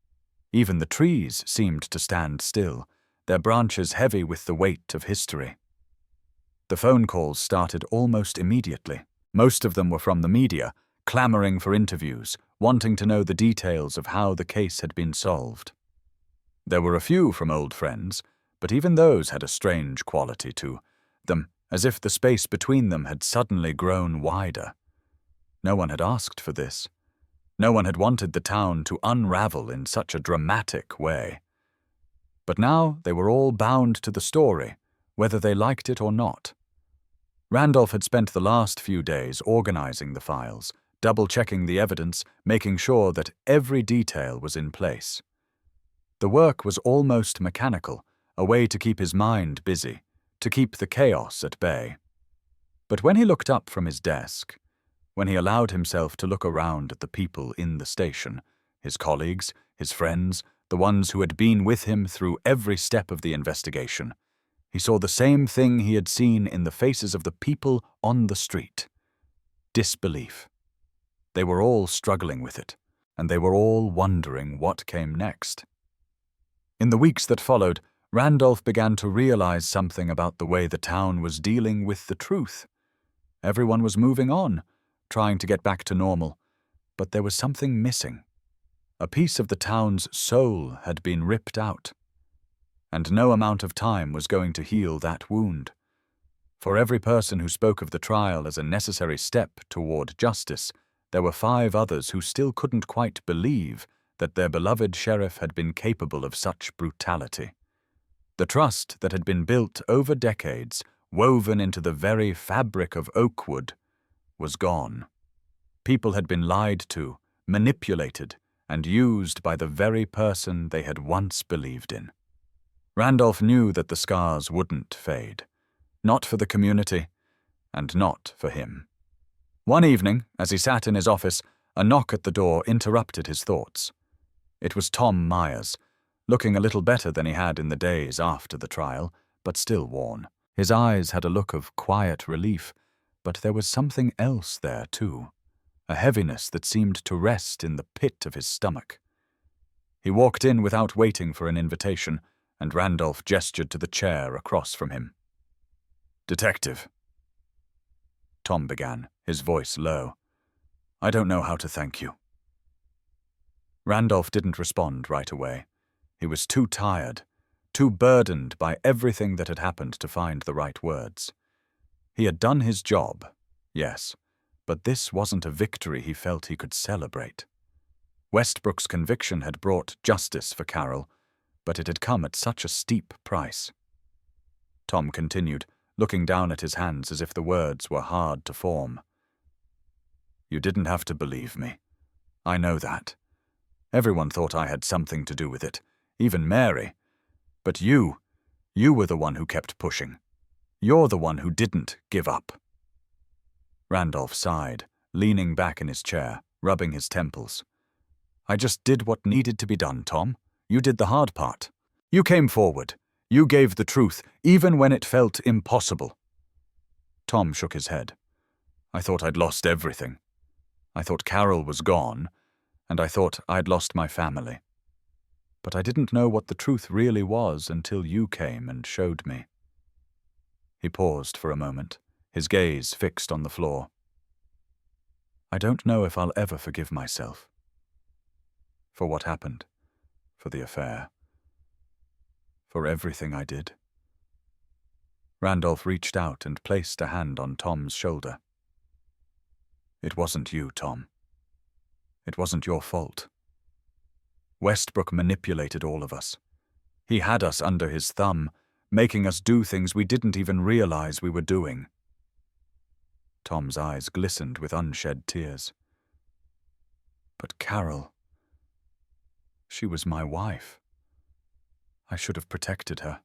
Even the trees seemed to stand still, their branches heavy with the weight of history. The phone calls started almost immediately. Most of them were from the media, clamoring for interviews, wanting to know the details of how the case had been solved. There were a few from old friends, but even those had a strange quality to them, as if the space between them had suddenly grown wider. No one had asked for this. No one had wanted the town to unravel in such a dramatic way. But now they were all bound to the story, whether they liked it or not. Randolph had spent the last few days organizing the files, double-checking the evidence, making sure that every detail was in place. The work was almost mechanical, a way to keep his mind busy, to keep the chaos at bay. But when he looked up from his desk, when he allowed himself to look around at the people in the station, his colleagues, his friends, the ones who had been with him through every step of the investigation, he saw the same thing he had seen in the faces of the people on the street: disbelief. They were all struggling with it, and they were all wondering what came next. In the weeks that followed, Randolph began to realize something about the way the town was dealing with the truth. Everyone was moving on, trying to get back to normal, but there was something missing. A piece of the town's soul had been ripped out, and no amount of time was going to heal that wound. For every person who spoke of the trial as a necessary step toward justice, there were 5 others who still couldn't quite believe that their beloved sheriff had been capable of such brutality. The trust that had been built over decades, woven into the very fabric of Oakwood, was gone. People had been lied to, manipulated, and used by the very person they had once believed in. Randolph knew that the scars wouldn't fade. Not for the community, and not for him. One evening, as he sat in his office, a knock at the door interrupted his thoughts. It was Tom Myers, looking a little better than he had in the days after the trial, but still worn. His eyes had a look of quiet relief, but there was something else there, too, a heaviness that seemed to rest in the pit of his stomach. He walked in without waiting for an invitation, and Randolph gestured to the chair across from him. "Detective," Tom began, his voice low, "I don't know how to thank you." Randolph didn't respond right away. He was too tired, too burdened by everything that had happened to find the right words. He had done his job, yes, but this wasn't a victory he felt he could celebrate. Westbrook's conviction had brought justice for Carol, but it had come at such a steep price. Tom continued, looking down at his hands as if the words were hard to form. "You didn't have to believe me. I know that. Everyone thought I had something to do with it, even Mary. But you were the one who kept pushing. You're the one who didn't give up." Randolph sighed, leaning back in his chair, rubbing his temples. I just did what needed to be done, Tom. You did the hard part. You came forward. You gave the truth, even when it felt impossible. Tom shook his head. I thought I'd lost everything. I thought Carol was gone, and I thought I'd lost my family. But I didn't know what the truth really was until you came and showed me. He paused for a moment, his gaze fixed on the floor. I don't know if I'll ever forgive myself. For what happened, for the affair, for everything I did. Randolph reached out and placed a hand on Tom's shoulder. It wasn't you, Tom. It wasn't your fault. Westbrook manipulated all of us. He had us under his thumb, making us do things we didn't even realize we were doing. Tom's eyes glistened with unshed tears. But Carol, she was my wife. I should have protected her.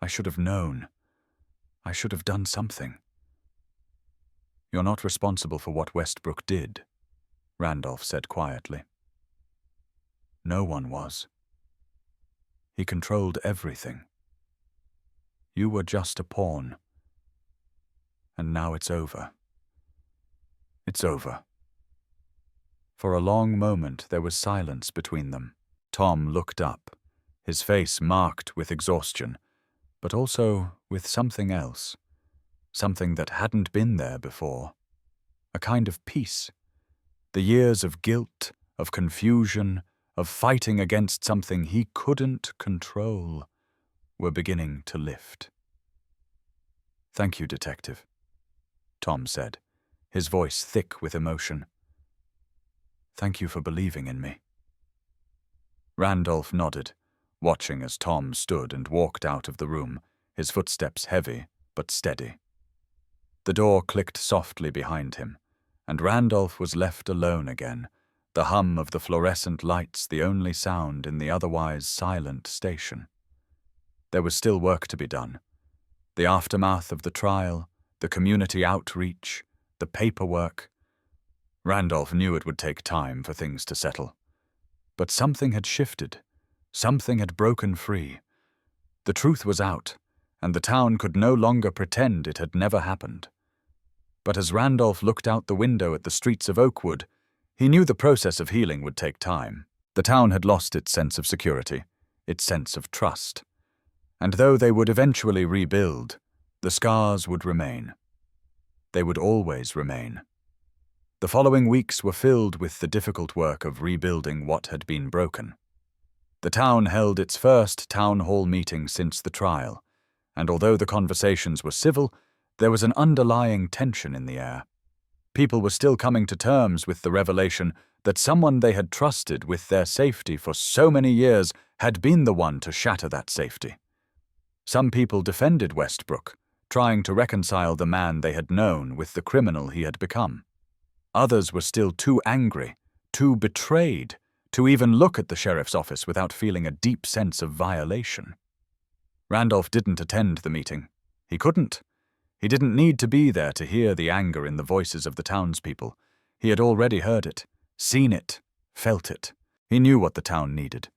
I should have known. I should have done something. You're not responsible for what Westbrook did, Randolph said quietly. No one was. He controlled everything. You were just a pawn. And now it's over. It's over. For a long moment there was silence between them. Tom looked up, his face marked with exhaustion, but also with something else, something that hadn't been there before, a kind of peace. The years of guilt, of confusion, of fighting against something he couldn't control were beginning to lift. Thank you, Detective, Tom said, his voice thick with emotion. Thank you for believing in me. Randolph nodded, watching as Tom stood and walked out of the room, his footsteps heavy but steady. The door clicked softly behind him, and Randolph was left alone again, the hum of the fluorescent lights the only sound in the otherwise silent station. There was still work to be done. The aftermath of the trial, the community outreach, the paperwork. Randolph knew it would take time for things to settle. But something had shifted. Something had broken free. The truth was out, and the town could no longer pretend it had never happened. But as Randolph looked out the window at the streets of Oakwood, he knew the process of healing would take time. The town had lost its sense of security, its sense of trust. And though they would eventually rebuild, the scars would remain. They would always remain. The following weeks were filled with the difficult work of rebuilding what had been broken. The town held its first town hall meeting since the trial, and although the conversations were civil, there was an underlying tension in the air. People were still coming to terms with the revelation that someone they had trusted with their safety for so many years had been the one to shatter that safety. Some people defended Westbrook, trying to reconcile the man they had known with the criminal he had become. Others were still too angry, too betrayed, to even look at the sheriff's office without feeling a deep sense of violation. Randolph didn't attend the meeting. He couldn't. He didn't need to be there to hear the anger in the voices of the townspeople. He had already heard it, seen it, felt it. He knew what the town needed,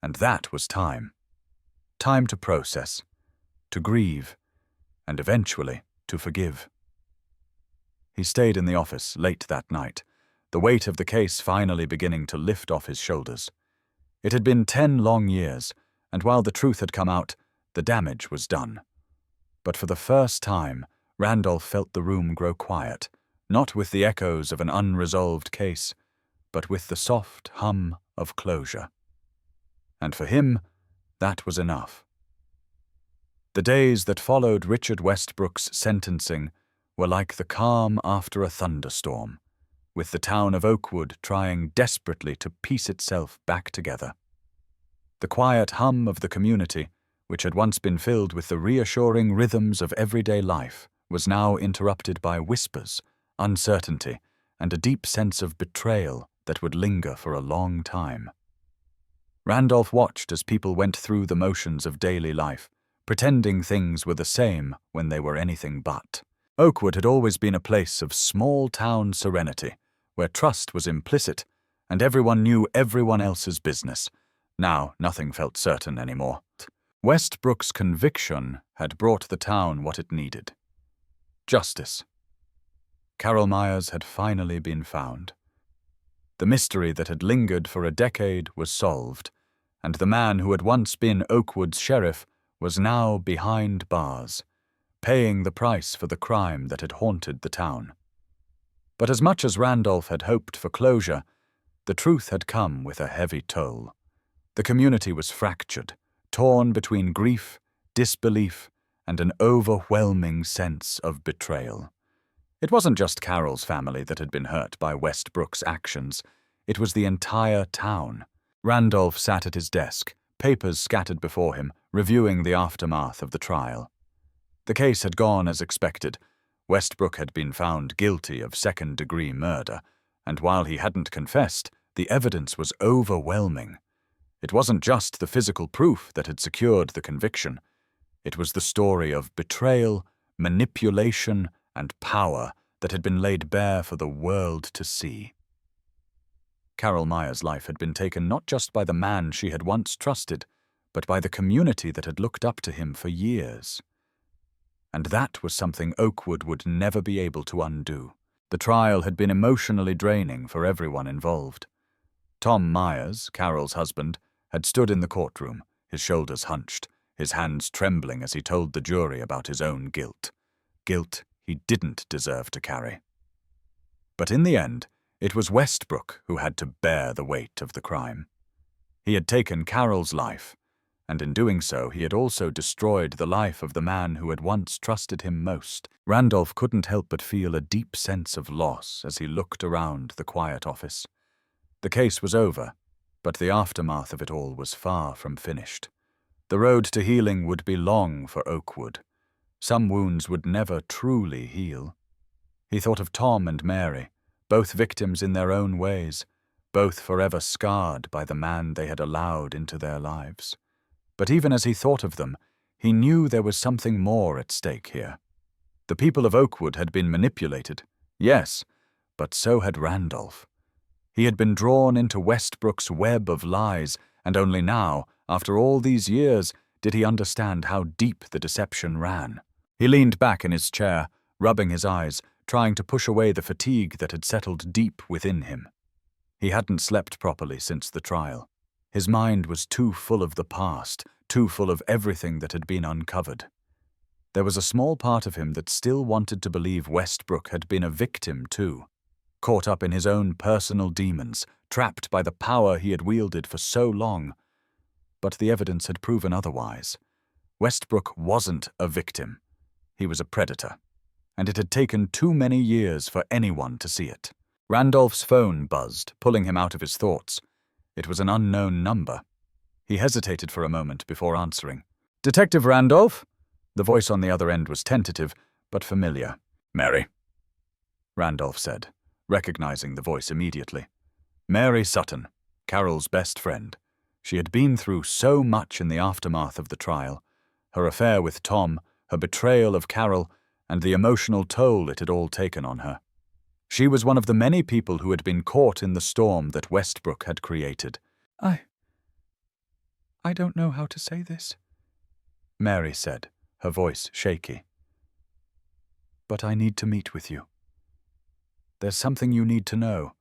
and that was time. Time to process, to grieve, and eventually to forgive. He stayed in the office late that night, the weight of the case finally beginning to lift off his shoulders. It had been 10 long years, and while the truth had come out, the damage was done. But for the first time, Randolph felt the room grow quiet, not with the echoes of an unresolved case, but with the soft hum of closure. And for him, that was enough. The days that followed Richard Westbrook's sentencing were like the calm after a thunderstorm, with the town of Oakwood trying desperately to piece itself back together. The quiet hum of the community, which had once been filled with the reassuring rhythms of everyday life, was now interrupted by whispers, uncertainty, and a deep sense of betrayal that would linger for a long time. Randolph watched as people went through the motions of daily life, pretending things were the same when they were anything but. Oakwood had always been a place of small-town serenity, where trust was implicit, and everyone knew everyone else's business. Now nothing felt certain anymore. Westbrook's conviction had brought the town what it needed. Justice. Carol Myers had finally been found. The mystery that had lingered for a decade was solved, and the man who had once been Oakwood's sheriff was now behind bars, paying the price for the crime that had haunted the town. But as much as Randolph had hoped for closure, the truth had come with a heavy toll. The community was fractured, torn between grief, disbelief, and an overwhelming sense of betrayal. It wasn't just Carol's family that had been hurt by Westbrook's actions. It was the entire town. Randolph sat at his desk, papers scattered before him, reviewing the aftermath of the trial. The case had gone as expected. Westbrook had been found guilty of second-degree murder, and while he hadn't confessed, the evidence was overwhelming. It wasn't just the physical proof that had secured the conviction. It was the story of betrayal, manipulation, and power that had been laid bare for the world to see. Carol Myers' life had been taken not just by the man she had once trusted, but by the community that had looked up to him for years. And that was something Oakwood would never be able to undo. The trial had been emotionally draining for everyone involved. Tom Myers, Carol's husband, had stood in the courtroom, his shoulders hunched, his hands trembling as he told the jury about his own guilt. Guilt he didn't deserve to carry. But in the end, it was Westbrook who had to bear the weight of the crime. He had taken Carol's life, and in doing so he had also destroyed the life of the man who had once trusted him most. Randolph couldn't help but feel a deep sense of loss as he looked around the quiet office. The case was over, but the aftermath of it all was far from finished. The road to healing would be long for Oakwood. Some wounds would never truly heal. He thought of Tom and Mary, both victims in their own ways, both forever scarred by the man they had allowed into their lives. But even as he thought of them, he knew there was something more at stake here. The people of Oakwood had been manipulated, yes, but so had Randolph. He had been drawn into Westbrook's web of lies, and only now, after all these years, did he understand how deep the deception ran. He leaned back in his chair, rubbing his eyes, trying to push away the fatigue that had settled deep within him. He hadn't slept properly since the trial. His mind was too full of the past, too full of everything that had been uncovered. There was a small part of him that still wanted to believe Westbrook had been a victim too, caught up in his own personal demons, trapped by the power he had wielded for so long. But the evidence had proven otherwise. Westbrook wasn't a victim. He was a predator, and it had taken too many years for anyone to see it. Randolph's phone buzzed, pulling him out of his thoughts. It was an unknown number. He hesitated for a moment before answering. "Detective Randolph?" The voice on the other end was tentative, but familiar. "Mary," Randolph said, recognizing the voice immediately. Mary Sutton, Carol's best friend. She had been through so much in the aftermath of the trial. Her affair with Tom, her betrayal of Carol, and the emotional toll it had all taken on her. She was one of the many people who had been caught in the storm that Westbrook had created. I don't know how to say this," Mary said, her voice shaky. "But I need to meet with you. There's something you need to know,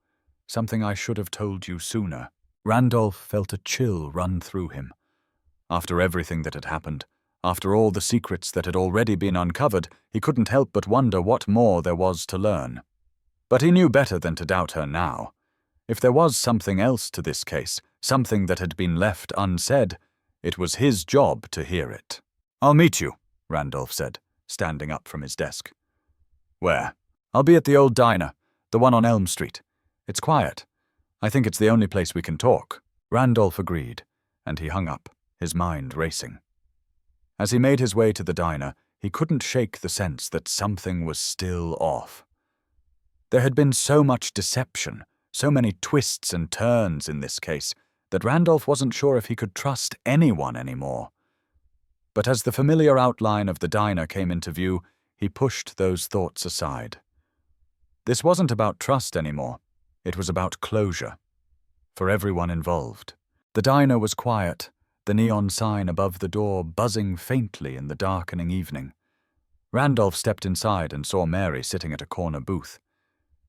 something I should have told you sooner." Randolph felt a chill run through him. After everything that had happened, after all the secrets that had already been uncovered, he couldn't help but wonder what more there was to learn. But he knew better than to doubt her now. If there was something else to this case, something that had been left unsaid, it was his job to hear it. "I'll meet you," Randolph said, standing up from his desk. "Where?" "I'll be at the old diner, the one on Elm Street. It's quiet. I think it's the only place we can talk." Randolph agreed, and he hung up, his mind racing. As he made his way to the diner, he couldn't shake the sense that something was still off. There had been so much deception, so many twists and turns in this case, that Randolph wasn't sure if he could trust anyone anymore. But as the familiar outline of the diner came into view, he pushed those thoughts aside. This wasn't about trust anymore. It was about closure. For everyone involved. The diner was quiet, the neon sign above the door buzzing faintly in the darkening evening. Randolph stepped inside and saw Mary sitting at a corner booth.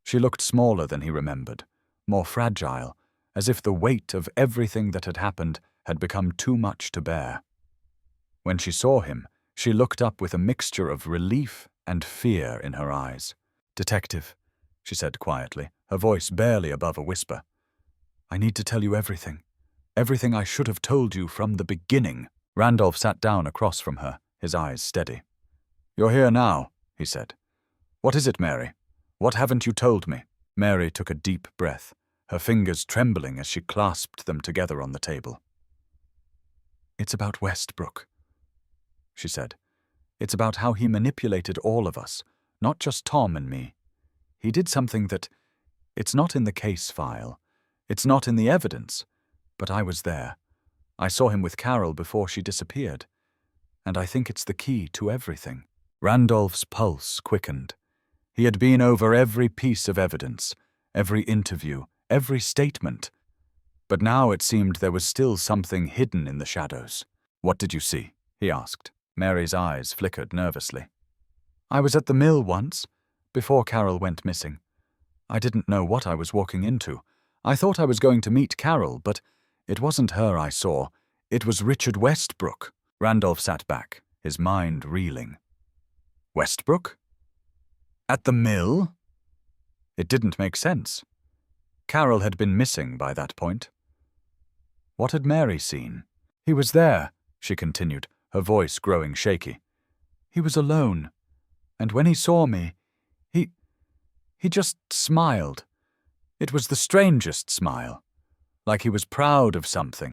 She looked smaller than he remembered, more fragile, as if the weight of everything that had happened had become too much to bear. When she saw him, she looked up with a mixture of relief and fear in her eyes. "Detective," she said quietly, her voice barely above a whisper. "I need to tell you everything. Everything I should have told you from the beginning." Randolph sat down across from her, his eyes steady. "You're here now," he said. "What is it, Mary? What haven't you told me?" Mary took a deep breath, her fingers trembling as she clasped them together on the table. "It's about Westbrook," she said. "It's about how he manipulated all of us, not just Tom and me. He did something that... It's not in the case file. It's not in the evidence. But I was there. I saw him with Carol before she disappeared. And I think it's the key to everything." Randolph's pulse quickened. He had been over every piece of evidence, every interview, every statement. But now it seemed there was still something hidden in the shadows. "What did you see?" he asked. Mary's eyes flickered nervously. "I was at the mill once, before Carol went missing. I didn't know what I was walking into. I thought I was going to meet Carol, but it wasn't her I saw. It was Richard Westbrook." Randolph sat back, his mind reeling. Westbrook? At the mill? It didn't make sense. Carol had been missing by that point. What had Mary seen? "He was there," she continued, her voice growing shaky. "He was alone. And when he saw me, he just smiled. It was the strangest smile, like he was proud of something.